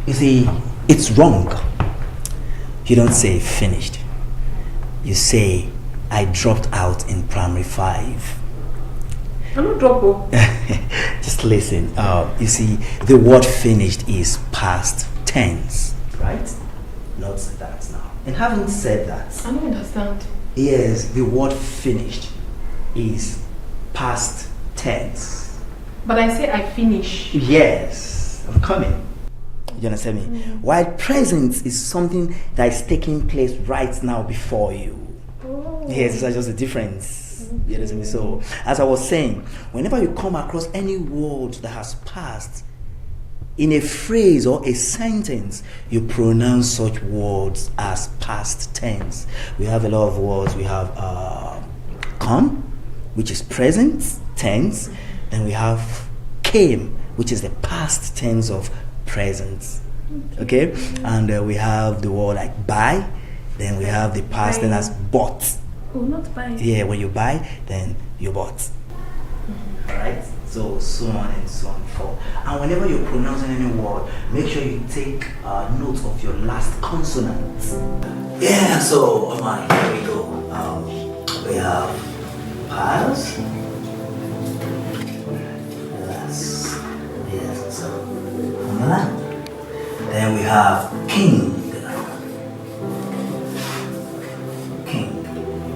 You see, it's wrong. You don't say finished. You say, I dropped out in primary 5. I'm not dropped. Just listen. You see, the word finished is past tense, right? Not that now. And having said that, I don't understand. Yes, the word finished is past tense. But I say I finish. Yes. I'm coming. You understand me? While present is something that is taking place right now before you. Yes, that's just a difference. You understand me? So, as I was saying, whenever you come across any word that has passed in a phrase or a sentence, you pronounce such words as past tense. We have a lot of words. We have come, which is present tense. Then we have came, which is the past tense of present. Okay? And we have the word like buy. Then we have the past tense as bought. Oh, not buy. Yeah, when you buy, then you bought. Alright? So on and so on forth. And whenever you're pronouncing any word, make sure you take note of your last consonant. Yeah, so here we go. We have past. Yes, so then we have king.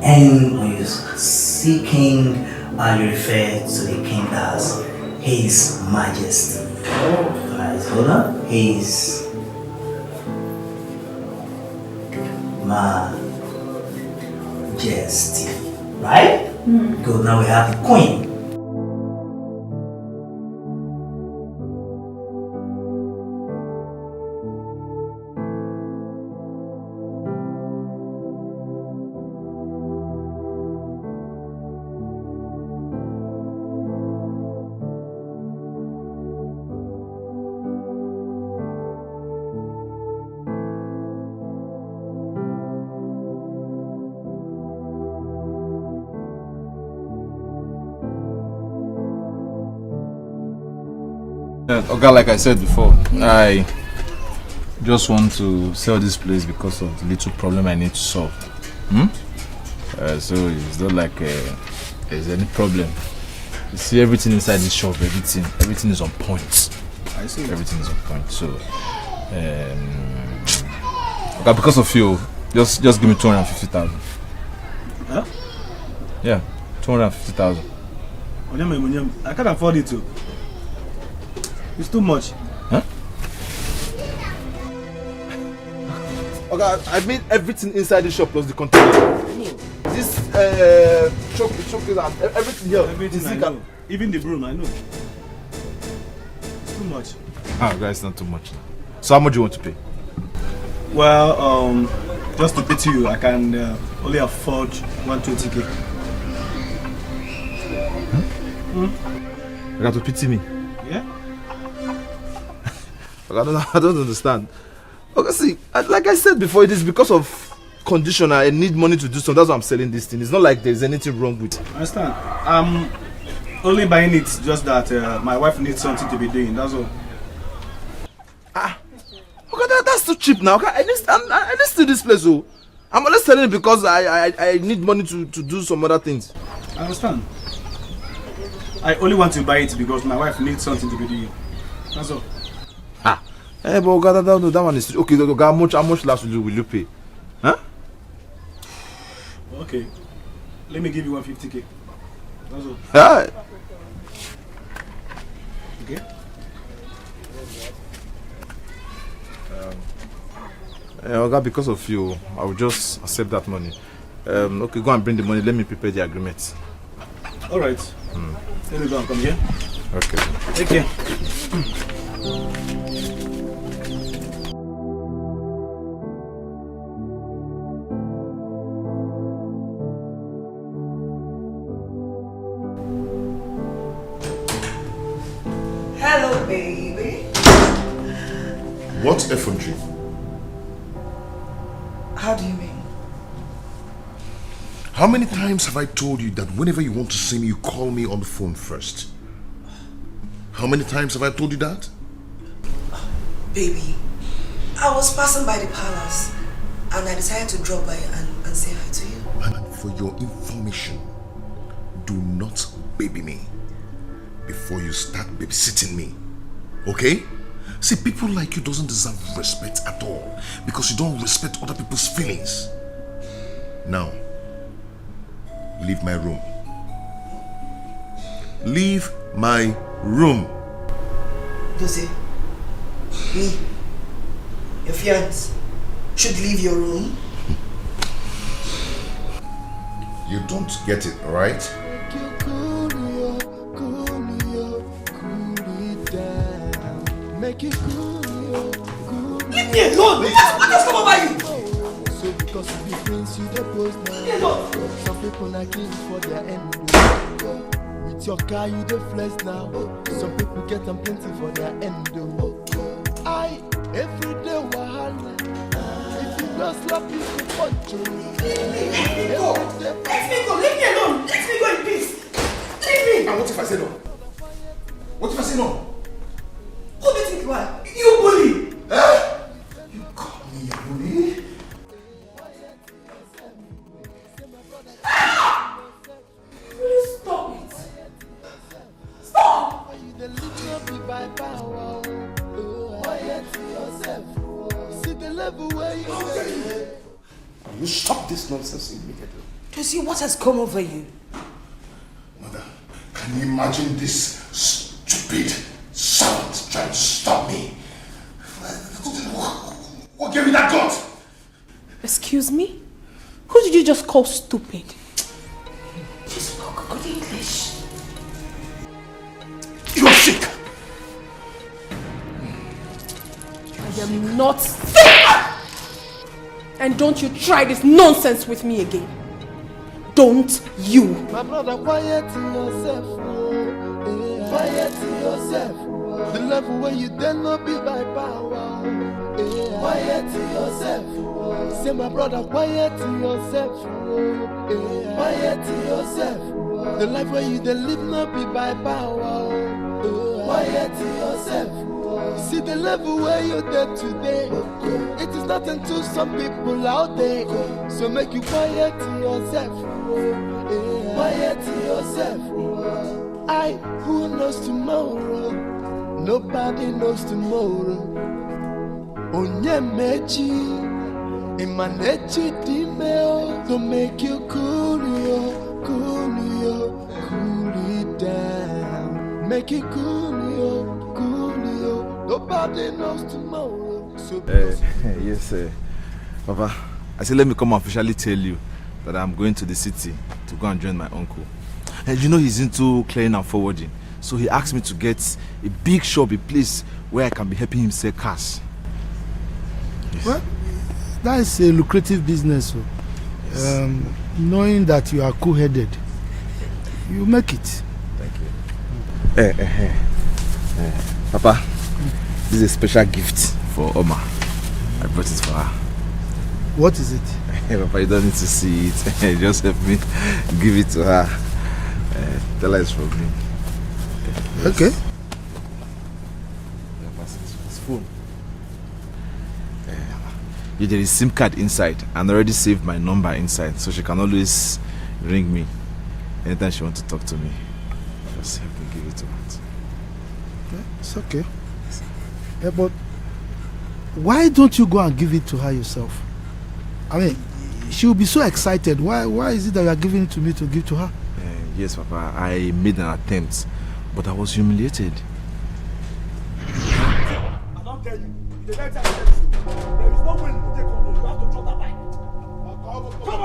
And when you see king, you refer to the king as His Majesty. Alright, hold on. His Majesty. Right? Good. Now we have the queen. Okay, like I said before, I just want to sell this place because of the little problem I need to solve. So it's not like there's any problem. You see everything inside this shop, everything is on point. I see. Everything is on point. So, okay, because of you, just give me 250,000. Huh? Yeah, 250,000. I can't afford it too. It's too much. Huh? Okay, I mean everything inside the shop plus the container. This showcase and everything here. Everything I know. Even the broom, I know. It's too much. Ah, guys, not too much. So how much do you want to pay? Well, just to pity you, I can only afford 120k. You got to pity me? Yeah. I don't understand. Okay, see, like I said before, it is because of condition. I need money to do something. That's why I'm selling this thing. It's not like there's anything wrong with it. I understand. I'm only buying it just that my wife needs something to be doing. That's all. Okay, that's too cheap now. Okay, I need to this place. Oh, I'm only selling it because I need money to do some other things. I understand. I only want to buy it because my wife needs something to be doing. That's all. Hey, but God, that one is okay. How much last will you pay? Huh? Okay, let me give you 150k. That's all. Yeah. Okay. Okay, because of you, I will just accept that money. Okay, go and bring the money. Let me prepare the agreement. All right. Let me go and come here. Okay. Take care. Hello, baby. What effrontery? How do you mean? How many times have I told you that whenever you want to see me, you call me on the phone first? How many times have I told you that? Baby, I was passing by the palace and I decided to drop by and say hi to you. And for your information, do not baby me before you start babysitting me. Okay? See, people like you doesn't deserve respect at all because you don't respect other people's feelings. Now, leave my room. Leave my room. Dozie, Me, your fiance, should leave your room? You don't get it, right? Make it cool, Leave me alone! What has come over you? So because you be prince, you the post now. Some people are king for their end. With your car, you the flex now. Some people get them plenty for their end. I every day wahala. If you don't slap you, you punch you. Let me go! Let me go! Leave me alone! Let me go in peace! Leave me! And what if I say no? What if I say no? Who do you think you are? You bully! You call me a bully? Please stop it! Stop! See the level where you You stop this nonsense immediately. Josie, what has come over you? Mother, can you imagine this stupid servant trying to stop me? What gave you that gun? Excuse me? Who did you just call stupid? She spoke good English. You're sick! I am not sick! And don't you try this nonsense with me again. Don't you. My brother, quiet yourself. Quiet yourself. The level where you dare not be by power. Quiet yourself. Say my brother, quiet yourself. Quiet yourself. The life where you dare live not be by power. Quiet yourself. See the level where you're there today. It is nothing to some people out there. So make you quiet yourself. Quiet yourself. Who knows tomorrow? Nobody knows tomorrow. Onye mechi, imanechi dimeo. To make you cool it down. Make it cool. Nobody knows tomorrow. So yes, Papa. I said, let me come officially tell you that I'm going to the city to go and join my uncle. And you know he's into clearing and forwarding. So he asked me to get a big shop, a place where I can be helping him sell cars. Yes. Well, that is a lucrative business. So. Yes. Knowing that you are cool-headed, you make it. Thank you. Papa, this is a special gift for Oma. I brought it for her. What is it? Papa, you don't need to see it. Just help me give it to her. Tell her it's from me. Yes. Okay. It's phone. Yeah, there is SIM card inside and I already saved my number inside, so she can always ring me anytime she wants to talk to me. Just help me give it to her. Yeah, it's okay. Yeah, but why don't you go and give it to her yourself? I mean, she will be so excited. Why is it that you are giving it to me to give to her? Yes, Papa. I made an attempt, but I was humiliated. I don't tell you. The next time I tell you, there is no way to take control. You have to drop that bike. Come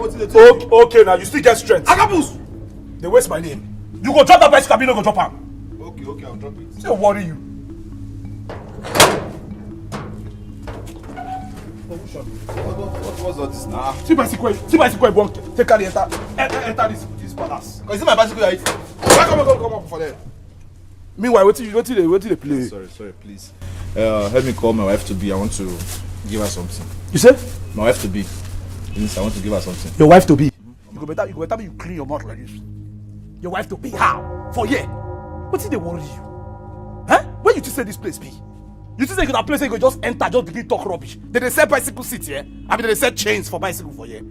on. Okay, now you still get strength. Agabus! They waste my name. You go drop that bicycle, you no go drop am. Okay, I'll drop it. Say worry you. What's all this now? See bicycle, you won't take carry enter this palace. Is it my bicycle you are eating? Come on for there. Meanwhile, what they play? Sorry, please. Help me call my wife to be. I want to give her something. You say? My wife to be. Means I want to give her something. Your wife to be? You go better me you clean your mouth like this. Your wife to be how? For yeah. What did they worry you? Huh? Where you just say this place be? You just say you that place you go just enter, just begin talk rubbish. They sell bicycle seats here. I mean they sell chains for bicycle for here.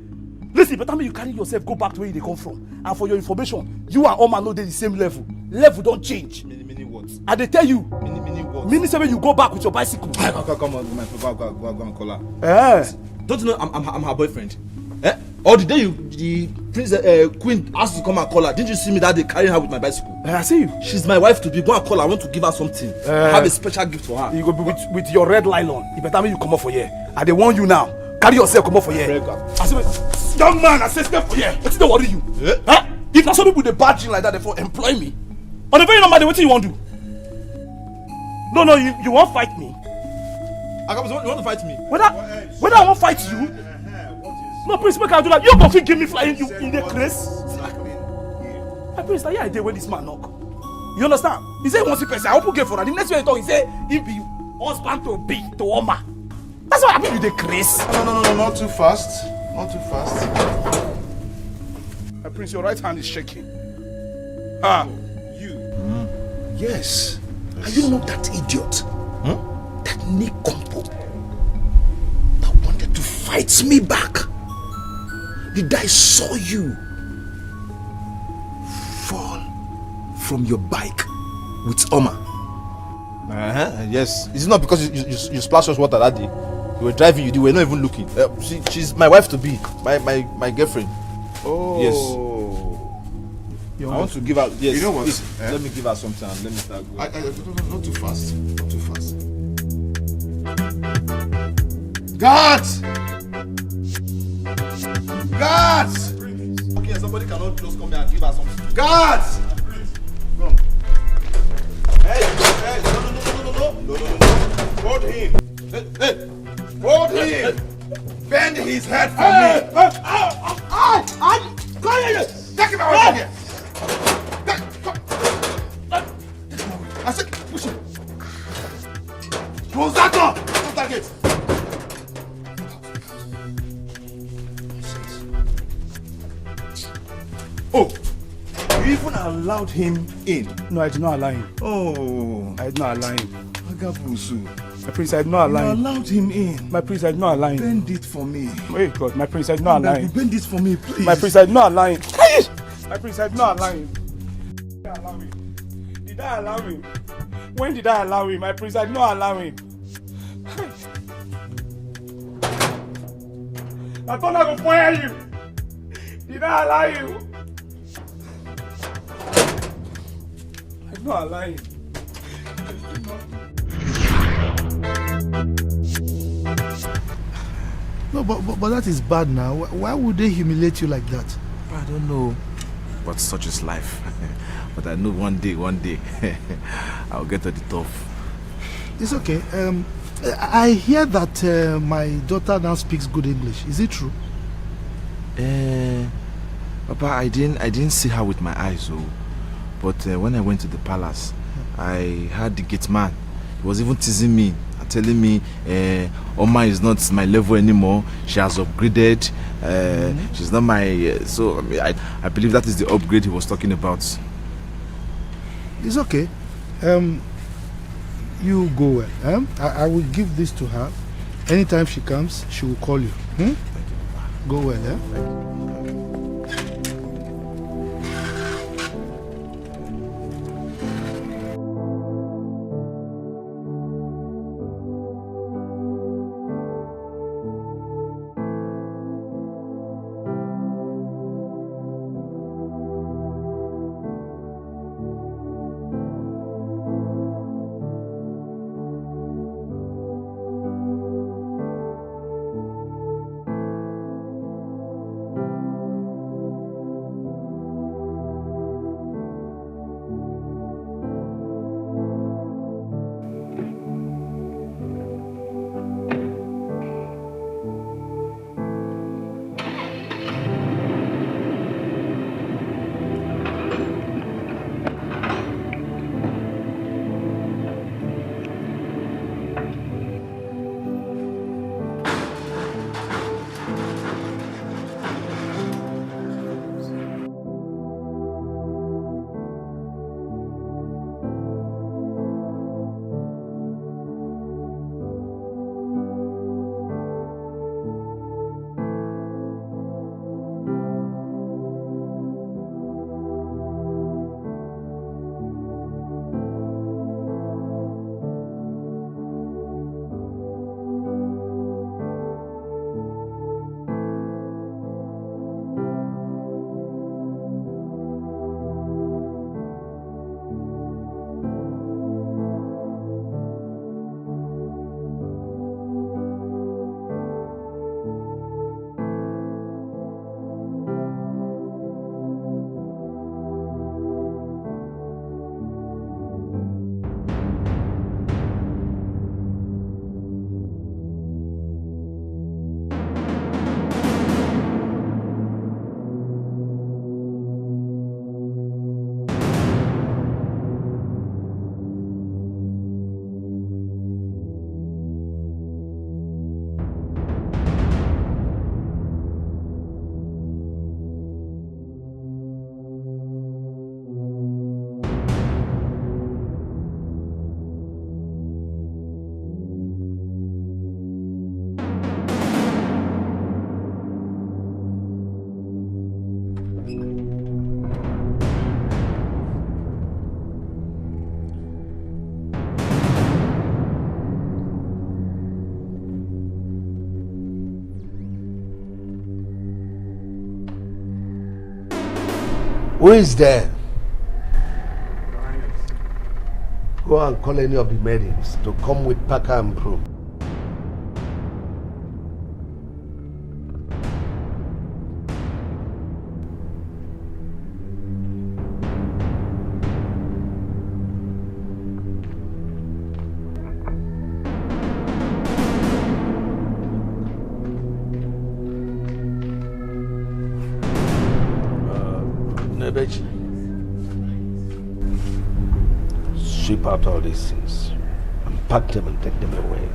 Listen, better me you carry yourself, go back to where they come from. And for your information, you and Oma know they the same level. Level don't change. Meaning what? And they tell you. Meaning what? Meaning say when you go back with your bicycle. Come on, go and call her. Eh? Don't you know I'm her boyfriend? Eh? Or the day the queen asked to come and call her, didn't you see me that day carrying her with my bicycle? I see you. She's my wife to be. Go and call her. I want to give her something. I have a special gift for her. You go be with your red nylon. You better make you come up for here. I dey warn you now. Carry yourself come up for here. I say, young man, I say step for here. What's the worry you? Huh? If na some people dey bad thing like that, therefore employ me. On the very normal day, what you want to do? No, you won't fight me. Agabus, you want to fight me? Whether I won't fight you? No, Prince, make I do that. You go fit give me flying you in the place. My Prince, now I dey where this man knock. You understand? He say he wants to person. I open gate for her. The next way he talk, he say he be husband to be to Oma. That's why I be with the grace. No, not too fast. Not too fast. My Prince, your right hand is shaking. Ah. Yes. Are you not that idiot? That Nick Compo that wanted to fight me back? The guy saw you fall from your bike with Oma. Yes. Is it not because you splashed us water that day? You were driving, you were not even looking. She's my wife to be, my girlfriend. Oh. Yes. I want to give her. Yes. You know what? Please, let me give her something and let me start going. Not too fast. Not too fast. Guards! Guards! Okay, somebody cannot just come here and give her something. Guards! Come. Hey, no. Hold him. Hey. Hold him. Bend his head for me. Come here. Take him out of here. I said, push him. Close that door. Close that gate. Oh, you even allowed him in? No, I did not allow him. Oh, I did not allow him. Agabusu. My Prince, I did not allow him. You allowed him in. My Prince, I did not allow him. Bend it for me. Wait, God, my Prince, I did not allow him. Bend it for me, please. My Prince, I did not allow him. My Prince, I did not allow him. Did I allow him? When did I allow him? My Prince, I did not allow him. I thought I would fire you. Did I allow you? I did not allow him. No, but that is bad now. Why would they humiliate you like that? I don't know, but such is life. But I know one day, I'll get to the top. It's okay. I hear that my daughter now speaks good English. Is it true? Papa, I didn't see her with my eyes, though. But when I went to the palace, I heard the gate man. He was even teasing me and telling me Oma is not my level anymore. She has upgraded. She's not my... so I believe that is the upgrade he was talking about. It's okay. You go well. I will give this to her. Anytime she comes, she will call you. Go well, Thank you. Who is there? Go and call any of the maidens to come with packer and broom. Sweep out all these things and pack them and take them away.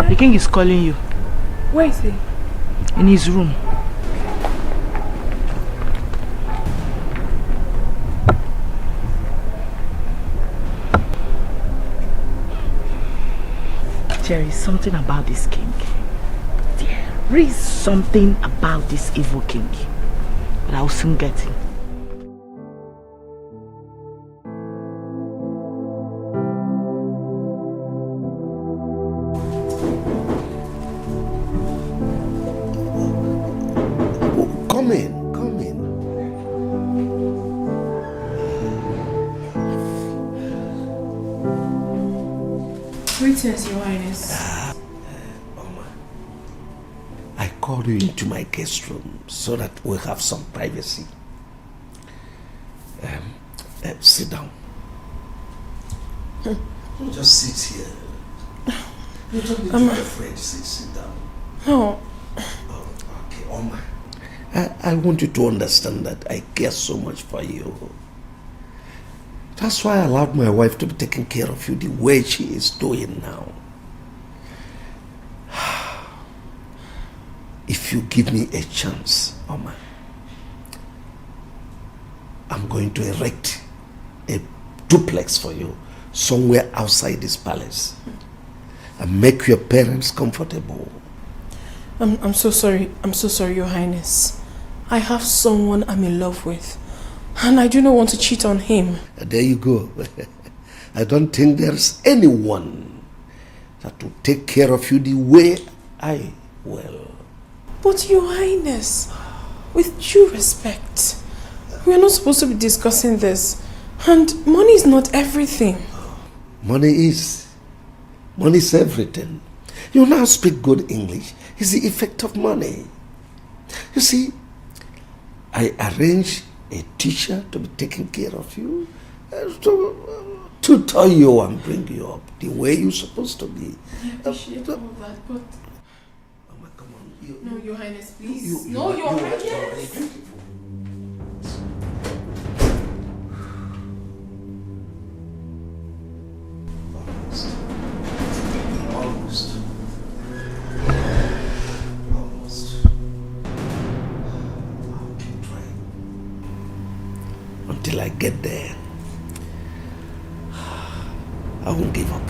The king is calling you. Where is he? In his room. There is something about this king. There is something about this evil king. But I'll soon get him. Greetings, Your Highness. I called you into my guest room so that we'll have some privacy. Sit down. Don't just sit here. You don't need to be afraid. Sit down. No. Oh, okay, Oma. I want you to understand that I care so much for you. That's why I allowed my wife to be taking care of you the way she is doing now. If you give me a chance, Oma, I'm going to erect a duplex for you somewhere outside this palace and make your parents comfortable. I'm so sorry. I'm so sorry, Your Highness. I have someone I'm in love with. And I do not want to cheat on him. There you go. I don't think there's anyone that will take care of you the way I will. But Your Highness, with due respect, we are not supposed to be discussing this. And money is not everything. Money is. Money is everything. You now speak good English. It's the effect of money. You see, I arrange a teacher to be taking care of you, to tutor you and bring you up the way you're supposed to be. I appreciate all that, but... Oh, come on. No, Your Highness, please. No, Your Highness. Almost. Until I get there, I won't give up.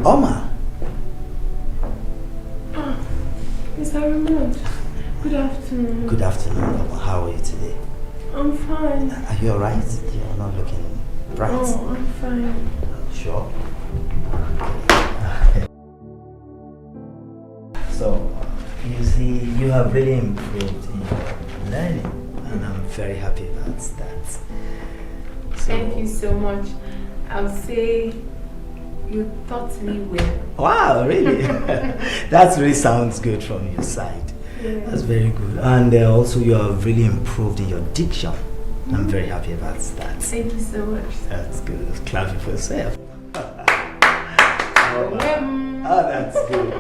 Oma! Mr. Raymond, good afternoon. Good afternoon, Oma. How are you today? I'm fine. Are you alright? You're not looking bright. Oh, I'm fine. Sure. So, you see, you have really improved in your learning, and I'm very happy about that. So, thank you so much. I'll say you taught me well. Wow, really? That really sounds good from your side. Yeah. That's very good. And also, you have really improved in your diction. I'm very happy about that. Thank you so much. That's good. Clap it for yourself. Oh, that's good.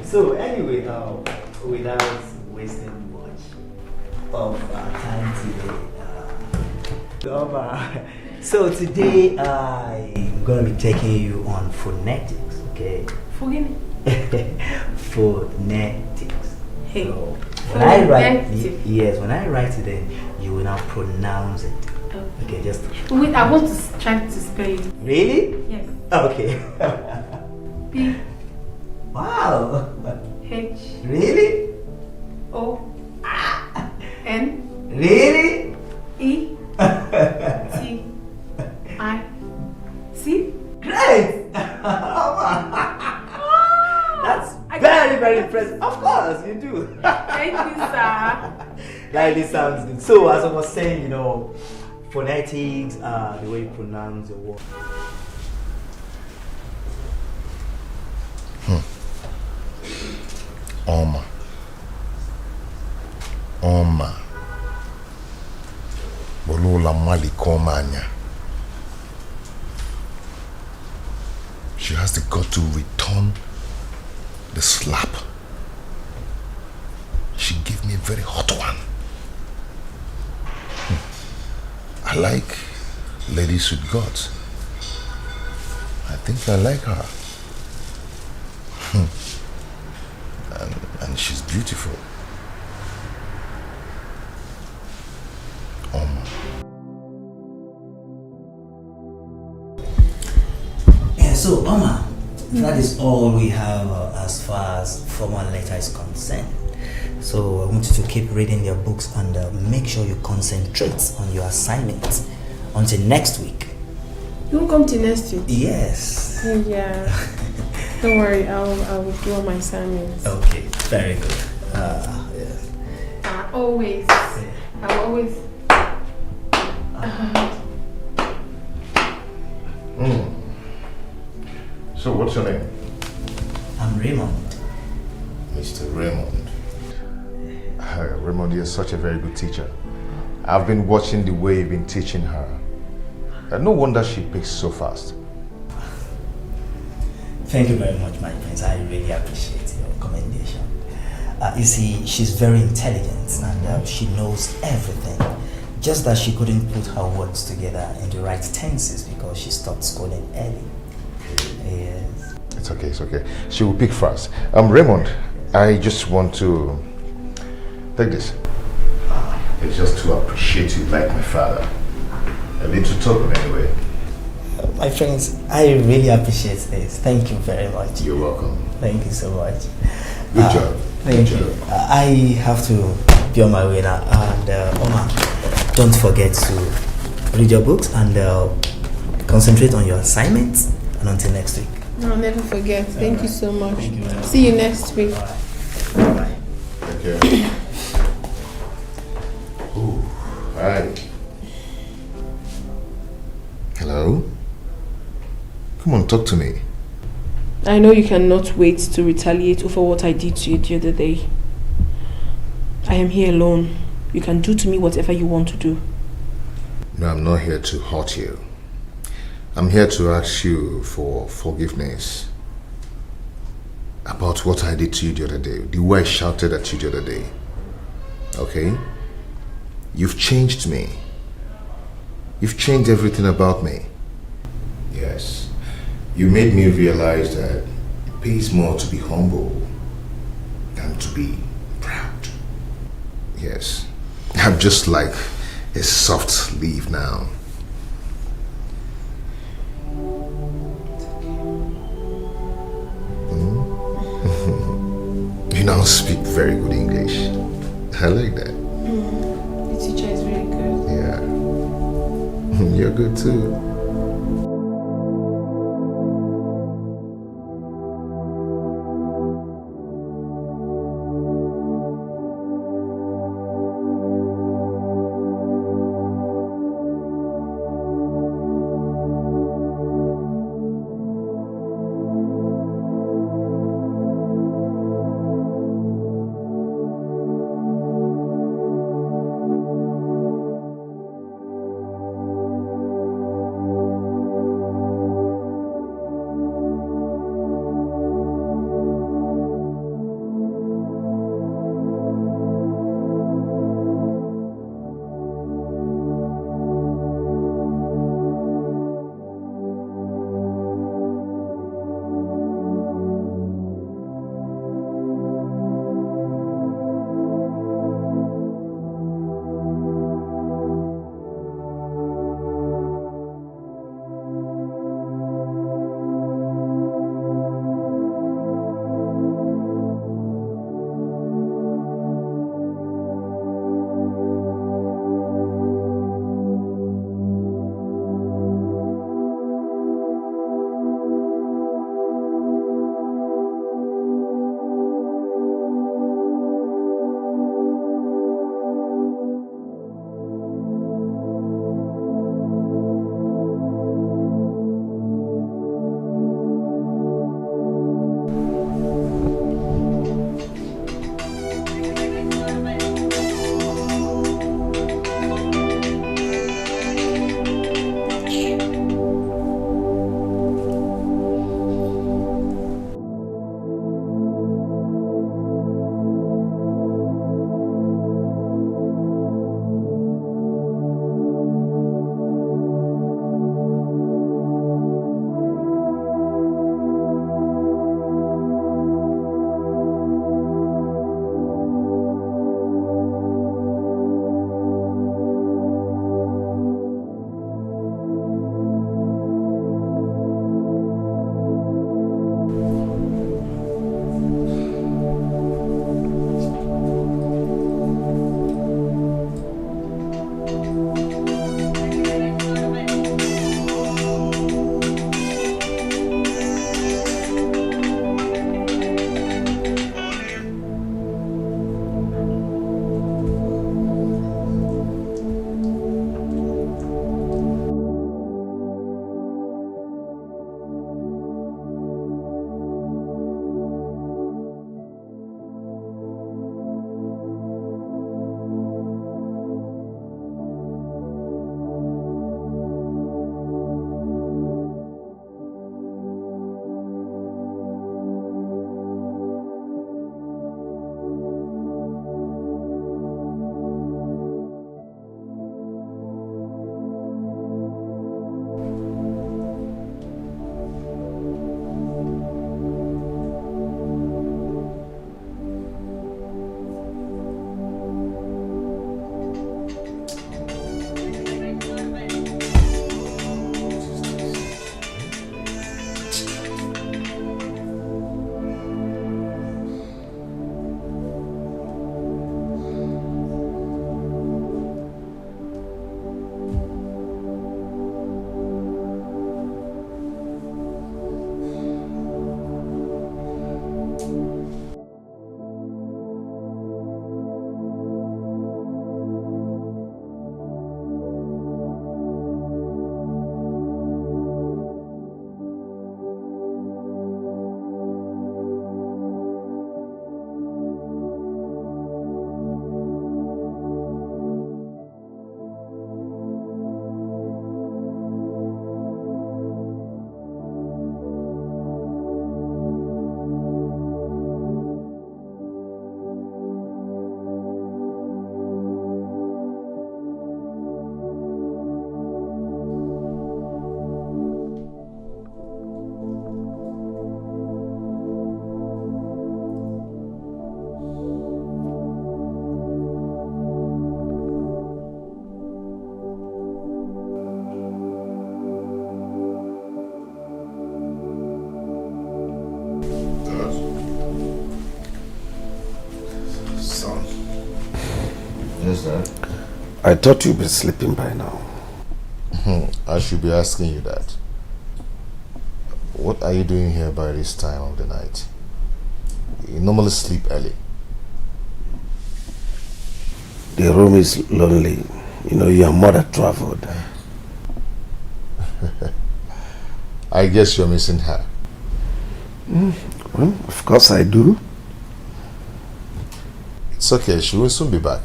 So anyway, without wasting much of our time today, so today I'm going to be taking you on phonetics, okay? Forgive me. Phonetics. Hey. So, When I write, yes, when I write it, then you will now pronounce it. Okay, just. Wait, I want to try to spell it. Really? Yes. Okay. P. Wow. H. Really? O. N. Really? E. T. I. C. Great! That's very, very impressive. Of course, you do. Thank you, sir. That really sounds good. So, as I was saying, you know, phonetics, the way you pronounce the word. Oma. Bolola Malikomanya. She has the gut to return the slap. She gave me a very hot one. I like ladies with guts. I think I like her. And she's beautiful. Yeah, so Oma, that is all we have as far as formal letter is concerned. So I want you to keep reading your books and make sure you concentrate on your assignments until next week. You won't come to next week? Yes. Yeah. Don't worry, I will do all my assignments. Okay, very good. Yes. Always. I'll always. So what's your name? I'm Raymond. Mr. Raymond. Raymond, you're such a very good teacher. I've been watching the way you've been teaching her. No wonder she picks so fast. Thank you very much, my friends. I really appreciate your commendation. You see, she's very intelligent and she knows everything. Just that she couldn't put her words together in the right tenses because she stopped schooling early. Yes. It's okay, it's okay. She will pick fast. Raymond, I just want to take this. It's just to appreciate you like my father. A little token anyway. My friends, I really appreciate this. Thank you very much. You're welcome. Thank you so much. Good job. Thank you. I have to be on my way now. And Oma, don't forget to read your books and concentrate on your assignments. And until next week. No, I'll never forget. Thank you so much. See you next week. Bye. Take care. Ooh, hi. Hello? Come on, talk to me. I know you cannot wait to retaliate over what I did to you the other day. I am here alone. You can do to me whatever you want to do. No, I'm not here to hurt you. I'm here to ask you for forgiveness about what I did to you the other day, the way I shouted at you the other day. Okay? You've changed me. You've changed everything about me. Yes. You made me realize that it pays more to be humble than to be proud. Yes. I'm just like a soft leaf now. You now speak very good English. I like that. The teacher is very good. Yeah. You're good too. Yes, Dad. I thought you'd be sleeping by now. I should be asking you that. What are you doing here by this time of the night? You normally sleep early. The room is lonely. You know, your mother traveled. I guess you're missing her. Well, of course I do. It's okay, she will soon be back.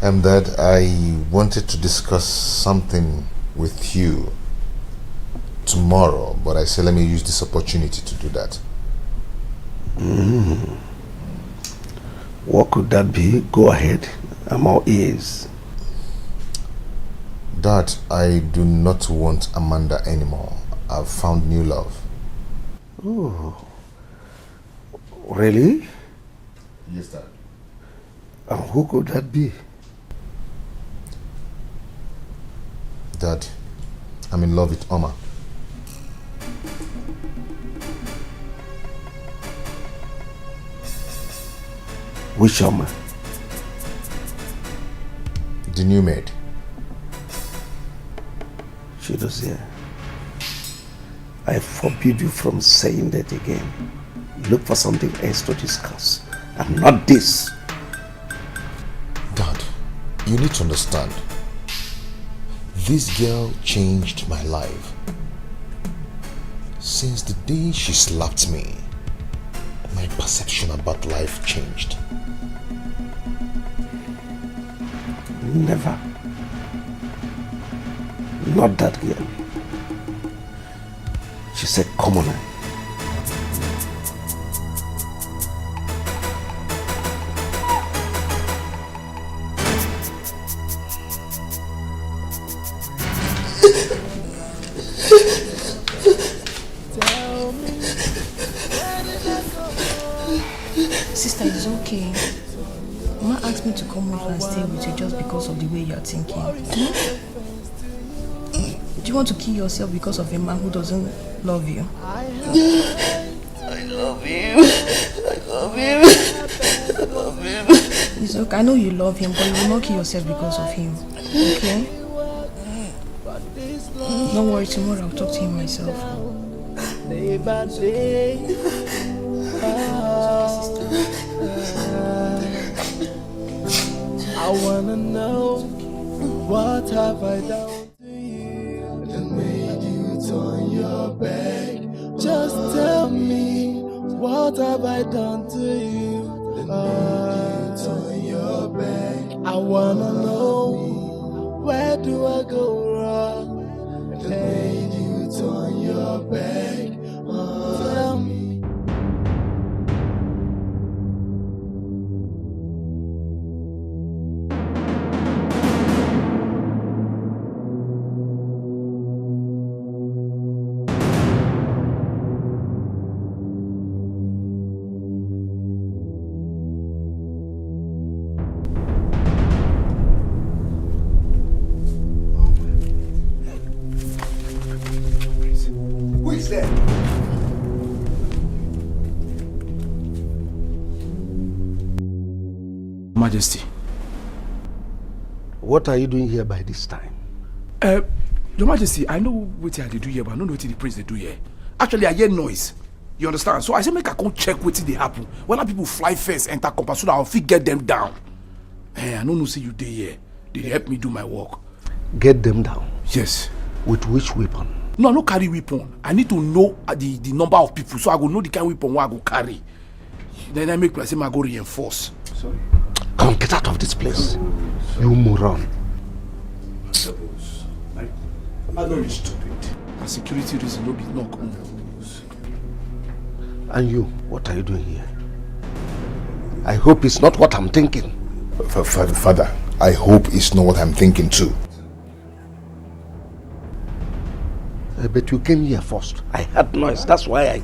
And Dad, I wanted to discuss something with you tomorrow, but I said let me use this opportunity to do that. What could that be? Go ahead. I'm all ears. Dad, I do not want Amanda anymore. I've found new love. Oh. Really? Yes, Dad. And who could that be? Dad, I'm in love with Oma. Which Oma? The new maid. Chidozie, I forbid you from saying that again. Look for something else to discuss, and not this. Dad, you need to understand. This girl changed my life. Since the day she slapped me, my perception about life changed. Never. Not that girl. She said, come on. Sister, it's okay. Mama asked me to come over and stay with you just because of the way you're thinking. Do you want to kill yourself because of a man who doesn't love you? I love you. I love you. I love you. It's okay. I know you love him, but you will not kill yourself because of him. Okay? Don't worry, tomorrow I'll talk to him myself. Day by day. I wanna know, what have I done to you that made you turn your back? Just tell me, what have I done to you that made you turn your back? I wanna know, where do I go wrong that made you turn your back? Tell me. Majesty. What are you doing here by this time? Your Majesty, I know what they do here, but I don't know what the prince they do here. Actually, I hear noise. You understand? So I say make I come check what they happen. When people fly first, enter compound, so that I'll fit get them down. I don't know say you there here. They help me do my work. Get them down? Yes. With which weapon? No, I no carry weapon. I need to know the number of people, so I go know the kind of weapon I go carry. Then I make myself I go reinforce. Sorry. Come, get out of this place. You moron. I know you're stupid. For security reason, no be no come. And you, what are you doing here? I hope it's not what I'm thinking. Father, I hope it's not what I'm thinking too. But you came here first. I heard noise, that's why I...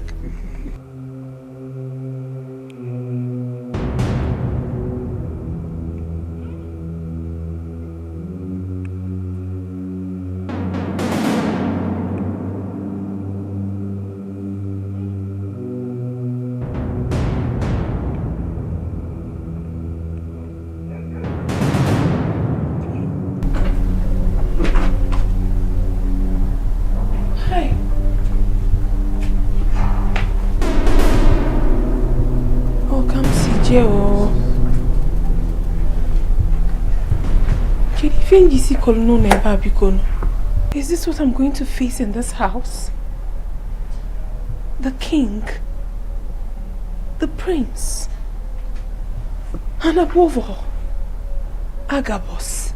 Is this what I'm going to face in this house? The king, the prince, and above all, Agabus,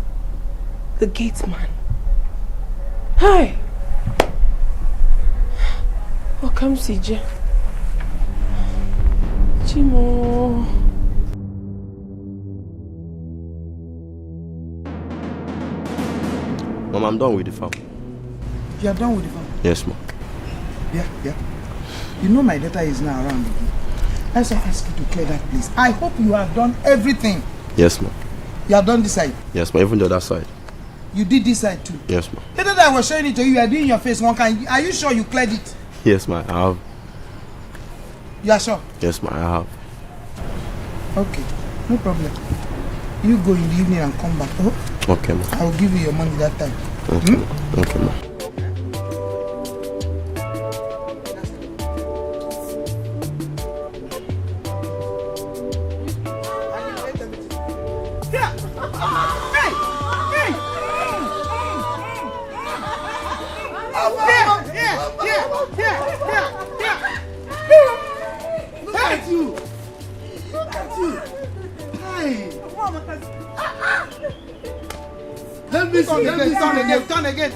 the gate man. Hi! Welcome, CJ. Chimo. Mom, I'm done with the farm. You are done with the farm? Yes, Mom. Yeah. You know my daughter is now around again. As I ask you to clear that place, I hope you have done everything. Yes, Mom. You have done this side? Yes, Mom. Even the other side. You did this side too? Yes, Mom. The day I was showing it to you, you are doing your face one kind. Are you sure you cleared it? Yes, Mom. I have. You are sure? Yes, Mom. I have. Okay, no problem. You go in the evening and come back. Oh? Okay, Mom. I will give you your money that time. Okay, Mom. Okay, Mom.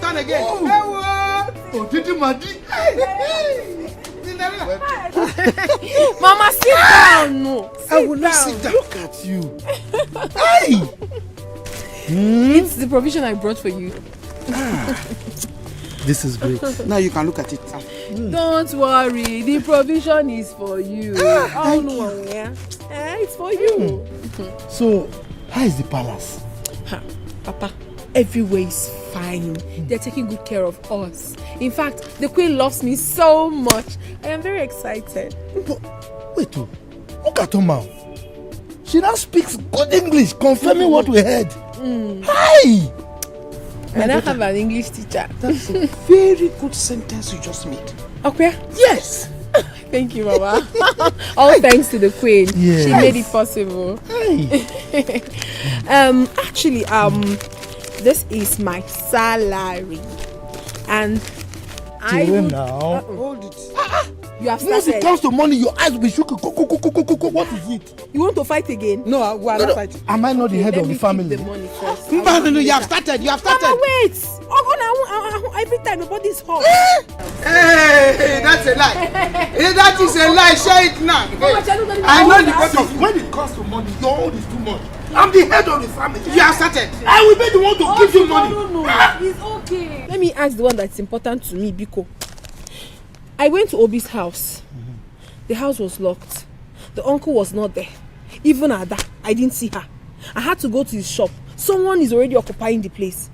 Turn again. Oh, did you Madi? Mama, sit down. No, I will not sit down. Look at you. Hey! It's the provision I brought for you. This is great. Now you can look at it. Don't worry, the provision is for you. Oh no, yeah. It's for you. So, how is the palace? Papa, everywhere is fine. They're taking good care of us. In fact, the queen loves me so much. I am very excited. But, wait, look at her mouth. She now speaks good English, confirming what we heard. Hi! I now have an English teacher. That's a very good sentence you just made. Okay? Yes! Thank you, Mama. All thanks to the queen. Yes. She made it possible. Actually, this is my salary. And I will now. hold it. You have Once started. it comes to money, your eyes will be shaking. What is it? You want to fight again? No, we are not fighting. Am I not the head of the family? The money first. No, you have started. Mama, wait. Every time your body is hot. Hey, that's a lie. That is a lie. Share it now. I know the point of when it comes to money, your own is too much. I'm the head of the family. You have started. I will be the one to give you money. No, it's okay. Let me ask the one that's important to me, Biko. I went to Obi's house. The house was locked. The uncle was not there. Even Ada, I didn't see her. I had to go to his shop. Someone is already occupying the place.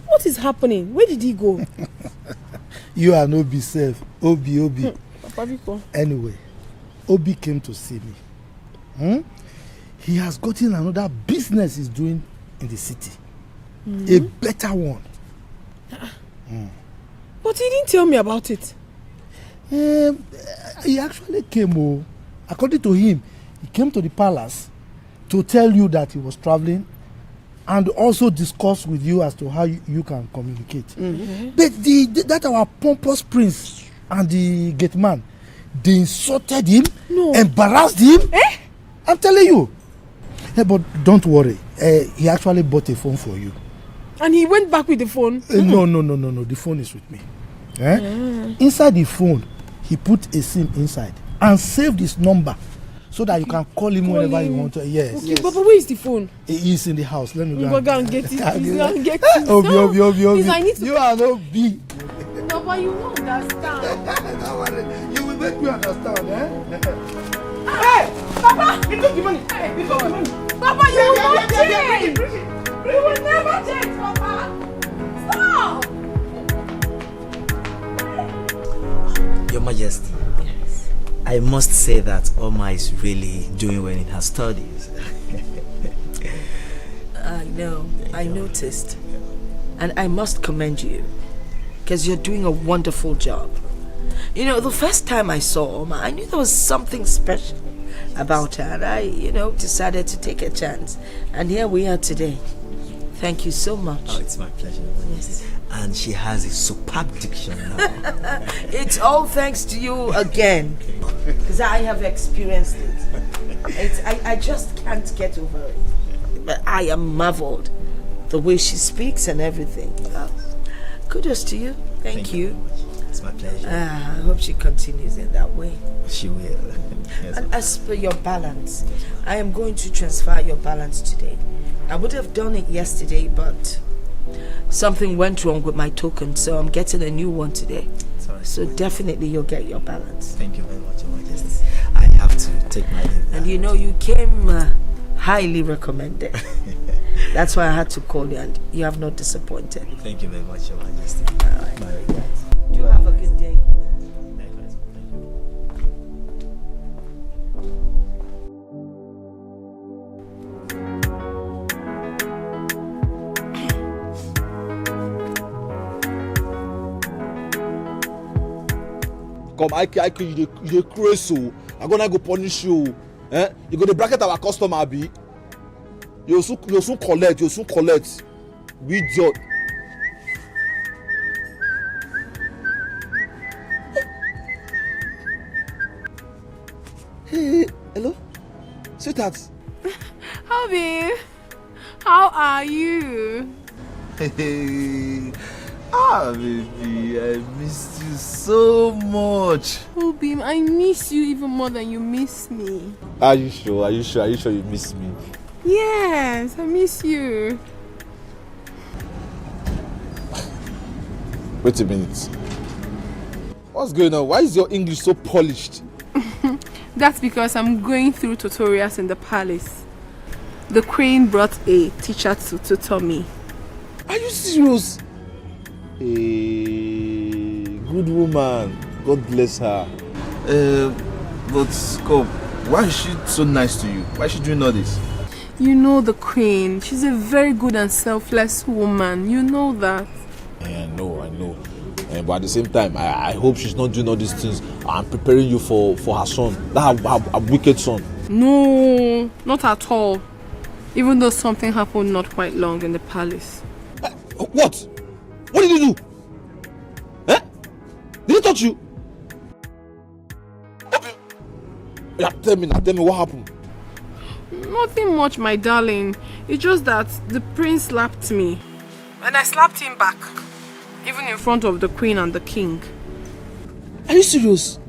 What is happening? Where did he go? You are Obi safe. Obi. Papa Biko. Anyway, Obi came to see me. He has gotten another business he's doing in the city. A better one. But he didn't tell me about it. He actually came. According to him, he came to the palace to tell you that he was traveling and also discuss with you as to how you can communicate. But that our pompous prince and the gate man, they insulted him, embarrassed him. I'm telling you. But don't worry, he actually bought a phone for you. And he went back with the phone? No, the phone is with me. Inside the phone, he put a SIM inside and saved his number so that you can call him whenever you want to. Yes. Okay, but where is the phone? He is in the house. Let me go and get it. He's going to get it. Obi. I need to... You are no B. No, but you won't understand. You will make me understand, Hey! Papa! Give me the money! Hey, give me the money! Papa, you will not change! You will never change, Papa! Stop! Your Majesty, I must say that Oma is really doing well in her studies. I know, I noticed. And I must commend you, because you're doing a wonderful job. You know, the first time I saw Oma, I knew there was something special about her. And I, decided to take a chance. And here we are today. Thank you so much. Oh, it's my pleasure. Yes. And she has a superb diction now. It's all thanks to you again. Because I have experienced it. I just can't get over it. But I am marveled. The way she speaks and everything. Kudos to you. Thank you. It's my pleasure. I hope she continues in that way. She will. Yes. And as per your balance, I am going to transfer your balance today. I would have done it yesterday, but something went wrong with my token, so I'm getting a new one today. Sorry. So definitely you'll get your balance. Thank you very much, Your Majesty. I have to take my leave now. And you know, you came highly recommended. That's why I had to call you, and you have not disappointed. Thank you very much, Your Majesty. All right. My regards. Do have a good day. Come, I you dey crazy so. I'm gonna go punish you. Eh? You go to bracket our customer, abi? You soon collect. We idiot. Hey, hello? Sweetheart. Hubby, how are you? Hey. Baby, I missed you so much. Oh, babe, I miss you even more than you miss me. Are you sure you miss me? Yes, I miss you. Wait a minute. What's going on? Why is your English so polished? That's because I'm going through tutorials in the palace. The queen brought a teacher to tutor me. Are you serious? Hey, good woman. God bless her. But come, why is she so nice to you? Why is she doing all this? You know the queen. She's a very good and selfless woman. You know that. I know. But at the same time, I hope she's not doing all these things and preparing you for her son. That her wicked son. No, not at all. Even though something happened not quite long in the palace. What? What did you do? Eh? Did he touch you? Yeah, tell me what happened? Nothing much, my darling. It's just that the prince slapped me. And I slapped him back. Even in front of the queen and the king. Are you serious?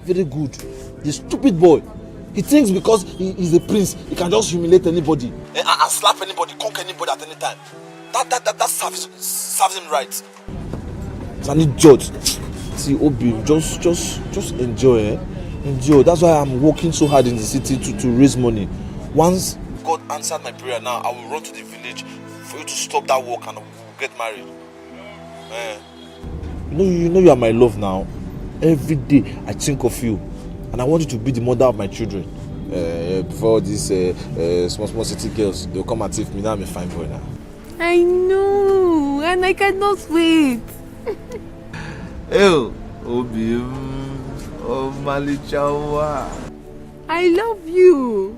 Very good. The stupid boy. He thinks because he's a prince, he can just humiliate anybody and slap anybody, conquer anybody at any time. That serves him right. He's an idiot. See, Obi, just enjoy, Enjoy. That's why I'm working so hard in the city to raise money. Once God answered my prayer now, I will run to the village for you to stop that work and we'll get married. You know you are my love now. Every day I think of you. And I want you to be the mother of my children. Before these small city girls, they'll come and take me. Now I'm a fine boy now. I know, and I cannot wait. Obi, Malichawa. I love you.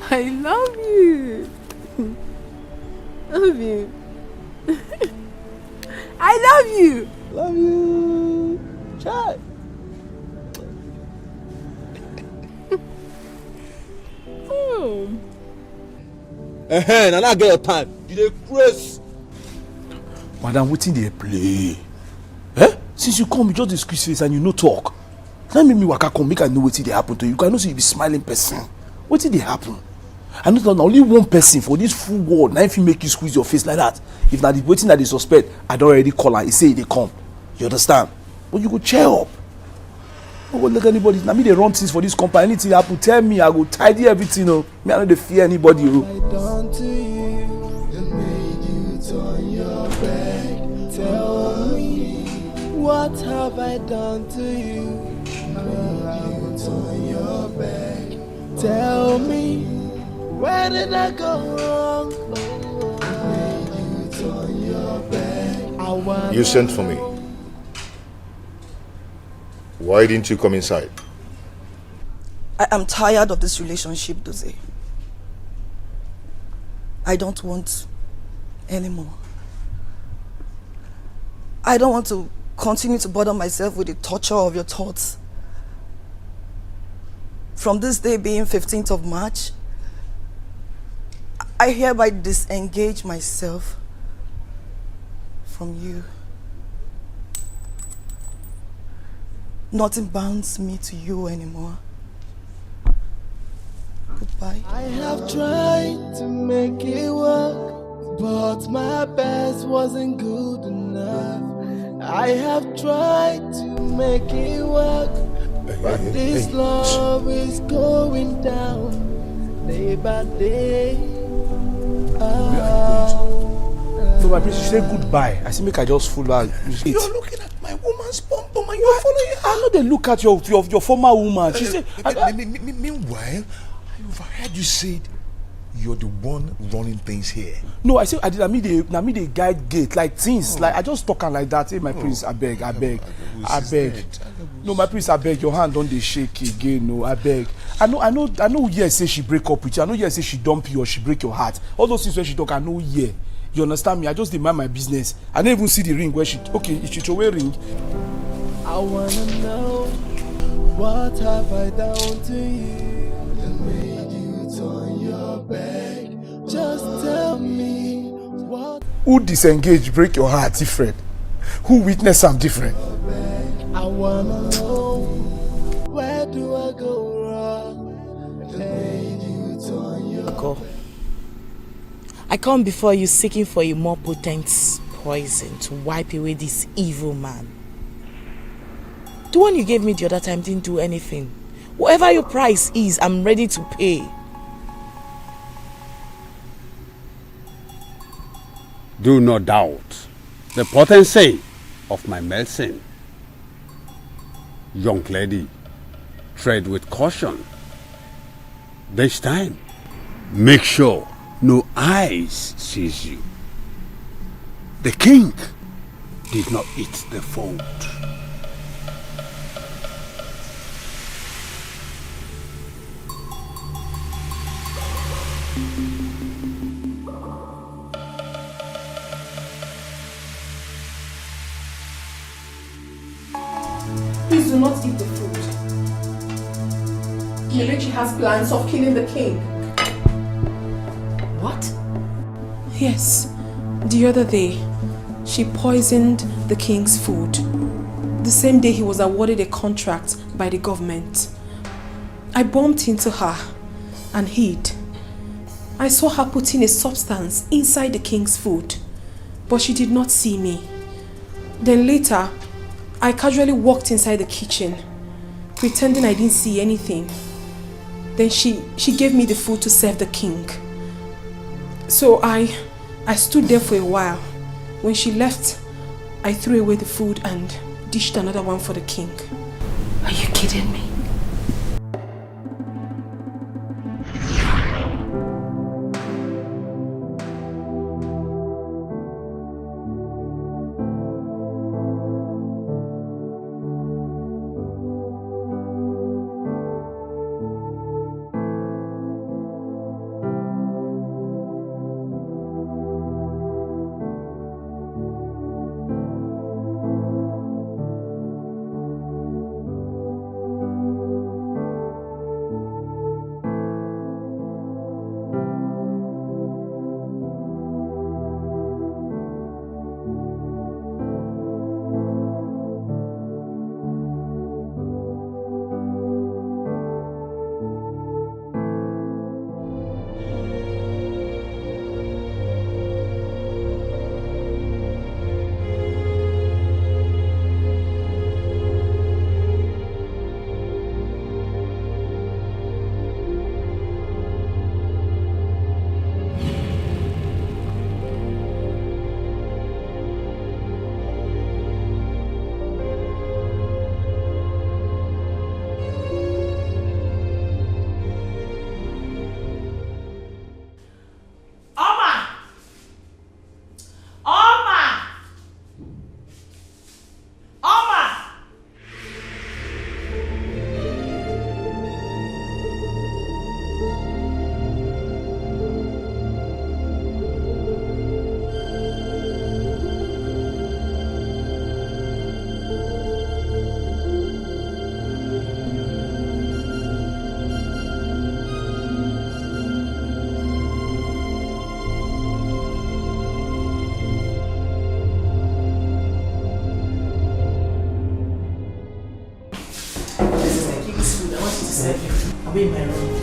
I love you. Love you. I love you. Love you. Chat. Oh. Now I get your time. You dey press. Madam, wetin dey play? Since you come, you just dey squeeze face and you no talk. Now make me waka come, make I know wetin dey happen to you. I know say you be smiling person. Wetin dey happen? I know that only one person for this full world now if you make you squeeze your face like that. If na the wetin that they suspect, I don already call am. He say they come. You understand? But you go cheer up. Don't go let anybody. Now me they run things for this company. Anything happen, tell me. I go tidy everything. Me I no dey fear anybody. Done to you, it made you turn your back. Tell me, what have I done to you? Made you turn your back. Tell me, where did I go wrong? Made you turn your back. You sent for me. Why didn't you come inside? I am tired of this relationship, Dozie. I don't want anymore. I don't want to continue to bother myself with the torture of your thoughts. From this day being 15th of March, I hereby disengage myself from you. Nothing binds me to you anymore. Goodbye. I have tried to make it work, but my best wasn't good enough. I have tried to make it work, but this love is going down day by day. No, my prince, you say goodbye. I say make I just follow her. You're looking at my woman's pom pom and you're following her. I know they look at your former woman. She said. Meanwhile, I overheard you said you're the one running things here. No, I said I did. I mean the guide gate like things. Like I just talk like that. Hey, my prince, I beg. No, my prince, I beg. Your hand don't they shake again? No, I beg. I know. Yes, say she break up with you. I know. Yes, say she dump you or she break your heart. All those things when she talk, I know. Yeah, you understand me? I just demand my business. I don't even see the ring where she. Okay, if she throw away ring. I wanna know what have I done to you that made you turn your back? Just tell me what. Who disengage break your heart different? Who witness am different? I wanna know where do I go wrong that made you turn your back? I come before you seeking for a more potent poison to wipe away this evil man. The one you gave me the other time didn't do anything. Whatever your price is, I'm ready to pay. Do not doubt the potency of my medicine. Young lady, tread with caution. This time, make sure no eyes sees you. The king did not eat the food. Please do not eat the food. Kelechi has plans of killing the king. What? Yes. The other day, she poisoned the king's food. The same day he was awarded a contract by the government. I bumped into her and hid. I saw her putting a substance inside the king's food, but she did not see me. Then later, I casually walked inside the kitchen, pretending I didn't see anything. Then she gave me the food to serve the king. So I stood there for a while. When she left, I threw away the food and dished another one for the king. Are you kidding me? I'll be in my room.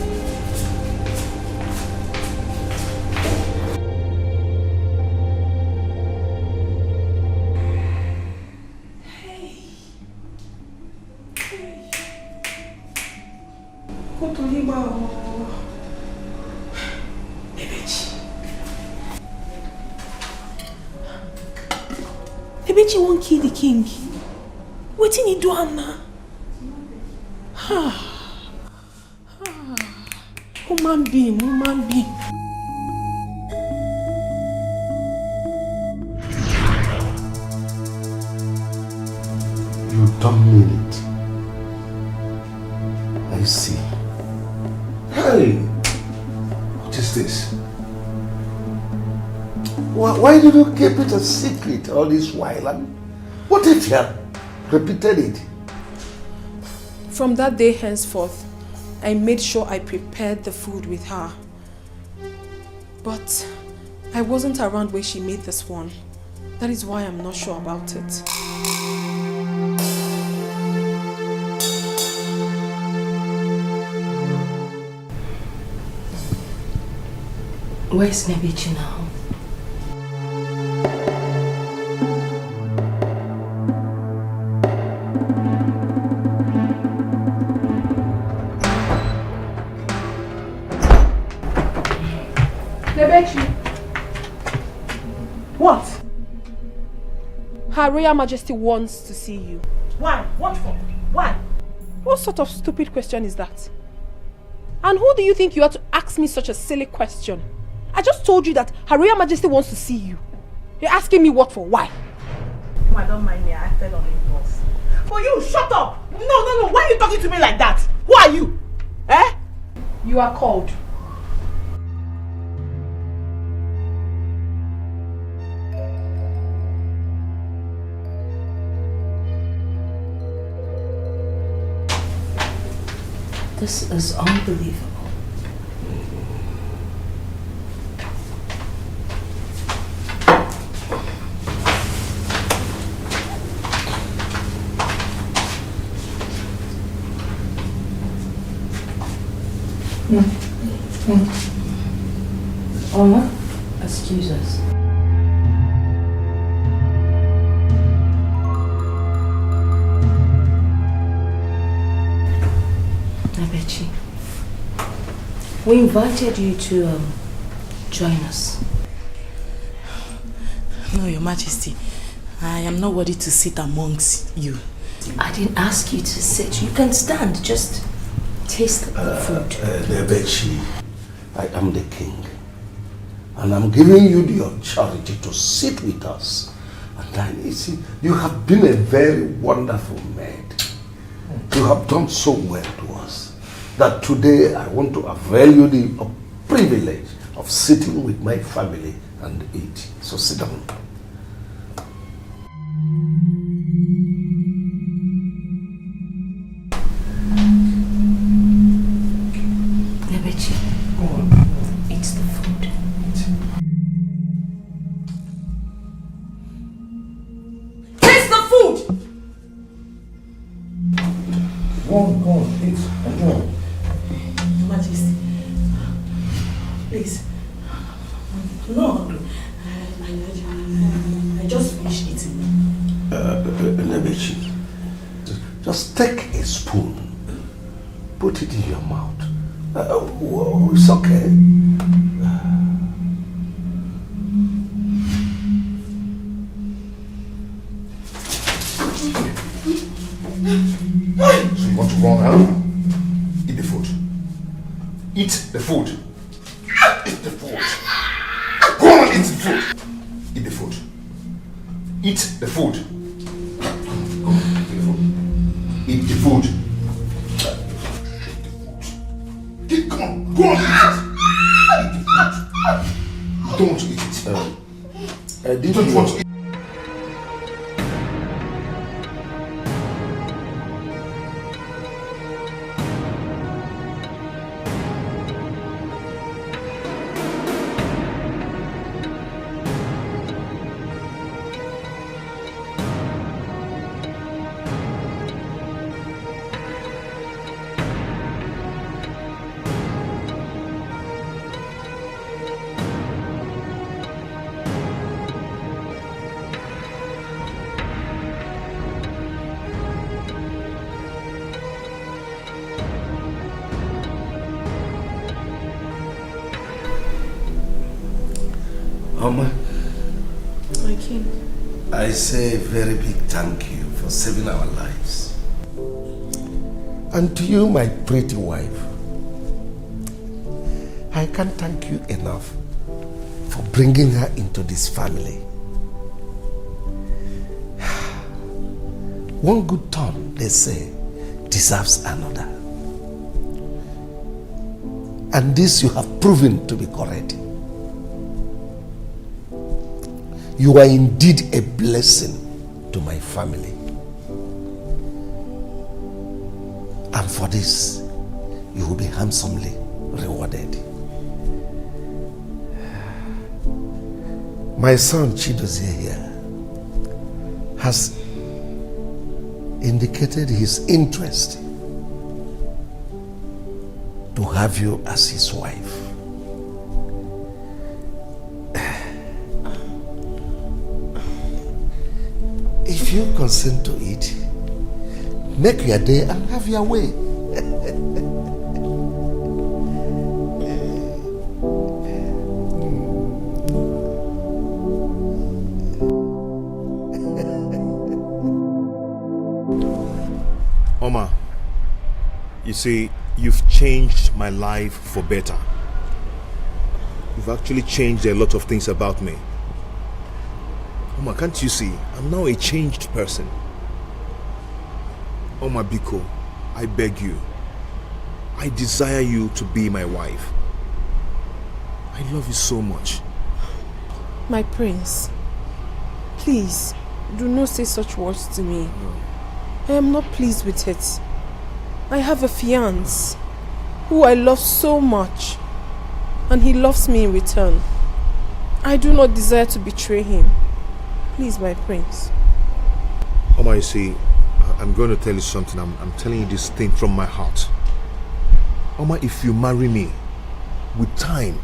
Ebechi won't kill the king. Wetin he do am now? Human being. You don't mean it. I see. Hey, what is this? Why did you keep it a secret all this while? And what if you have repeated it? From that day henceforth, I made sure I prepared the food with her. But I wasn't around when she made this one. That is why I'm not sure about it. Where's Nebichi now? What? Her Royal Majesty wants to see you. Why? What for? Why? What sort of stupid question is that? And who do you think you are to ask me such a silly question? I just told you that Her Royal Majesty wants to see you. You're asking me what for? Why? I don't mind me, I acted on impulse. For you, shut up! No, why are you talking to me like that? Who are you? Eh? You are called. This is unbelievable. Onny, excuse us. Abechi, we invited you to join us. No, Your Majesty, I am not worthy to sit amongst you. I didn't ask you to sit. You can stand. Just taste the food. Abechi, I am the king. And I'm giving you the authority to sit with us. And then, you see, you have been a very wonderful maid. You have done so well to us that today I want to avail you the privilege of sitting with my family and eat. So sit down. Nebichi, eat the food. Taste the food! Go on, eat. Enjoy. Your Majesty, please. I'm not hungry. I just finished eating. Nebichi, just take a spoon, put it in your mouth. It's okay. So you want to run out? Eat the food. Eat the food. Eat the food. Go on, eat the food. Eat the food. Eat the food. Go on, eat the food. Eat the food. Come on, go on, eat it. Eat the food. Don't want to eat it. Don't want to eat it. Oma, My king. I say a very big thank you for saving our lives. And to you, my pretty wife, I can't thank you enough for bringing her into this family. One good turn, they say, deserves another. And this you have proven to be correct. You are indeed a blessing to my family. And for this, you will be handsomely rewarded. My son Chidozie here has indicated his interest to have you as his wife. If you consent to it, make your day and have your way. Oma, you see, you've changed my life for better. You've actually changed a lot of things about me. Oma, can't you see? I'm now a changed person. Oma Biko, I beg you. I desire you to be my wife. I love you so much. My prince, please, do not say such words to me. I am not pleased with it. I have a fiancé who I love so much, and he loves me in return. I do not desire to betray him. Please, my prince. Oma, you see, I'm going to tell you something. I'm telling you this thing from my heart. Oma, if you marry me, with time,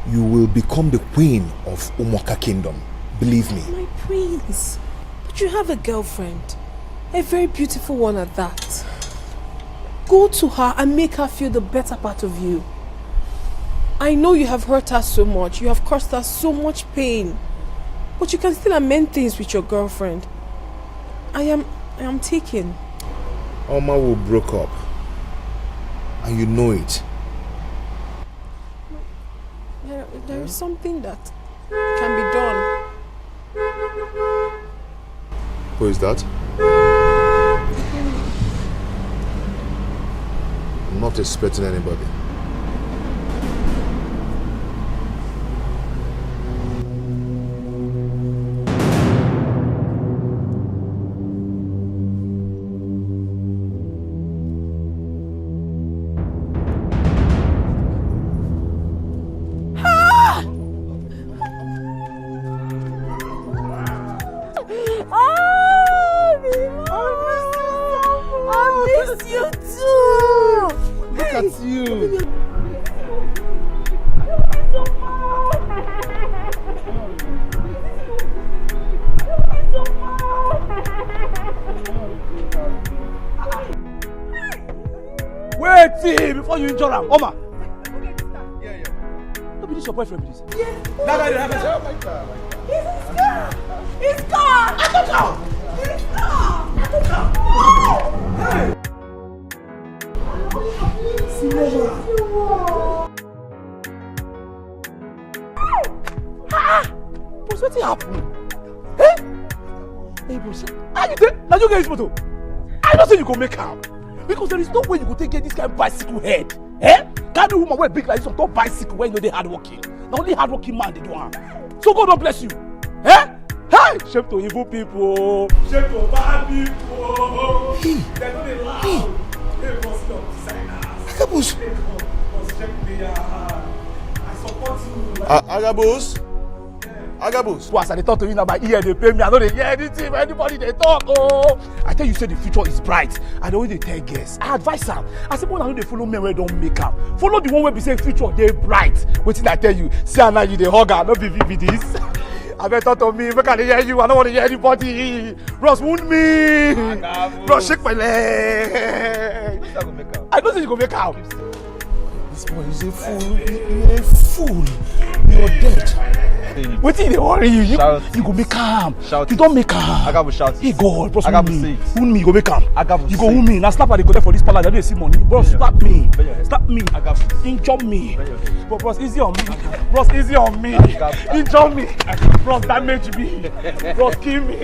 you will become the queen of Umoka Kingdom. Believe me. My prince, but you have a girlfriend. A very beautiful one at that. Go to her and make her feel the better part of you. I know you have hurt her so much. You have caused her so much pain. But you can still amend things with your girlfriend. I am taken. Oma will broke up. And you know it. There is something that can be done. Who is that? I'm not expecting anybody. Before you injure him, Oma. No, be this your boyfriend, please. Yes. Oh my God. He's gone. I took out. He's gone. I took out. Hey. Boss, what happened? Hey, boss, how you take? Now you get this photo. I don't say you go make her. Because there is no way you go take this kind of bicycle head. Can't woman wear big like this on top bicycle when you know they hardworking. The only hardworking man they do have. So God don't bless you. Hey! Shame to evil people. Shame to bad people. They don't dey loud. They must not designers. Agabus. Must check me out. I support you. Agabus. Agabus. Once I talk to you now, my ear they pay me. I know they hear anything. Anybody they talk. Oh, I tell you, say the future is bright. I don't they tell guests. I advise them. I say, well, I know they follow me where don't make up. Follow the one where we say future they bright. Wait till I tell you. See now you the hugger, not be this. I better talk to me. Make I hear you. I don't want to hear anybody. Ross wound me. Ross shake my leg. I don't think you go make out. This boy is a fool. You're a fool. You're dead. What did they worry you? You Shout. go make calm. Shout. You don't make calm. I got to shout. Hey God, bros, I got to wound say me. it. Wound me, you go make calm. I got to You go say wound me. Now slap at the go there for this palace. I don't see money. Bros, slap me. Slap me. I got to injure me. Bros, easy on me. Bros, easy on me. Injure me. Bros, damage me. Bros, kill me.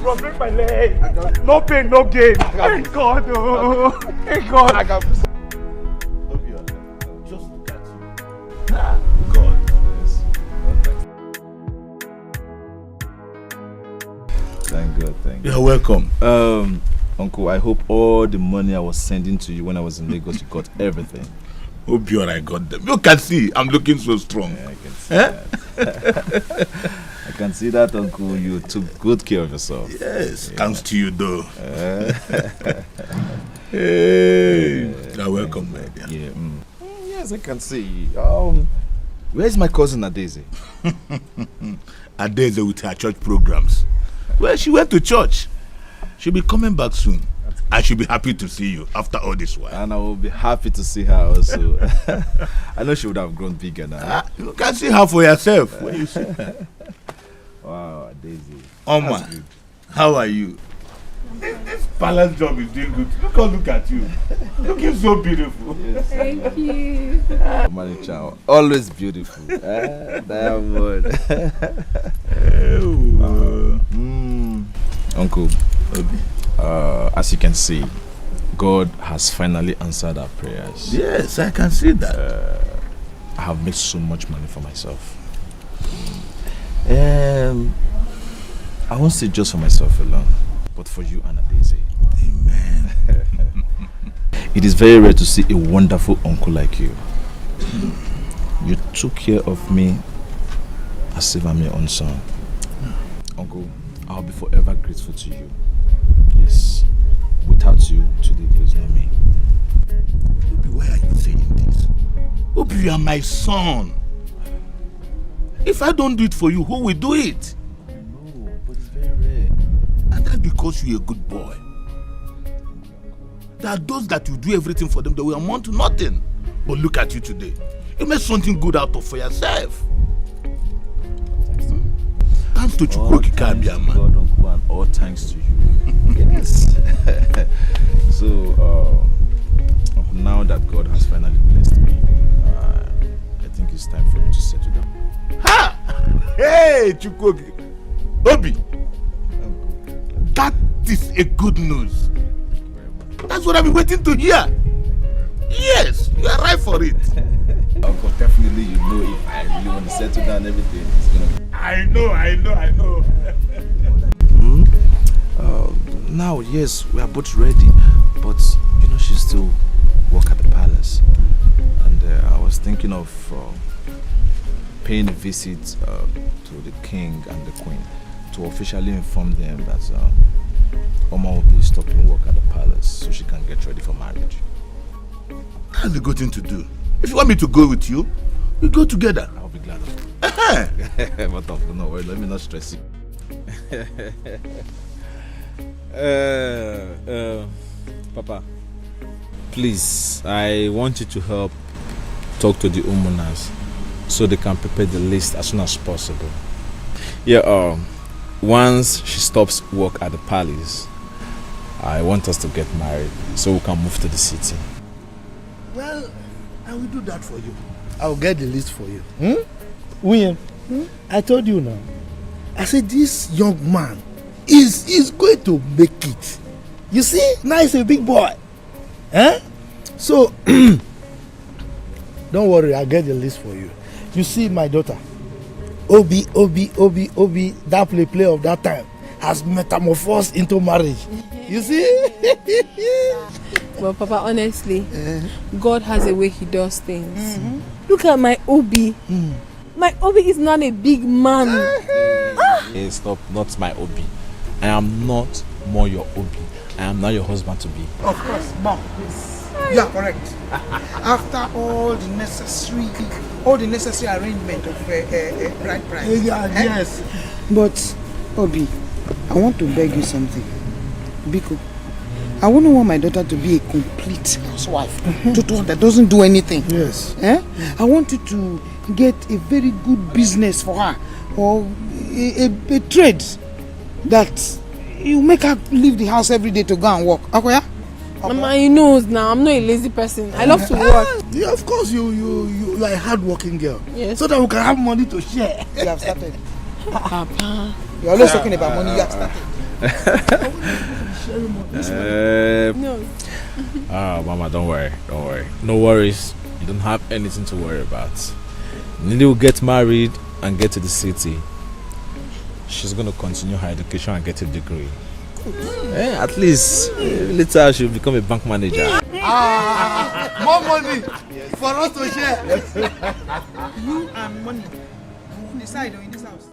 Bros, break my leg. No pain, no gain. Thank God, oh. Thank God. I got to say. Just look at you. God. Yes. Thank God, thank God. You're welcome. Uncle, I hope all the money I was sending to you when I was in Lagos, you got everything. Hope you and I got them. You can see I'm looking so strong. Yeah, I can see that. I can see that, Uncle. You took good care of yourself. Yes, thanks to you though. Hey, you're welcome, man. Yeah. Yes, I can see. Where's my cousin Adeze? Adeze with her church programs. Well, she went to church. She'll be coming back soon. I should be happy to see you after all this while. And I will be happy to see her also. I know she would have grown bigger now. You can see her for yourself. When you see. Wow, Daisy. Oma, how are you? This palace job is doing good. Look at you. Looking so beautiful. Yes. Thank you. Manager, always beautiful. Diamond. Uncle, as you can see, God has finally answered our prayers. Yes, I can see that. I have made so much money for myself. I won't say just for myself alone, but for you and Adeze. Amen. It is very rare to see a wonderful uncle like you. You took care of me as if I'm your own son. Uncle, I'll be forever grateful to you. Yes. Without you, today there is no me. Obi, why are you saying this? Obi, you are my son. If I don't do it for you, who will do it? I know, but it's very rare. And that's because you're a good boy. There are those that you do everything for them that will amount to nothing. But look at you today. You made something good out of for yourself. Thanks to Chukwoki Kabiama. God, Uncle, and all thanks to you. Yes. So, now that God has finally blessed me, I think it's time for me to settle down. Ha! Hey, Chukwoki. Obi. That is a good news. That's what I've been waiting to hear. Yes, you are right for it. Uncle, definitely you know if I really want to settle down everything, it's gonna be... I know. Now, yes, we are both ready, but you know she still work at the palace. And I was thinking of paying a visit to the king and the queen to officially inform them that Oma will be stopping work at the palace so she can get ready for marriage. That's a good thing to do. If you want me to go with you, we go together. I'll be glad of it. But no worry, let me not stress you. Papa, please, I want you to help talk to the Umunas so they can prepare the list as soon as possible. Yeah, once she stops work at the palace, I want us to get married so we can move to the city. Well, I will do that for you. I will get the list for you. William, I told you now. I said this young man is going to make it. You see, now he's a big boy. So, don't worry, I'll get the list for you. You see my daughter, Obi, that play of that time has metamorphosed into marriage. You see? Well, Papa, honestly, God has a way he does things. Look at my Obi. My Obi is not a big man. Hey, stop, not my Obi. I am not more your Obi. I am now your husband to be. Of course, Mom. You are correct. After all the necessary arrangement of bride price. Yes. But Obi, I want to beg you something. Biko, I wouldn't want my daughter to be a complete housewife. Total that doesn't do anything. Yes. I want you to get a very good business for her. or a trade that you make her leave the house every day to go and work. Akoya? Mama, he knows now. I'm not a lazy person. I love to work. Yeah, of course, you are a hard-working girl. Yes. So that we can have money to share. You have started. Papa. You're always talking about money. You have started. No. Mama, don't worry. Don't worry. No worries. You don't have anything to worry about. Nili will get married and get to the city. She's going to continue her education and get a degree. At least later she'll become a bank manager. More money for us to share. You and money. On the side or in this house?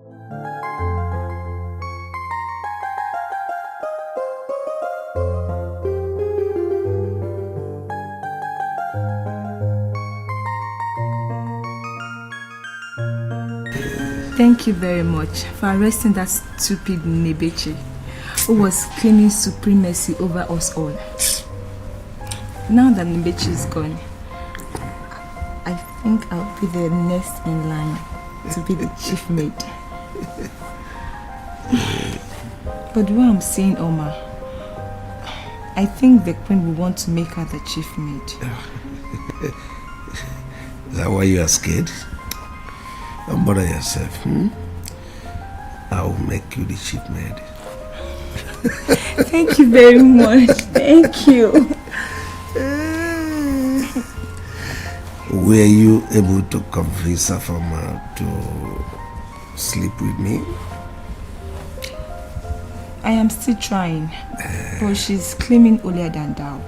Thank you very much for arresting that stupid Nebeche who was claiming supremacy over us all. Now that Nebeche is gone, I think I'll be the next in line to be the chief maid. But what I'm saying, Omar, I think the queen will want to make her the chief maid. Is that why you are scared? Don't bother yourself. I will make you the chief maid. Thank you very much. Thank you. Were you able to convince Afama to sleep with me? I am still trying, but she's claiming earlier than thou.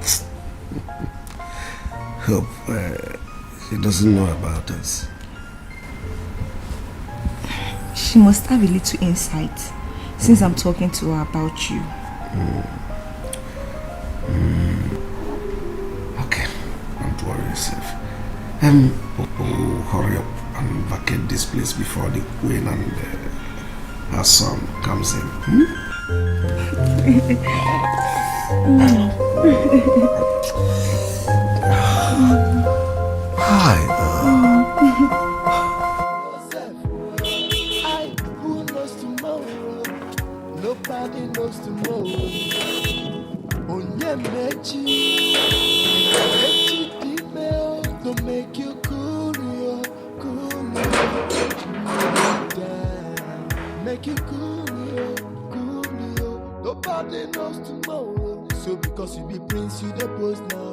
Hope she doesn't know about us. She must have a little insight since I'm talking to her about you. Okay, don't worry yourself. Hurry up and vacate this place before the queen and her son comes in. Hi. Nobody knows tomorrow. Onye mechi, to make you cool, make you cool. Nobody knows tomorrow. So because you be prince, you the boss now.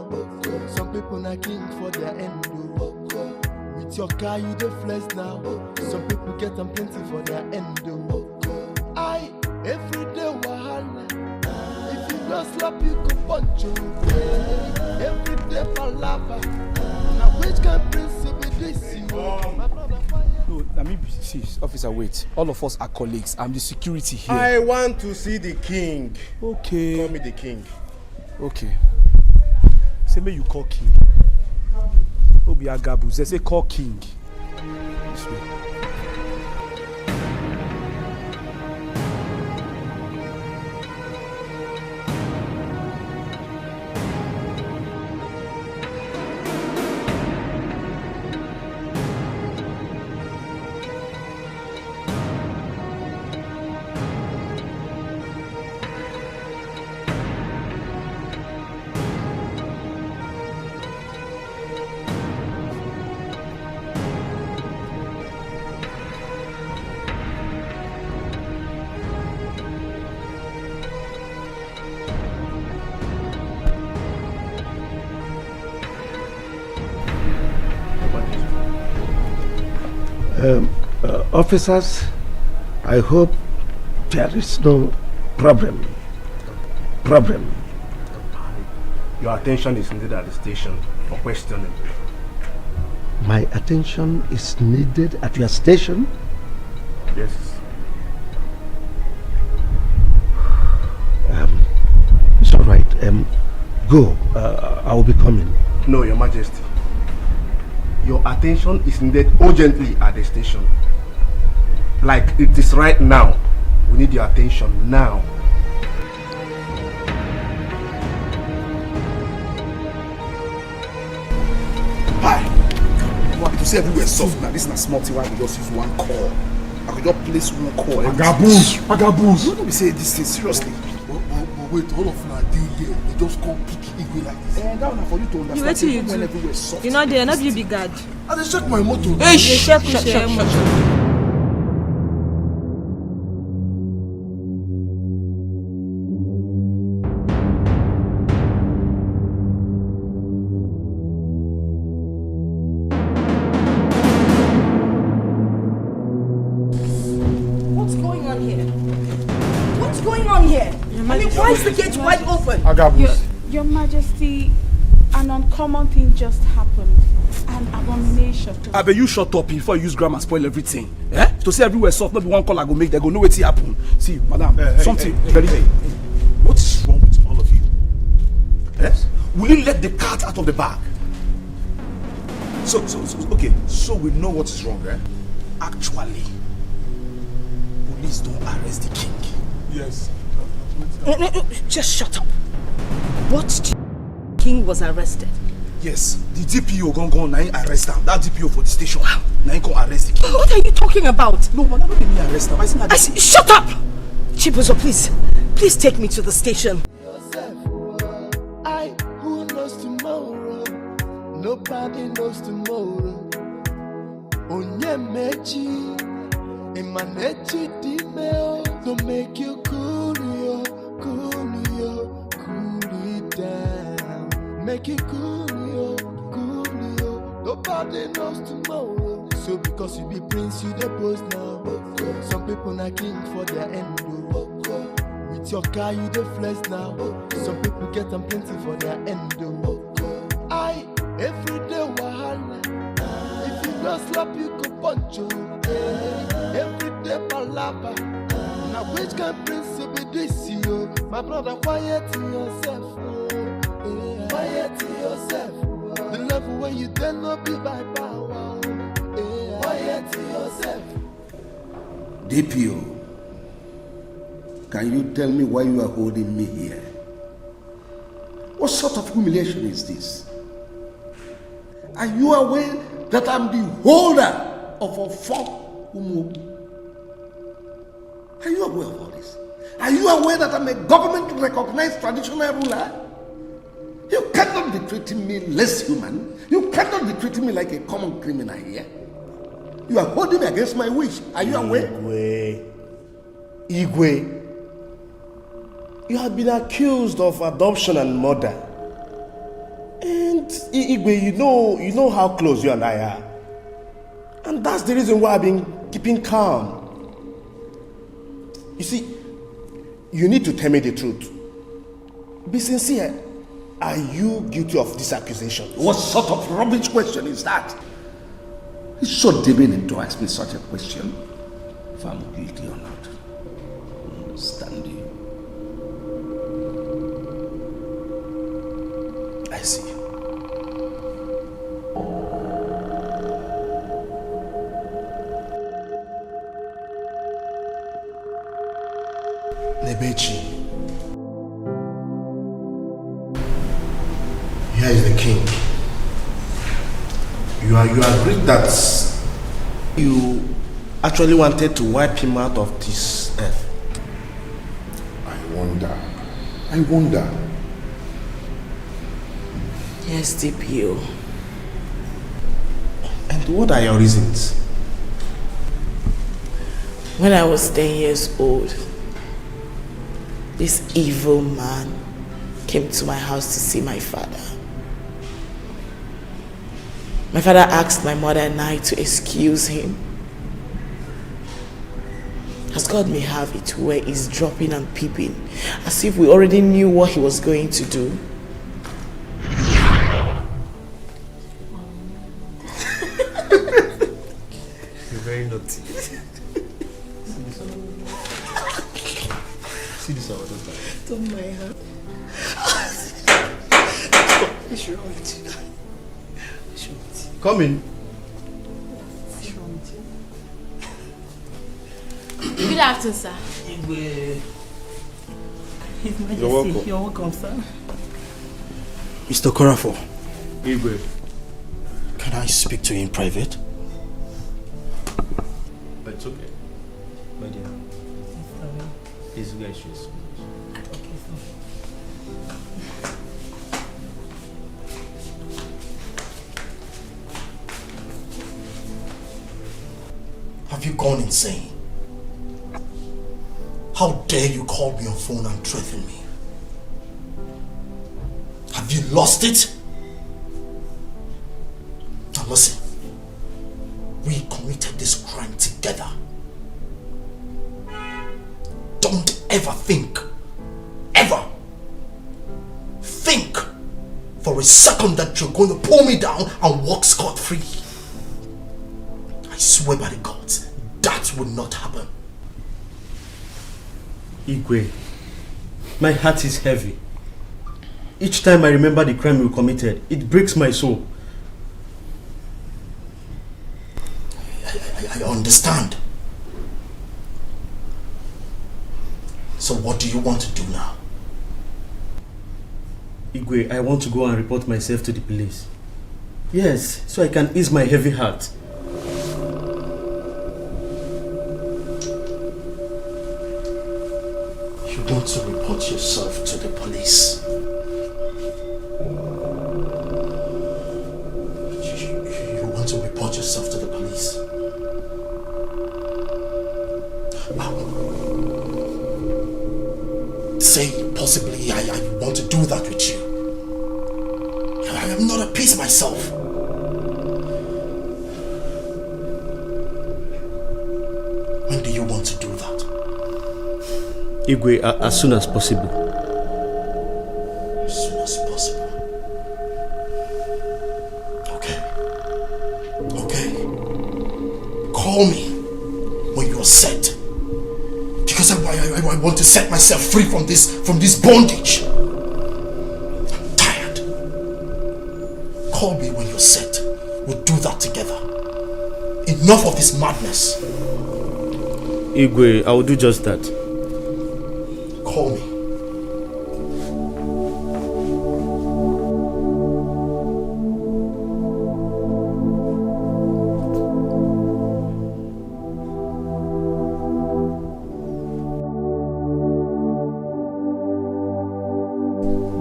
Some people not king for their end. With your car, you the flex now. Some people get them plenty for their end. Every day wahala. If you don't slap, you could punch you. Every day palava. Now which kind of prince be this? No, let me see, officer, wait. All of us are colleagues. I'm the security here. I want to see the king. Okay. Call me the king. Okay. Say me you call king. Obi Agabu. They say call king. This way. Officers, I hope there is no problem. Your attention is needed at the station for questioning. My attention is needed at your station? Yes. It's all right. Go. I will be coming. No, Your Majesty. Your attention is needed urgently at the station. Like it is right now. We need your attention now. Hi. You want to see everywhere soft now. This is not small thing. Why we just use one call. I could just place one call. Agabus. You don't be saying this thing seriously. But wait, all of them are deal there. They just come pick Igwe like this. And that one for you to understand. What do you when do? everywhere is soft. You know they are not you be guard. And they check my motor. Hey, shut. Why is the gate wide open? Your Majesty, an uncommon thing just happened. An abomination. I bet you shut up before you use grammar spoil everything. Eh? To say everywhere soft, not be one call I go make, they go know what's happen. See, madam, something very. What is wrong with all of you? Yes? Will you let the cat out of the bag? So okay, so we know what is wrong, eh? Actually, police don't arrest the king. Yes. No, just shut up. What king was arrested? Yes, the DPO gone now arrest him. That DPO for the station. Now he go arrest the king. What are you talking about? No, man, not me arrest him. Shut up! Chibuzo, please take me to the station. Who knows tomorrow? Nobody knows tomorrow. Onyemechi, Emanechi Dimeo, to make you cool it down. Make it cool yo. Nobody knows tomorrow. So because you be prince, you the boss now. Some people not king for their end. With your car, you the flex now. Some people get them plenty for their end. Every day wahala. If you don't slap, you go punch you. Every day palava. Now which kind prince will be this you? My brother, quiet yourself. Quiet yourself. The level where you dare not be by power. Quiet yourself. DPO, can you tell me why you are holding me here? What sort of humiliation is this? Are you aware that I'm the holder of a form? Are you aware of all this? Are you aware that I'm a government-recognized traditional ruler? You cannot be treating me less human. You cannot be treating me like a common criminal here. You are holding me against my wish. Are you aware? Igwe, you have been accused of adoption and murder. And Igwe, you know how close you and I are. And that's the reason why I've been keeping calm. You see, you need to tell me the truth. Be sincere. Are you guilty of this accusation? What sort of rubbish question is that? It's so demeaning to ask me such a question. If I'm guilty or not. I understand you. I see. Nebechi, here is the king. You agreed that you actually wanted to wipe him out of this earth. I wonder. Yes, DPO. And what are your reasons? When I was 10 years old, this evil man came to my house to see my father. My father asked my mother and I to excuse him. As God may have it, where he's dropping and peeping, as if we already knew what he was going to do. You're very naughty. See this our daughter. Don't mind her. What's wrong with you? Come in. Good afternoon, sir. His Majesty, You're welcome. You're welcome, sir. Mr. Korafo, Igwe, can I speak to you in private? it's okay. My dear. Please, you guys should. Have you gone insane? How dare you call me on phone and threaten me? Have you lost it? Now listen, we committed this crime together. Don't ever think for a second that you're going to pull me down and walk scot-free. I swear by the gods, that will not happen. Igwe, my heart is heavy. Each time I remember the crime you committed, it breaks my soul. I understand. So what do you want to do now? Igwe, I want to go and report myself to the police. Yes, so I can ease my heavy heart. You want to report yourself to the police? You want to report yourself to the police? Say possibly I want to do that with you. I am not at peace myself. When do you want to do that? Igwe, as soon as possible. As soon as possible. Okay. Call me when you're set. Because I want to set myself free from this bondage. I'm tired. Call me when you're set. We'll do that together. Enough of this madness. Igwe, I will do just that. Call me.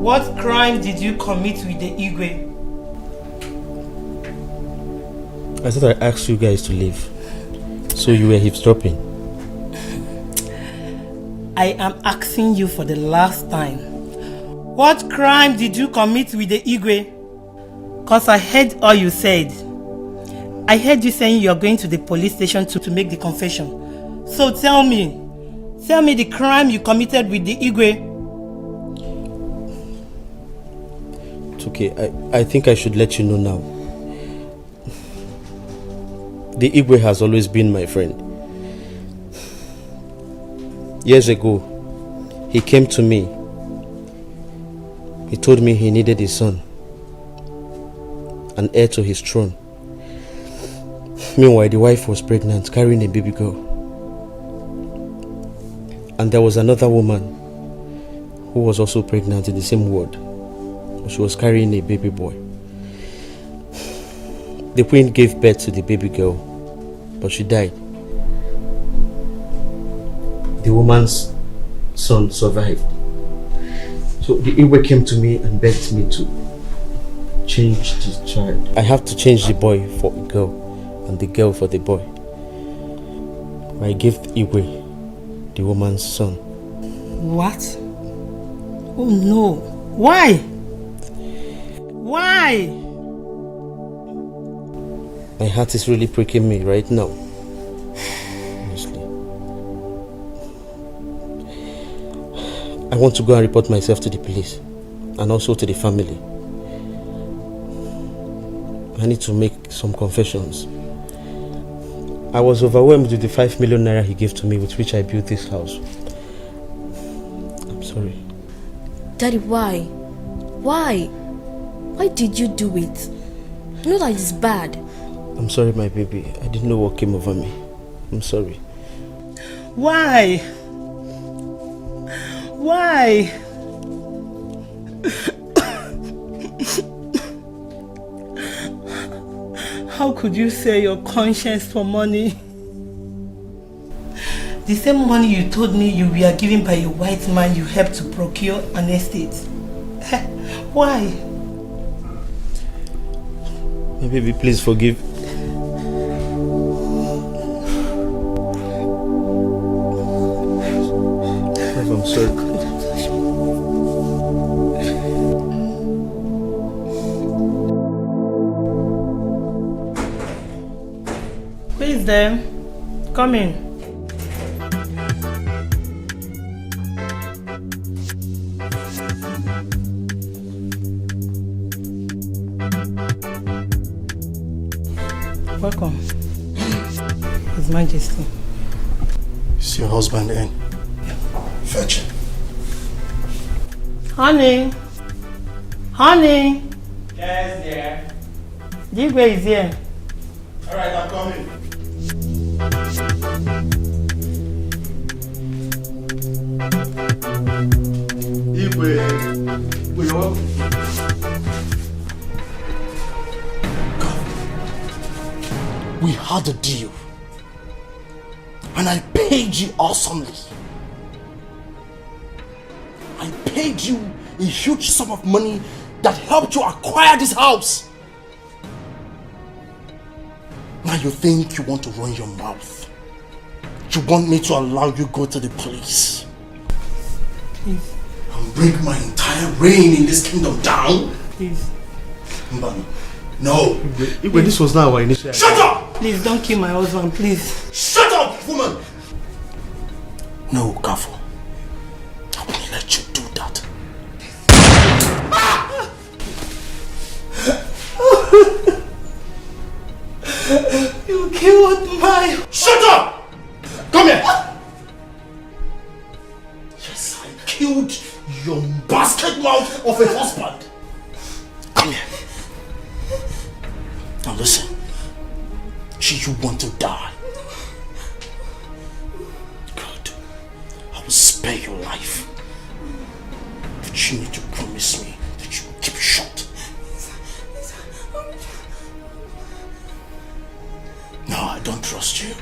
What crime did you commit with the Igwe? I thought I asked you guys to leave. So you were eavesdropping. I am asking you for the last time. What crime did you commit with the Igwe? Cause I heard all you said. I heard you saying you are going to the police station to make the confession. So tell me the crime you committed with the Igwe. It's okay, I think I should let you know now. The Igwe has always been my friend. Years ago, he came to me. He told me he needed a son, an heir to his throne. Meanwhile, the wife was pregnant, carrying a baby girl. And there was another woman who was also pregnant in the same ward. She was carrying a baby boy. The queen gave birth to the baby girl, but she died. The woman's son survived. So the Igwe came to me and begged me to change the child. I have to change the boy for a girl and the girl for the boy. I gave Igwe the woman's son. What? Oh no. Why? Why? My heart is really breaking me right now. I want to go and report myself to the police and also to the family. I need to make some confessions. I was overwhelmed with the 5 million naira he gave to me with which I built this house. I'm sorry. Daddy, why? Why? Why did you do it? You know that it's bad. I'm sorry, my baby. I didn't know what came over me. I'm sorry. Why? Why? How could you sell your conscience for money? The same money you told me you were given by a white man you helped to procure an estate. Why? My baby, please forgive. I'm sorry. Who is there? Come in. Welcome. His Majesty. Is your husband in? Fetch him. Honey. Honey. Yes, dear. Digwe is here. Alright, I'm coming. Igwe, you're welcome. We had a deal. And I paid you awesomely. I paid you a huge sum of money that helped you acquire this house. Now you think you want to run your mouth. You want me to allow you go to the police. Please. And bring my entire reign in this kingdom down? Please. Mbano. No. Igwe, this was not our initial. Shut up! Please don't kill my husband, please. Shut up, woman! No, Kafo. I won't let you do that. You killed my... Shut up! Come here! Yes, I killed your basket mouth of a husband. Come here. Now listen. You want to die. Good. I will spare your life. But you need to promise me that you will keep it short. No, I don't trust you.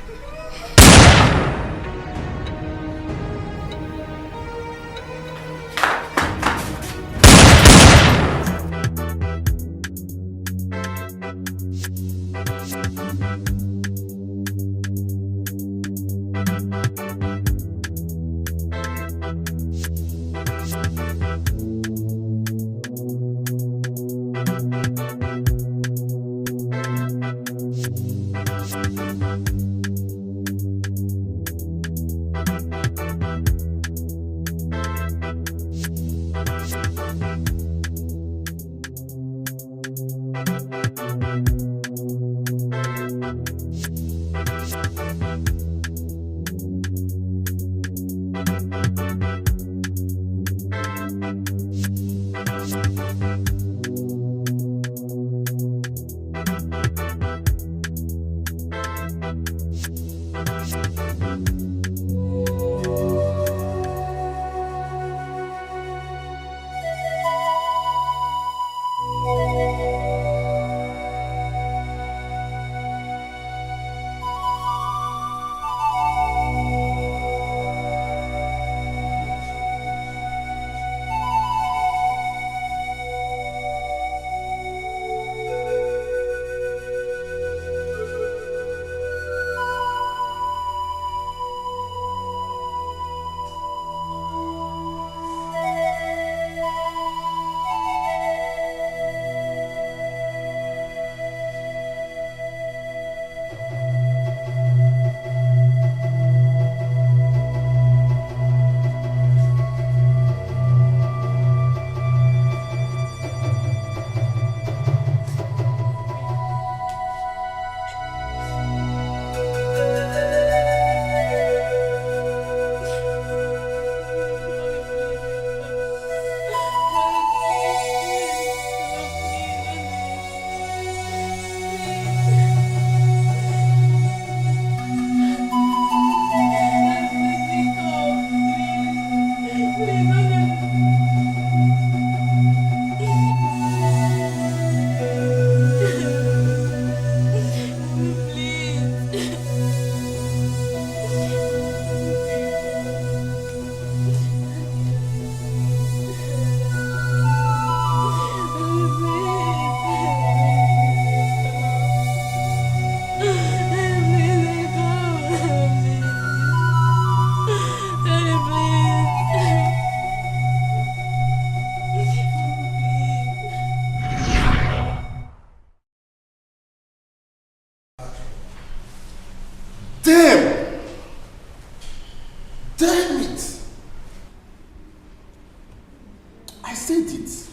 said it.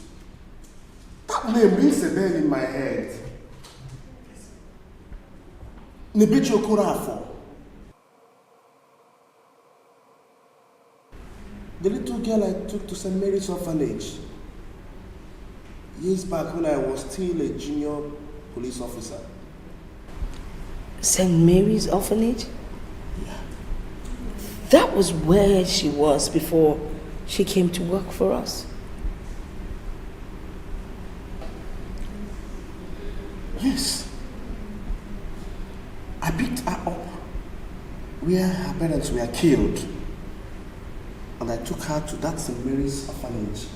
That name rings a bell in my head. Nnebechi Okorafor. The little girl I took to St. Mary's orphanage years back when I was still a junior police officer. St. Mary's orphanage? Yeah. That was where she was before she came to work for us. Yes. I picked her up where her parents were killed. And I took her to that St. Mary's orphanage.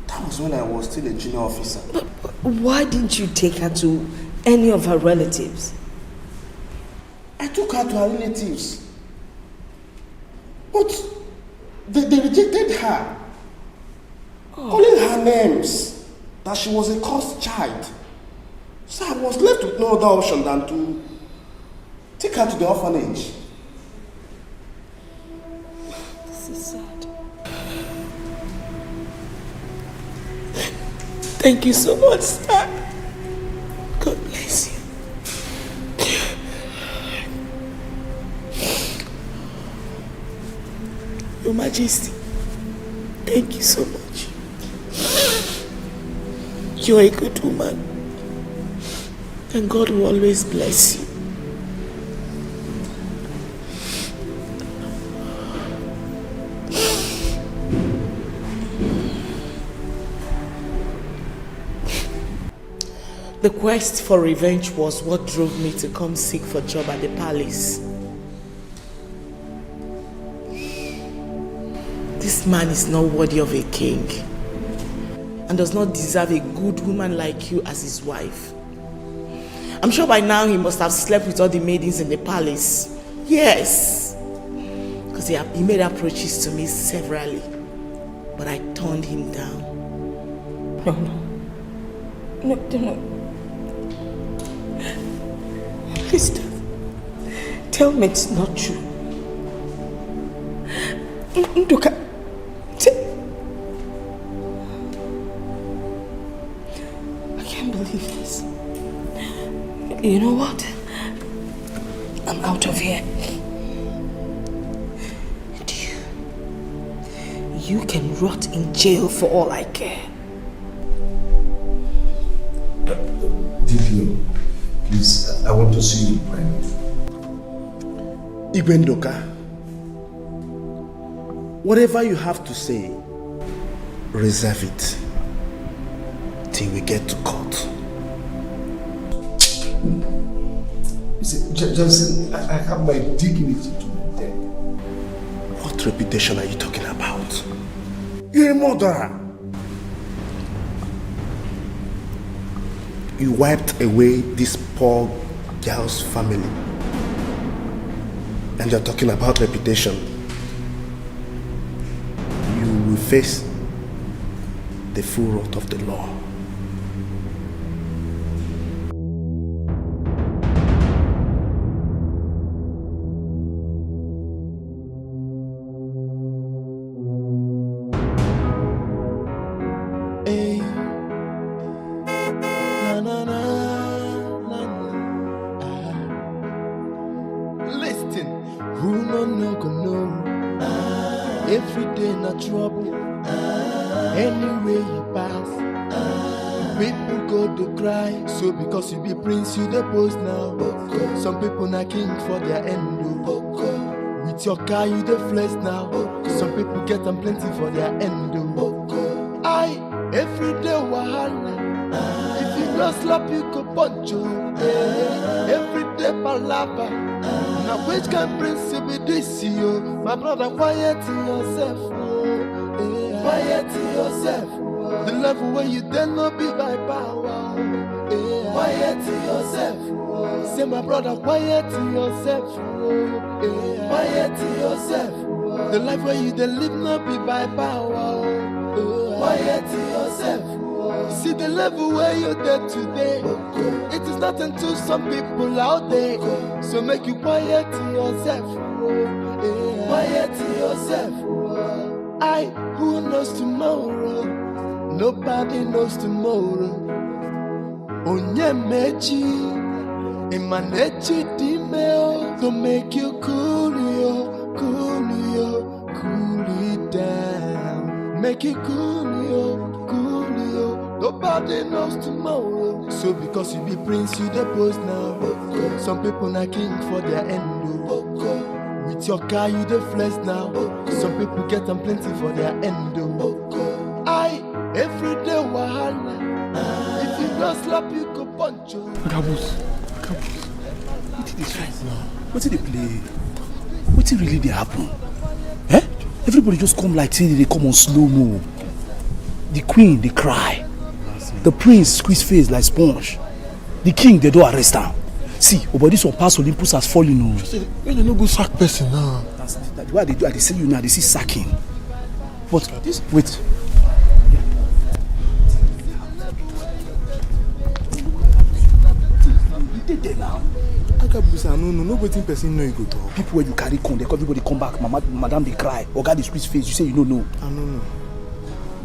That was when I was still a junior officer. But why didn't you take her to any of her relatives? I took her to her relatives. But they rejected her. Calling her names. That she was a cursed child. So I was left with no other option than to take her to the orphanage. This is sad. Thank you so much, sir. God bless you. Your Majesty, thank you so much. You're a good woman. And God will always bless you. The quest for revenge was what drove me to come seek for a job at the palace. This man is not worthy of a king and does not deserve a good woman like you as his wife. I'm sure by now he must have slept with all the maidens in the palace. Yes. Because he made approaches to me severally. But I turned him down. No. Please tell me it's not true. Nduka, I can't believe this. You know what? I'm out of here. And you can rot in jail for all I care. Did you? Please, I want to see you in private. Igwe Ndoka, whatever you have to say, reserve it till we get to court. You see, Johnson, I have my dignity to maintain. What reputation are you talking about? You're a murderer. You wiped away this poor girl's family. And you're talking about reputation. You will face the full wrath of the law. Trouble anywhere you pass, people go to cry. So because you be prince, you the post now. Some people not king for their end. With your car, you the flex now. Some people get them plenty for their end. I every day wahala. If you no slap, you go punch you. Every day palava. Now which can prince be this you? My brother, quiet yourself. Quiet yourself. The level where you dare not be by power. Quiet yourself. Say my brother, quiet yourself. Quiet yourself. The life where you dare live not be by power. Quiet yourself. See the level where you're there today. It is nothing to some people out there. So make you quiet yourself. Quiet yourself. Who knows tomorrow? Nobody knows tomorrow. Onye mechi, emanechi dimeo to make you cool it down. Make you cool yo. Nobody knows tomorrow. So because you be prince, you the post now. Some people not king for their end. With your car, you the flex now. Some people get them plenty for their end. Every day wahala. If you don't slap, you go punch you. Agabus, what did this right now? What did they play? What did really they happen? Eh? Everybody just come like saying they come on slow-mo. The queen, they cry. The prince squeeze face like sponge. The king, they don't arrest him. See, over this one past Olympus has fallen. When you no go sack person now. That's what they do. They see you now, they see sacking. But this, wait. Now. No, nobody person know you go talk. People when you carry con, everybody come back. Madam they cry. Or God they squeeze face. You say you don't know. I don't know.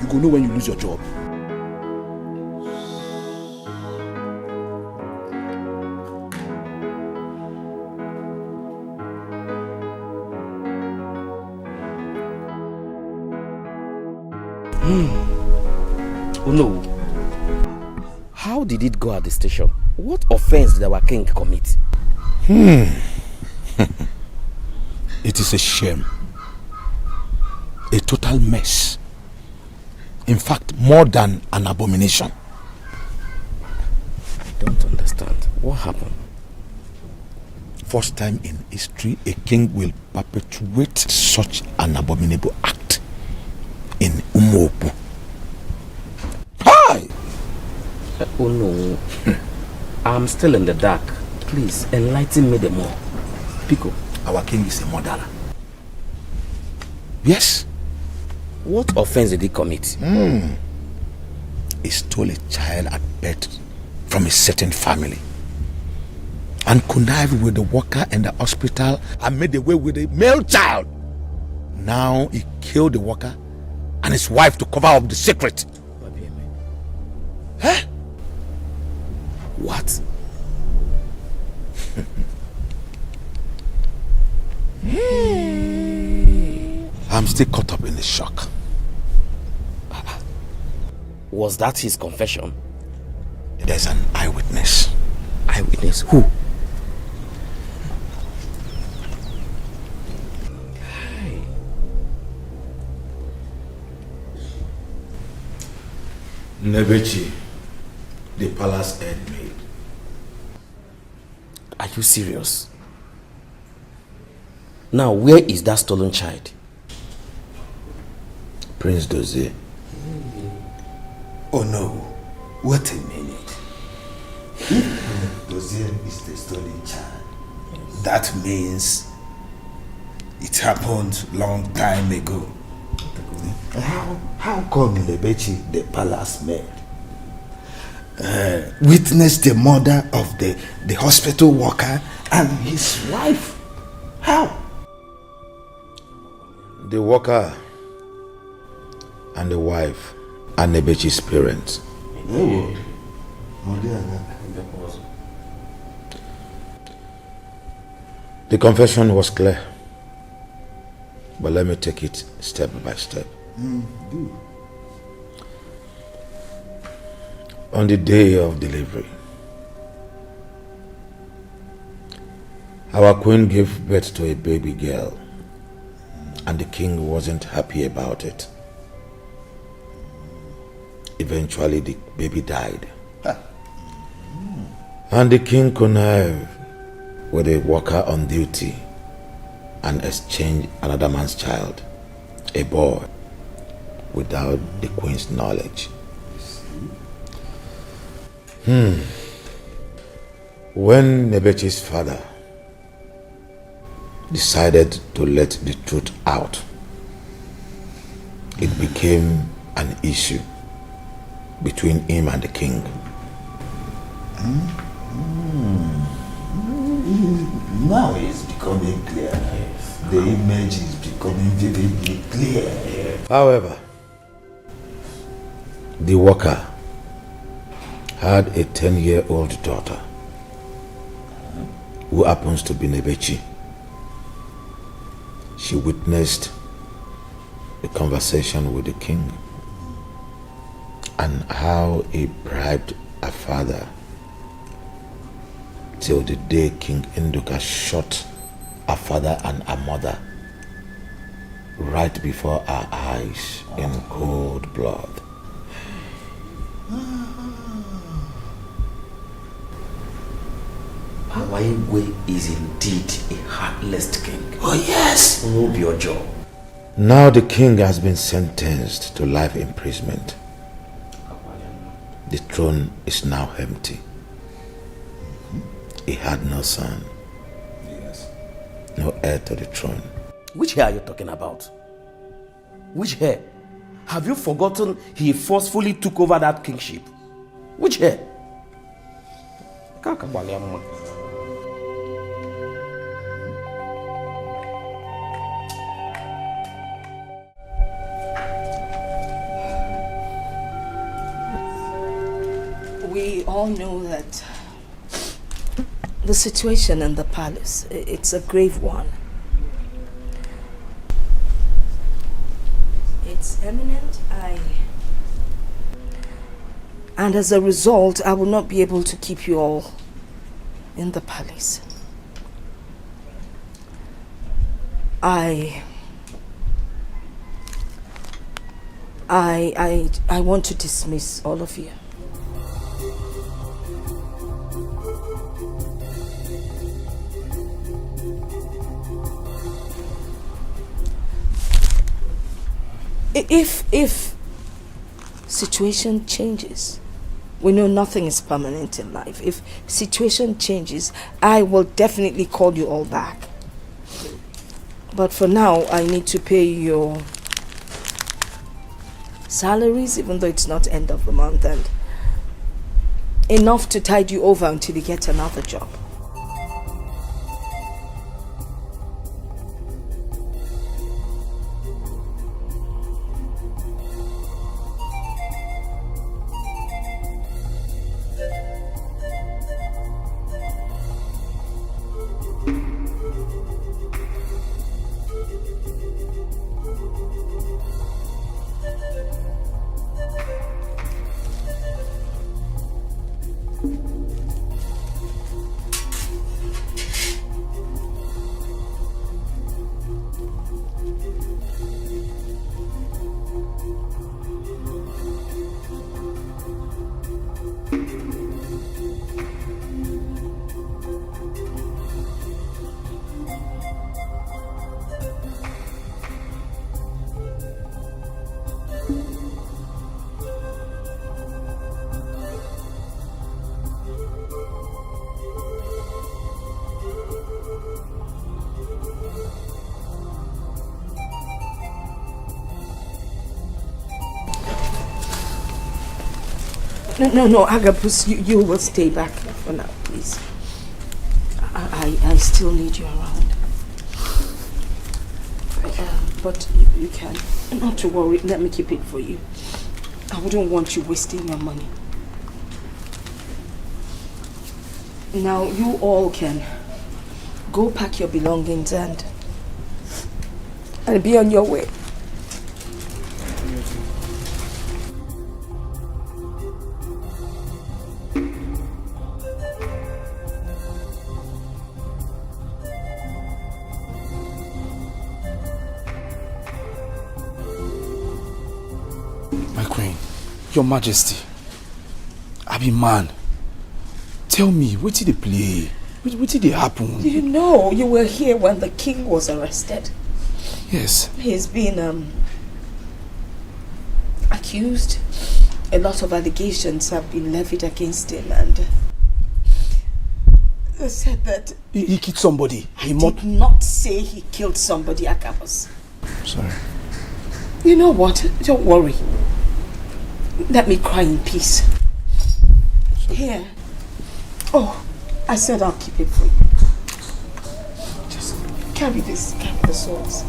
You go know when you lose your job. Oh no. How did it go at the station? What offense did our king commit? It is a shame. A total mess. In fact, more than an abomination. I don't understand. What happened? First time in history, a king will perpetuate such an abominable act in Umuopu. Hi! Oh no. I'm still in the dark. Please, enlighten me the more. Pico. Our king is a murderer. Yes. What offense did he commit? He stole a child at birth from a certain family and connived with the worker in the hospital and made away with a male child. Now he killed the worker and his wife to cover up the secret. Huh? What? I'm still caught up in the shock. Was that his confession? There's an eyewitness. Eyewitness? Who? Nebechi, the palace head maid. Are you serious? Now, where is that stolen child? Prince Dozie. Oh no, wait a minute. If Dozie is the stolen child, that means it happened long time ago. How come Nebechi, the palace maid, witnessed the murder of the hospital worker and his wife? How? The worker and the wife are Nebechi's parents. The confession was clear, but let me take it step by step. Do. On the day of delivery, our queen gave birth to a baby girl, and the king wasn't happy about it. Eventually, the baby died. And the king connived with a worker on duty and exchanged another man's child, a boy, without the queen's knowledge. When Nebechi's father decided to let the truth out, it became an issue between him and the king. Now it's becoming clear. The image is becoming vividly clear. However, The worker had a 10-year-old daughter who happens to be Nebechi. She witnessed a conversation with the king and how he bribed her father till the day King Induka shot her father and her mother right before our eyes in cold blood. Hawaii is indeed a heartless king. Oh yes! Obiojo. Now the king has been sentenced to life imprisonment. The throne is now empty. He had no son. Yes. No heir to the throne. Which heir are you talking about? Which heir? Have you forgotten he forcefully took over that kingship? Which heir? We all know that the situation in the palace, it's a grave one. It's imminent. And as a result, I will not be able to keep you all in the palace. I want to dismiss all of you. If situation changes, we know nothing is permanent in life. If situation changes, I will definitely call you all back. But for now, I need to pay your salaries, even though it's not end of the month, and enough to tide you over until you get another job. No, Agabus, you will stay back for now, please. I still need you around. But you can. Not to worry, let me keep it for you. I wouldn't want you wasting your money. Now, you all can go pack your belongings and be on your way. Your Majesty, I be man. Tell me, what did they play? What did they happen? You know, you were here when the king was arrested. Yes. He's been accused. A lot of allegations have been levied against him, and they said that he killed somebody. He did not say he killed somebody, Agabus. Sorry. You know what? Don't worry. Let me cry in peace. Here. Oh, I said I'll keep it for you. Just carry this, carry the swords.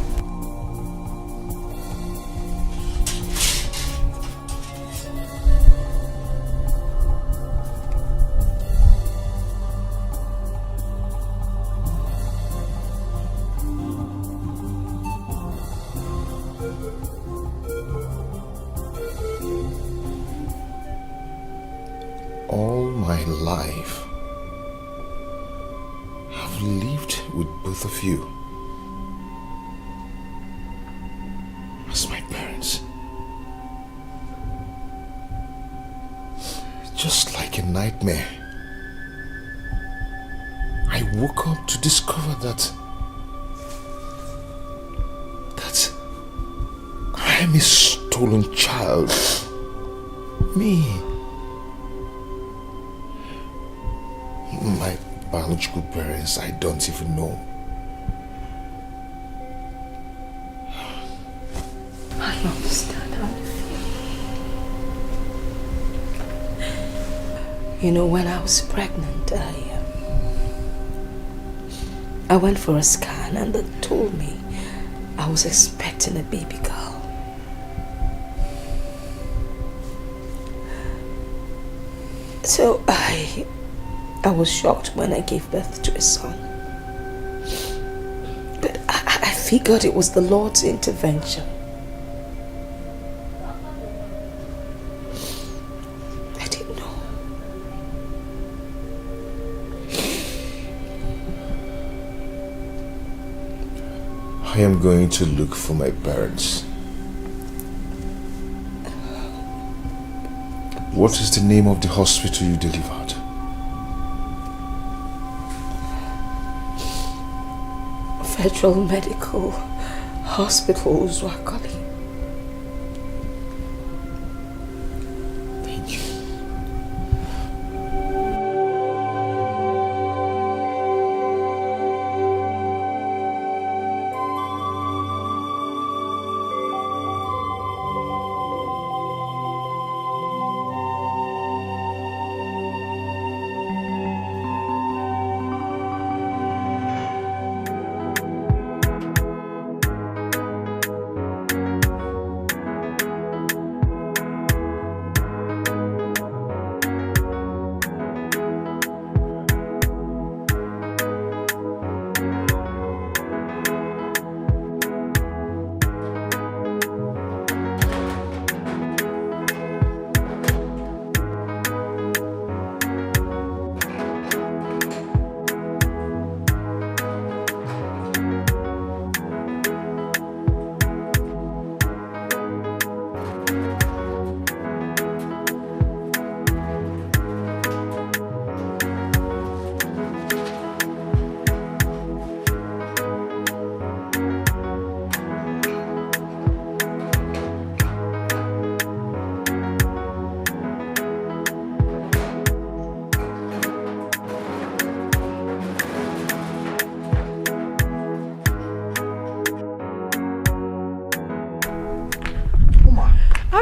all my life, I've lived with both of you as my parents. Just like a nightmare, I woke up to discover that I am a stolen child. Me. My biological parents, I don't even know. I understand how you feel. You know, when I was pregnant, I went for a scan and they told me I was expecting a baby girl. So I was shocked when I gave birth to a son. But I figured it was the Lord's intervention. I didn't know. I am going to look for my parents. What is the name of the hospital you delivered? Federal Medical Hospital, Zwakali.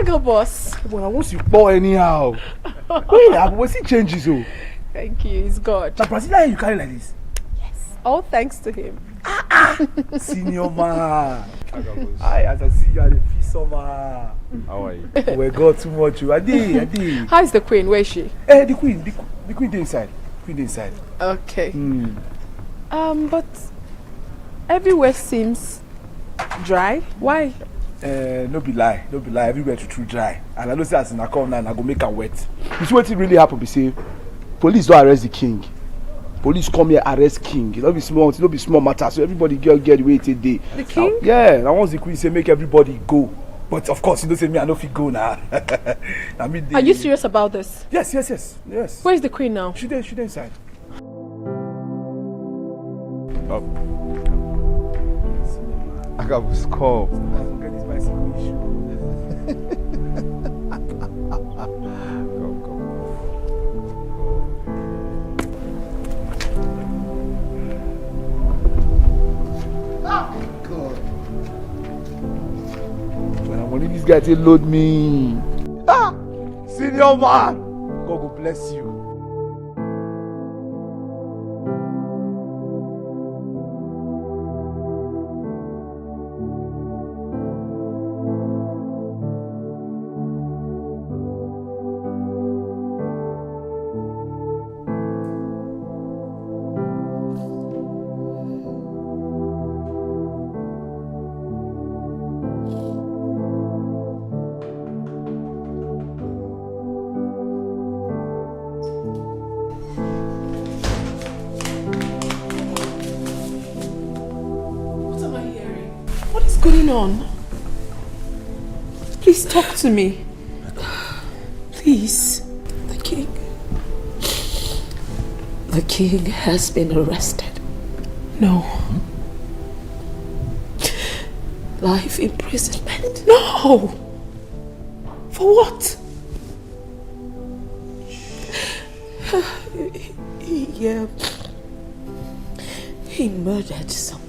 Go, boss. Well, once you pour anyhow. Wait, I will see changes. Oh. Thank you, it's God. The Brazilian you carry like this? Yes. All thanks to him. Senior man. As I see you are the peace of man. How are you? We got too much. Adi. How is the queen? Where is she? The queen inside. Queen inside. Okay. But everywhere seems dry. Why? No be lie. Everywhere too dry. And I know say as I come now, I go make her wet. You see what really happen? Be say, police don't arrest the king. Police come here arrest king. It don't be small matter. So everybody get the way it day. The king? Yeah. And once the queen say make everybody go. But of course, you don't say me. I know if you go now. Are you serious about this? Yes. Where is the queen now? She there inside. I got was called. Forget this bicycle issue. Go. God. When this guy say load me. Senior man. God will bless you. on? Please talk to me. Please. The king has been arrested. No. Life imprisonment. No! For what? He murdered someone.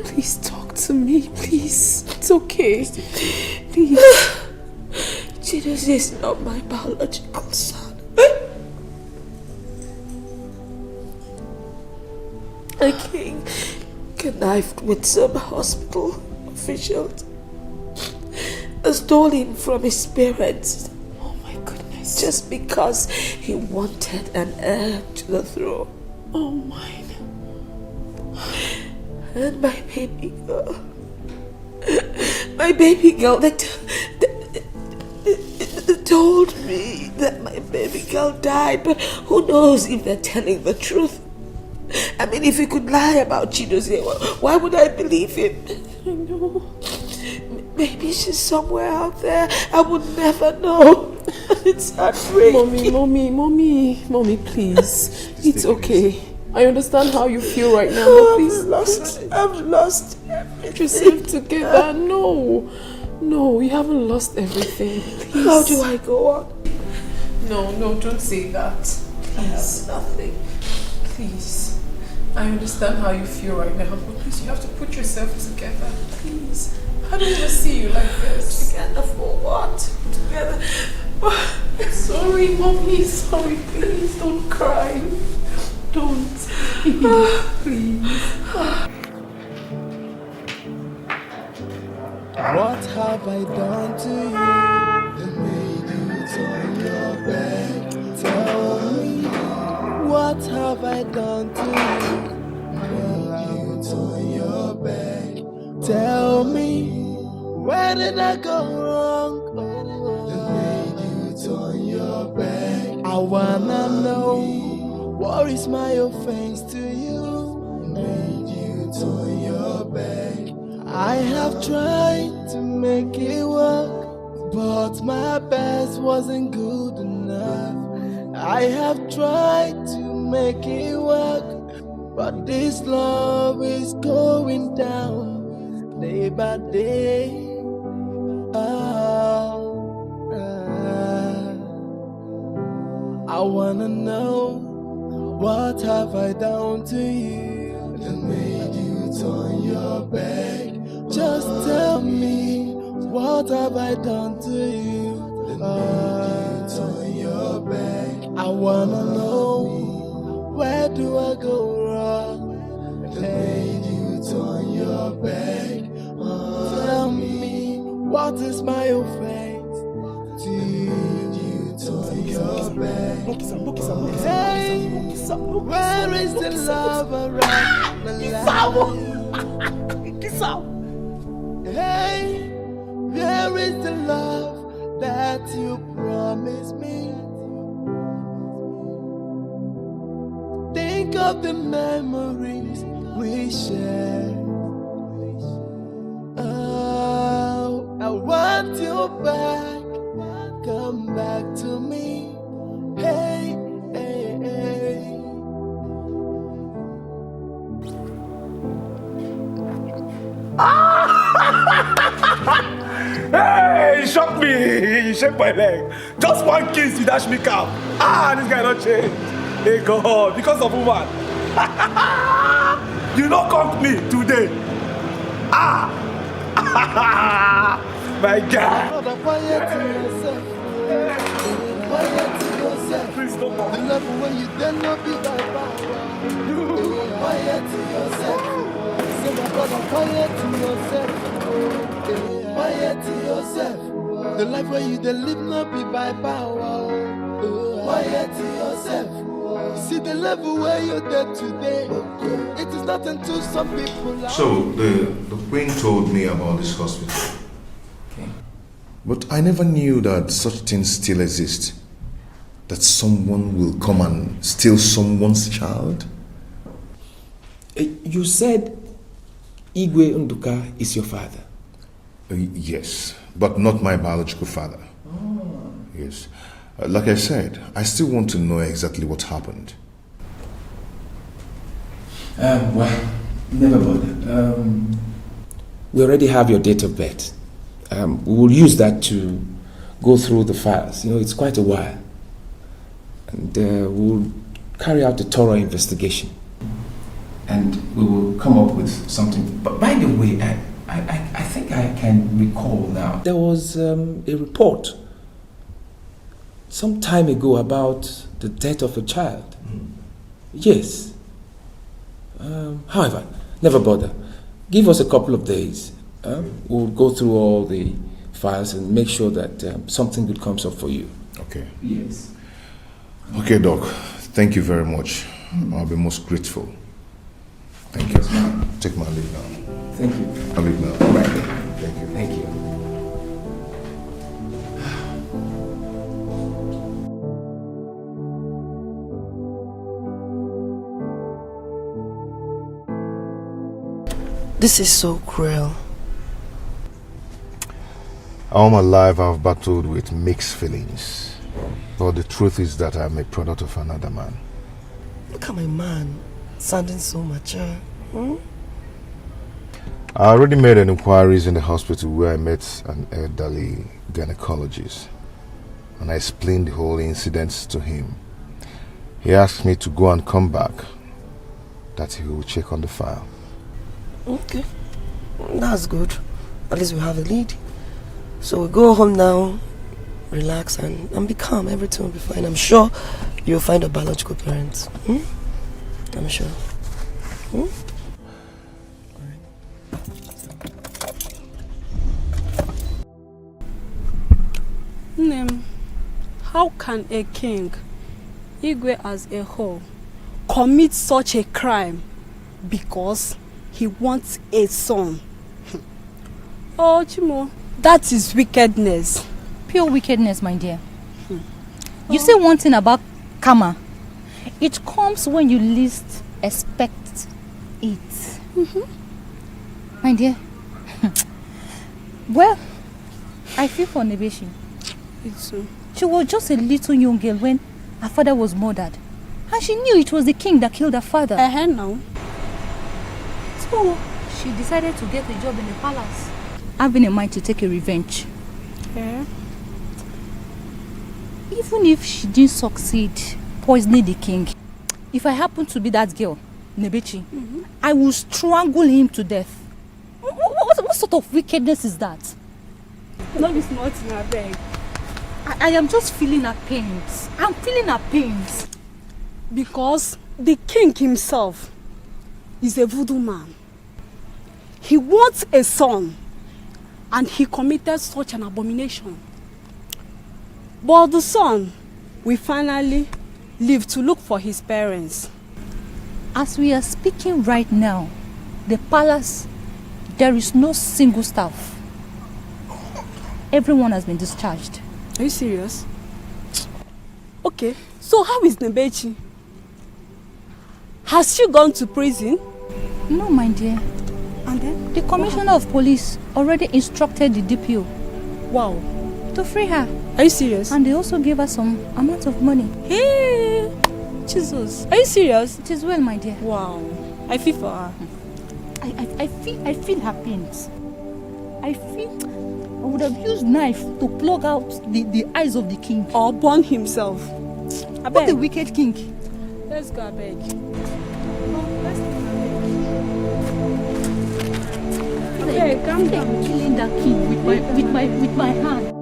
Please talk to me, please. It's okay. Please. Chidozie is not my biological son. The king connived with some hospital officials, stole him from his parents. Oh my goodness. Just because he wanted an heir to the throne. Oh my. And my baby girl, they told me that my baby girl died, but who knows if they're telling the truth. I mean, if he could lie about Chidozie, why would I believe him? I know. Maybe she's somewhere out there. I would never know. It's heartbreaking. Mommy, please. It's okay. I understand how you feel right now, but please. I've lost everything. Get yourself together. No, you haven't lost everything. Please. How do I go on? No, don't say that. Please. I have nothing. Please. I understand how you feel right now, but please, you have to put yourself together. Please. I don't want to see you like this. Together for what? Together. Sorry, Mommy. Sorry. Please don't cry. Don't. Please. What have I done to you that made you turn your back? Tell me, what have I done to you that made you turn your back? Tell me, where did I go wrong that made you turn your back? I wanna know, what is my offense to you that made you turn your back? I have tried to make it work, but my best wasn't good enough. I have tried to make it work, but this love is going down day by day. I wanna know, what have I done to you that made you turn your back? Just tell me, what have I done to you that made you turn your back? I wanna know, where do I go wrong that made you turn your back? Tell me, what is my offense to you? Turn your back. Hey, where is the love around the light? Hey, where is the love that you promised me? Think of the memories we shared. Oh, I want you back. Come back to me. Hey, hey, hey. Hey, you shocked me. You shake my leg. Just one kiss, you dash me cap. This guy don't change. Hey God, because of woman. You don't conk me today. My God. Please don't come. The level when you then not be by power. Quiet to yourself. Say my brother, quiet to yourself. Quiet to yourself. The life where you then live not be by power. Quiet to yourself. See the level where you're there today. It is not until some people are. So the queen told me about this hospital. But I never knew that such things still exist. That someone will come and steal someone's child. You said Igwe Nduka is your father? Yes, but not my biological father. Oh. Yes. Like I said, I still want to know exactly what happened. Well, never bother. We already have your date of birth. We will use that to go through the files. You know, it's quite a while. And we'll carry out a thorough investigation. And we will come up with something. But by the way, I think I can recall now. There was a report some time ago about the death of a child. Yes. However, never bother. Give us a couple of days. We'll go through all the files and make sure that something good comes up for you. Okay. Yes. Okay, Doc. Thank you very much. I'll be most grateful. Thank you. Take my leave now. Thank you. I'll leave now. Right. Thank you. Thank you. This is so cruel. All my life I've battled with mixed feelings. But the truth is that I'm a product of another man. Look at my man, sounding so mature. I already made an inquiries in the hospital where I met an elderly gynecologist. And I explained the whole incident to him. He asked me to go and come back, that he will check on the file. Okay, that's good. At least we have a lead. So we go home now, relax and be calm. Everything will be fine. I'm sure you'll find a biological parents. I'm sure. Name, how can a king, Igwe as a whole, commit such a crime because he wants a son? Oh, Chimo, that is wickedness. Pure wickedness, my dear. You say one thing about karma. It comes when you least expect it. My dear. Well, I feel for Nebeshi. She was just a little young girl when her father was murdered. And she knew it was the king that killed her father. No. So she decided to get a job in the palace, having in mind to take a revenge. Yeah. Even if she didn't succeed poisoning the king, if I happen to be that girl, Nebechi, I will strangle him to death. What sort of wickedness is that? No, it's not in her bag. I am just feeling her pains. I'm feeling her pains. Because the king himself is a voodoo man. He wants a son, and he committed such an abomination. But the son will finally live to look for his parents. As we are speaking right now, the palace, there is no single staff. Everyone has been discharged. Are you serious? Okay, so how is Nebechi? Has she gone to prison? No, my dear. And then? The commissioner of police already instructed the DPO. Wow. To free her. Are you serious? And they also gave her some amount of money. Hey! Jesus. Are you serious? It is well, my dear. Wow. I feel for her. I feel her pains. I would have used knife to plug out the eyes of the king. Or burn himself. What a wicked king. Let's go, I beg. Hey, calm down. Killing that king with my hand.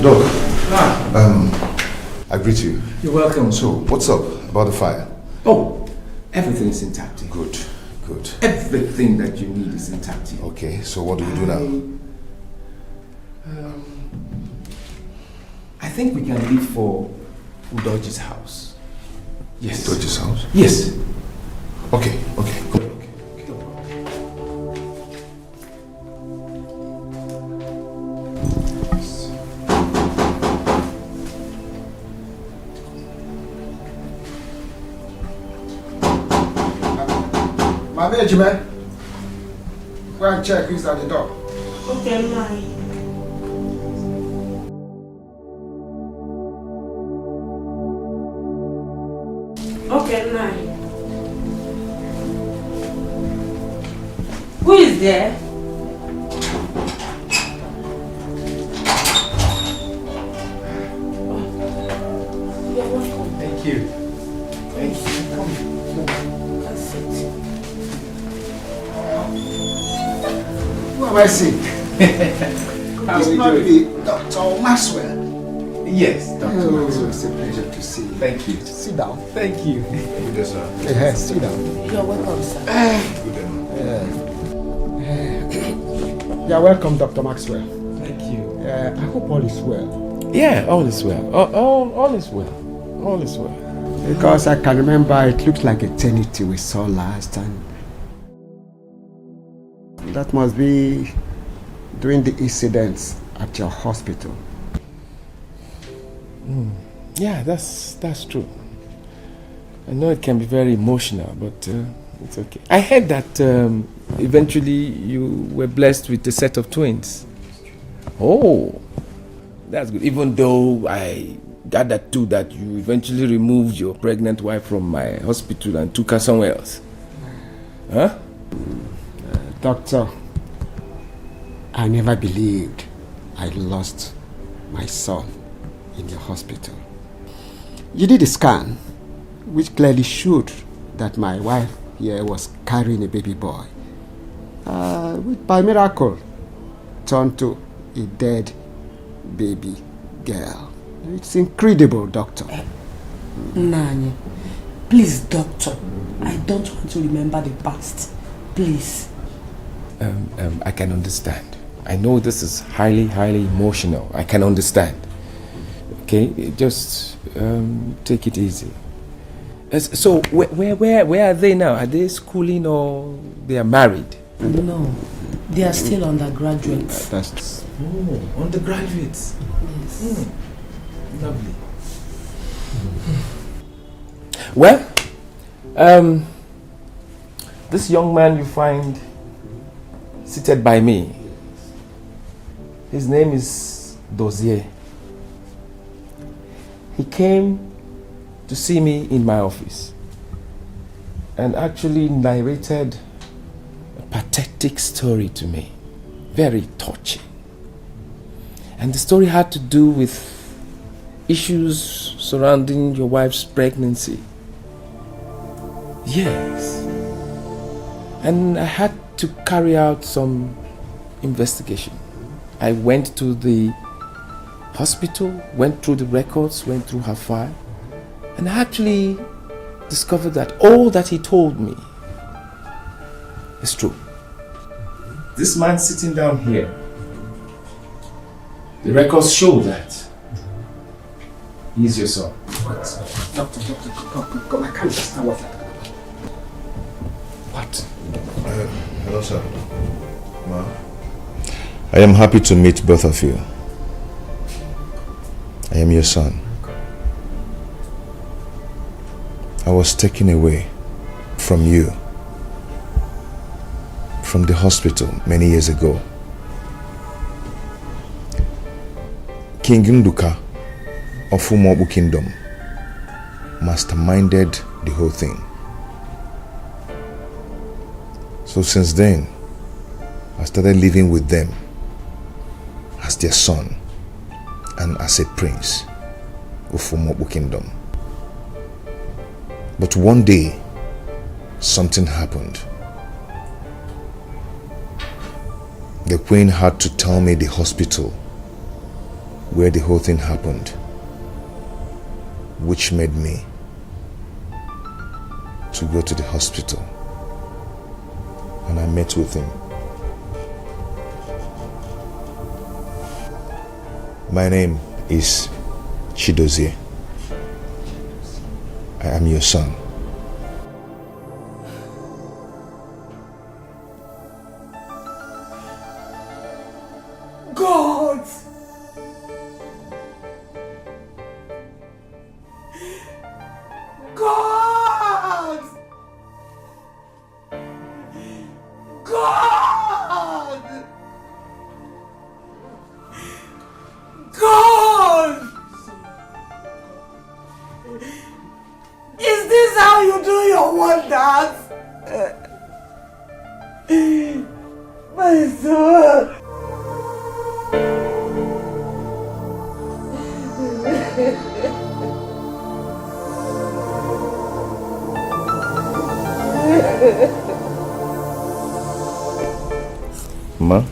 Doc, I greet you. You're welcome. So, what's up about the fire? Oh, everything is intact. Good, good. Everything that you need is intact. Okay, so what do we do now? I think we can leave for Udoji's house. Yes. Udoji's house? Yes. Okay, okay. Come here, Jimmy. Go and check who's at the door. Okay, mine. Okay, nine. Who is there? You're welcome. Thank you. Thank you. Come. That's it. Who am I seeing? How This are you might doing? be Dr. Maxwell. Yes, Dr. Oh, Maxwell. it's a pleasure to see you. Thank you. Sit down. Thank you. Good, sir. Yes, sit down. You're welcome, sir. You're welcome, Dr. Maxwell. Thank you. I hope all is well. Yeah, all is well. All is well. All is well. Because I can remember it looks like eternity we saw last, and that must be during the incidents at your hospital. Yeah, that's true. I know it can be very emotional, but it's okay. I heard that eventually you were blessed with a set of twins. Oh, that's good. Even though I gathered too that you eventually removed your pregnant wife from my hospital and took her somewhere else. Huh? Doctor, I never believed I lost my son in your hospital. You did a scan which clearly showed that my wife here was carrying a baby boy, which by miracle turned to a dead baby girl. It's incredible, Doctor. Nanya, please, Doctor, I don't want to remember the past. Please. I can understand. I know this is highly emotional. I can understand. Okay, just take it easy. So where are they now? Are they schooling or they are married? No, they are still undergraduates. Undergraduates. Yes. Lovely. Well, this young man you find seated by me, his name is Dozier. He came to see me in my office and actually narrated a pathetic story to me, very touching. And the story had to do with issues surrounding your wife's pregnancy. Yes. And I had to carry out some investigation. I went to the hospital, went through the records, went through her file, and I actually discovered that all that he told me is true. This man sitting down here, the records show that he's your son. What? Doctor, come, I can't understand what happened. What? Hello, sir. Ma. I am happy to meet both of you. I am your son. I was taken away from you, from the hospital many years ago. King Nduka of Umobu Kingdom masterminded the whole thing. So since then, I started living with them as their son and as a prince of Umobu Kingdom. But one day, something happened. The queen had to tell me the hospital where the whole thing happened, which made me to go to the hospital, and I met with him. My name is Chidozie. I am your son. God! God! Ma,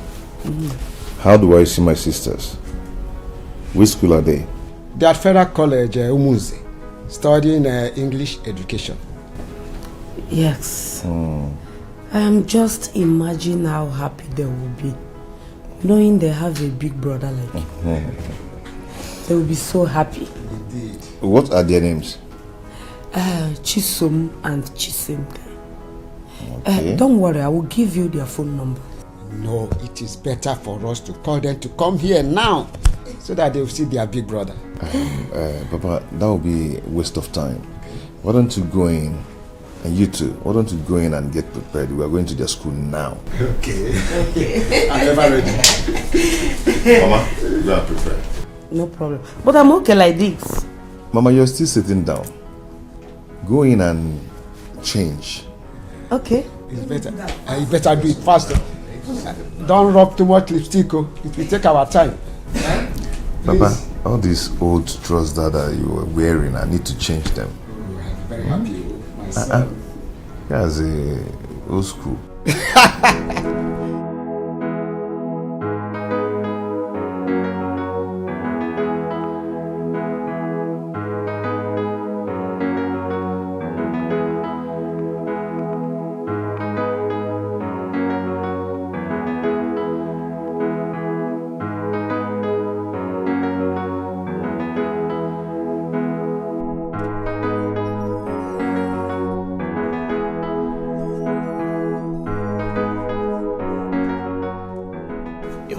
how do I see my sisters? Which school are they? They are at Federal College, Umuzi, studying English education. Yes. I am just imagining how happy they will be, knowing they have a big brother like you. They will be so happy. Indeed. What are their names? Chisom and Chisimpe. Okay. Don't worry, I will give you their phone number. No, it is better for us to call them to come here now, so that they will see their big brother. Papa, that will be a waste of time. Why don't you go in, and you too, why don't you go in and get prepared? We are going to their school now. Okay. I'm never ready. Mama, you are prepared. No problem. But I'm okay like this. Mama, you're still sitting down. Go in and change. Okay. It's better. You better do it faster. Don't rub too much lipstick. It will take our time. Papa, all these old trousers that you were wearing, I need to change them. I'm very happy. My son. That's old school.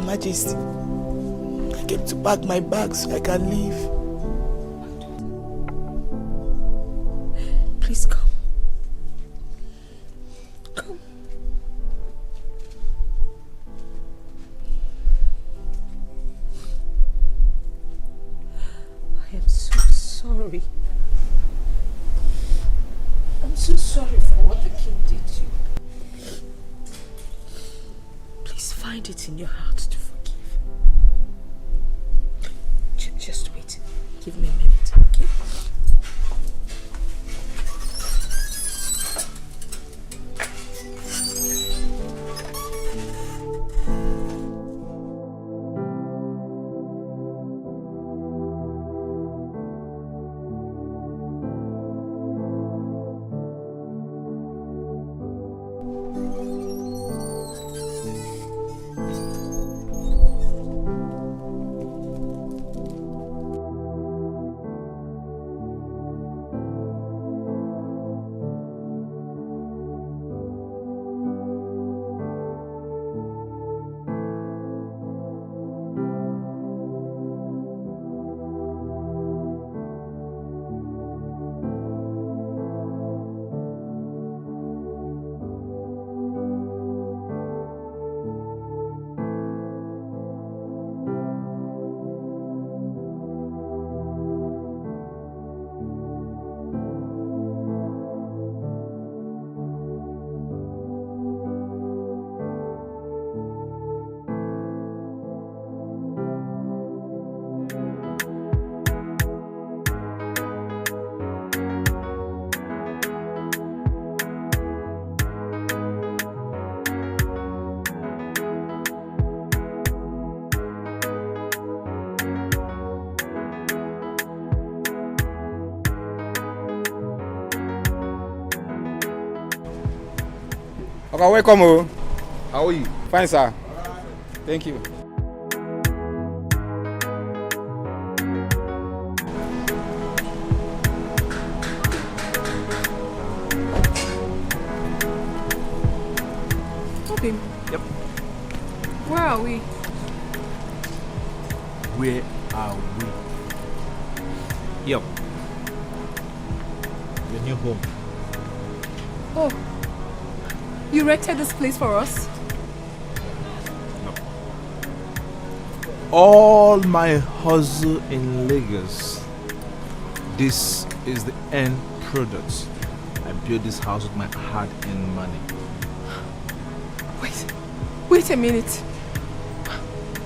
Majesty, I came to pack my bag so I can leave. Please come. Come. I am so sorry. I'm so sorry for what the king did to you. Please find it in your heart to forgive. Just wait. Give me a minute, okay? Okay, welcome. How are you? Fine, sir. Thank you. Okay. Yep. Where are we? Where are we? Yep. Your new home. Oh. You rented this place for us? No. All my hustle in Lagos. This is the end product. I built this house with my hard-earned money. Wait a minute.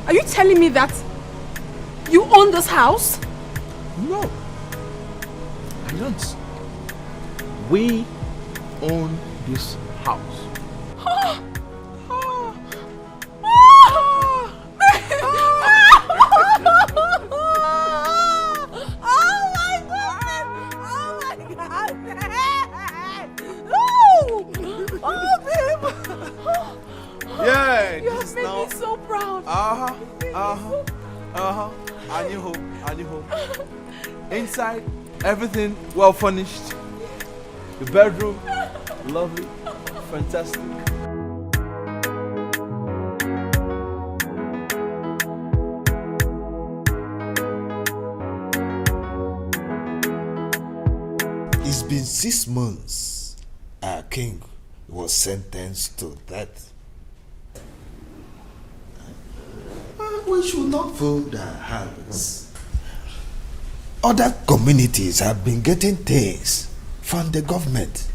Are you telling me that you own this house? No. I don't. We own this house. Yeah, you this have made me so proud. I knew hope. Inside, everything well furnished. The bedroom, lovely, fantastic. It's been 6 months. Our king was sentenced to death. We should not fold our hands. Other communities have been getting things from the government.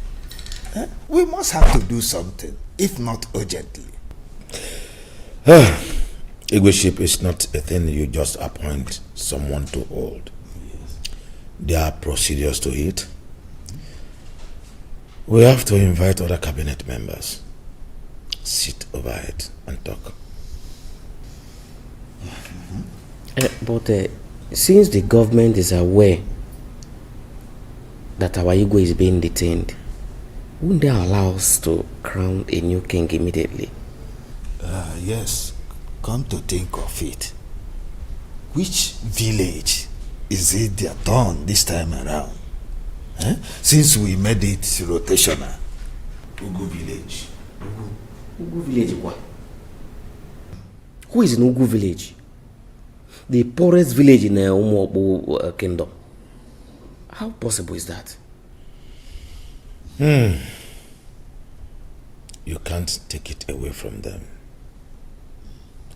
We must have to do something, if not urgently. Leadership is not a thing you just appoint someone to hold. There are procedures to it. We have to invite other cabinet members, sit over it and talk. But since the government is aware that our ego is being detained, wouldn't they allow us to crown a new king immediately? Yes, come to think of it. Which village is it their turn this time around? Since we made it rotational. Ugu village. Ugu village what? Who is in Ugu village? The poorest village in Umuobu kingdom. How possible is that? You can't take it away from them.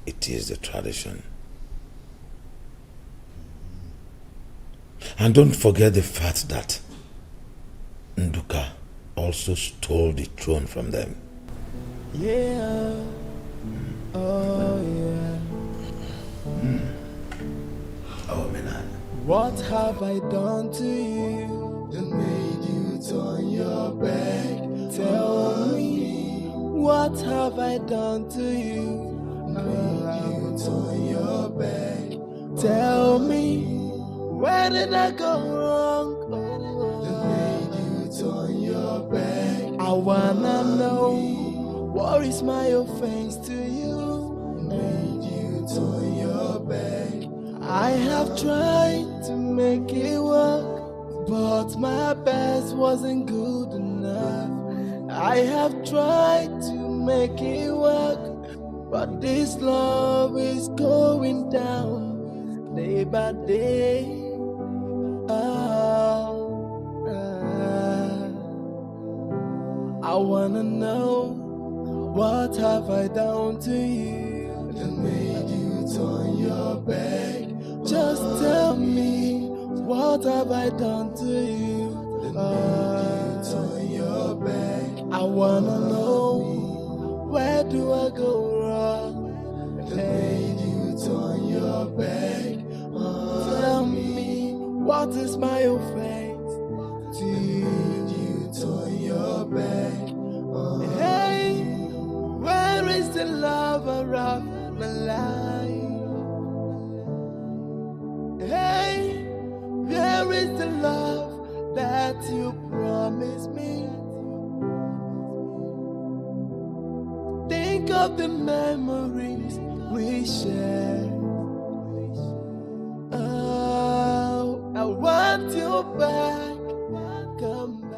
It is the tradition. And don't forget the fact that Nduka also stole the throne from them. Yeah. Oh, yeah. Oh, Menad. What have I done to you that made you turn your back? Tell me, what have I done to you that made you turn your back? Tell me, where did I go wrong that made you turn your back? I wanna know, what is my offense to you that made you turn your back? I have tried to make it work, but my best wasn't good enough. I have tried to make it work, but this love is going down day by day. I wanna know, what have I done to you that made you turn your back? Just tell me, what have I done to you that made you turn your back? I wanna know, where do I go wrong that made you turn your back? Tell me, what is my offense to you turn your back? Hey, where is the lover of my life? Hey, where is the love that you promised me? Think of the memories we shared. Oh, I want you back.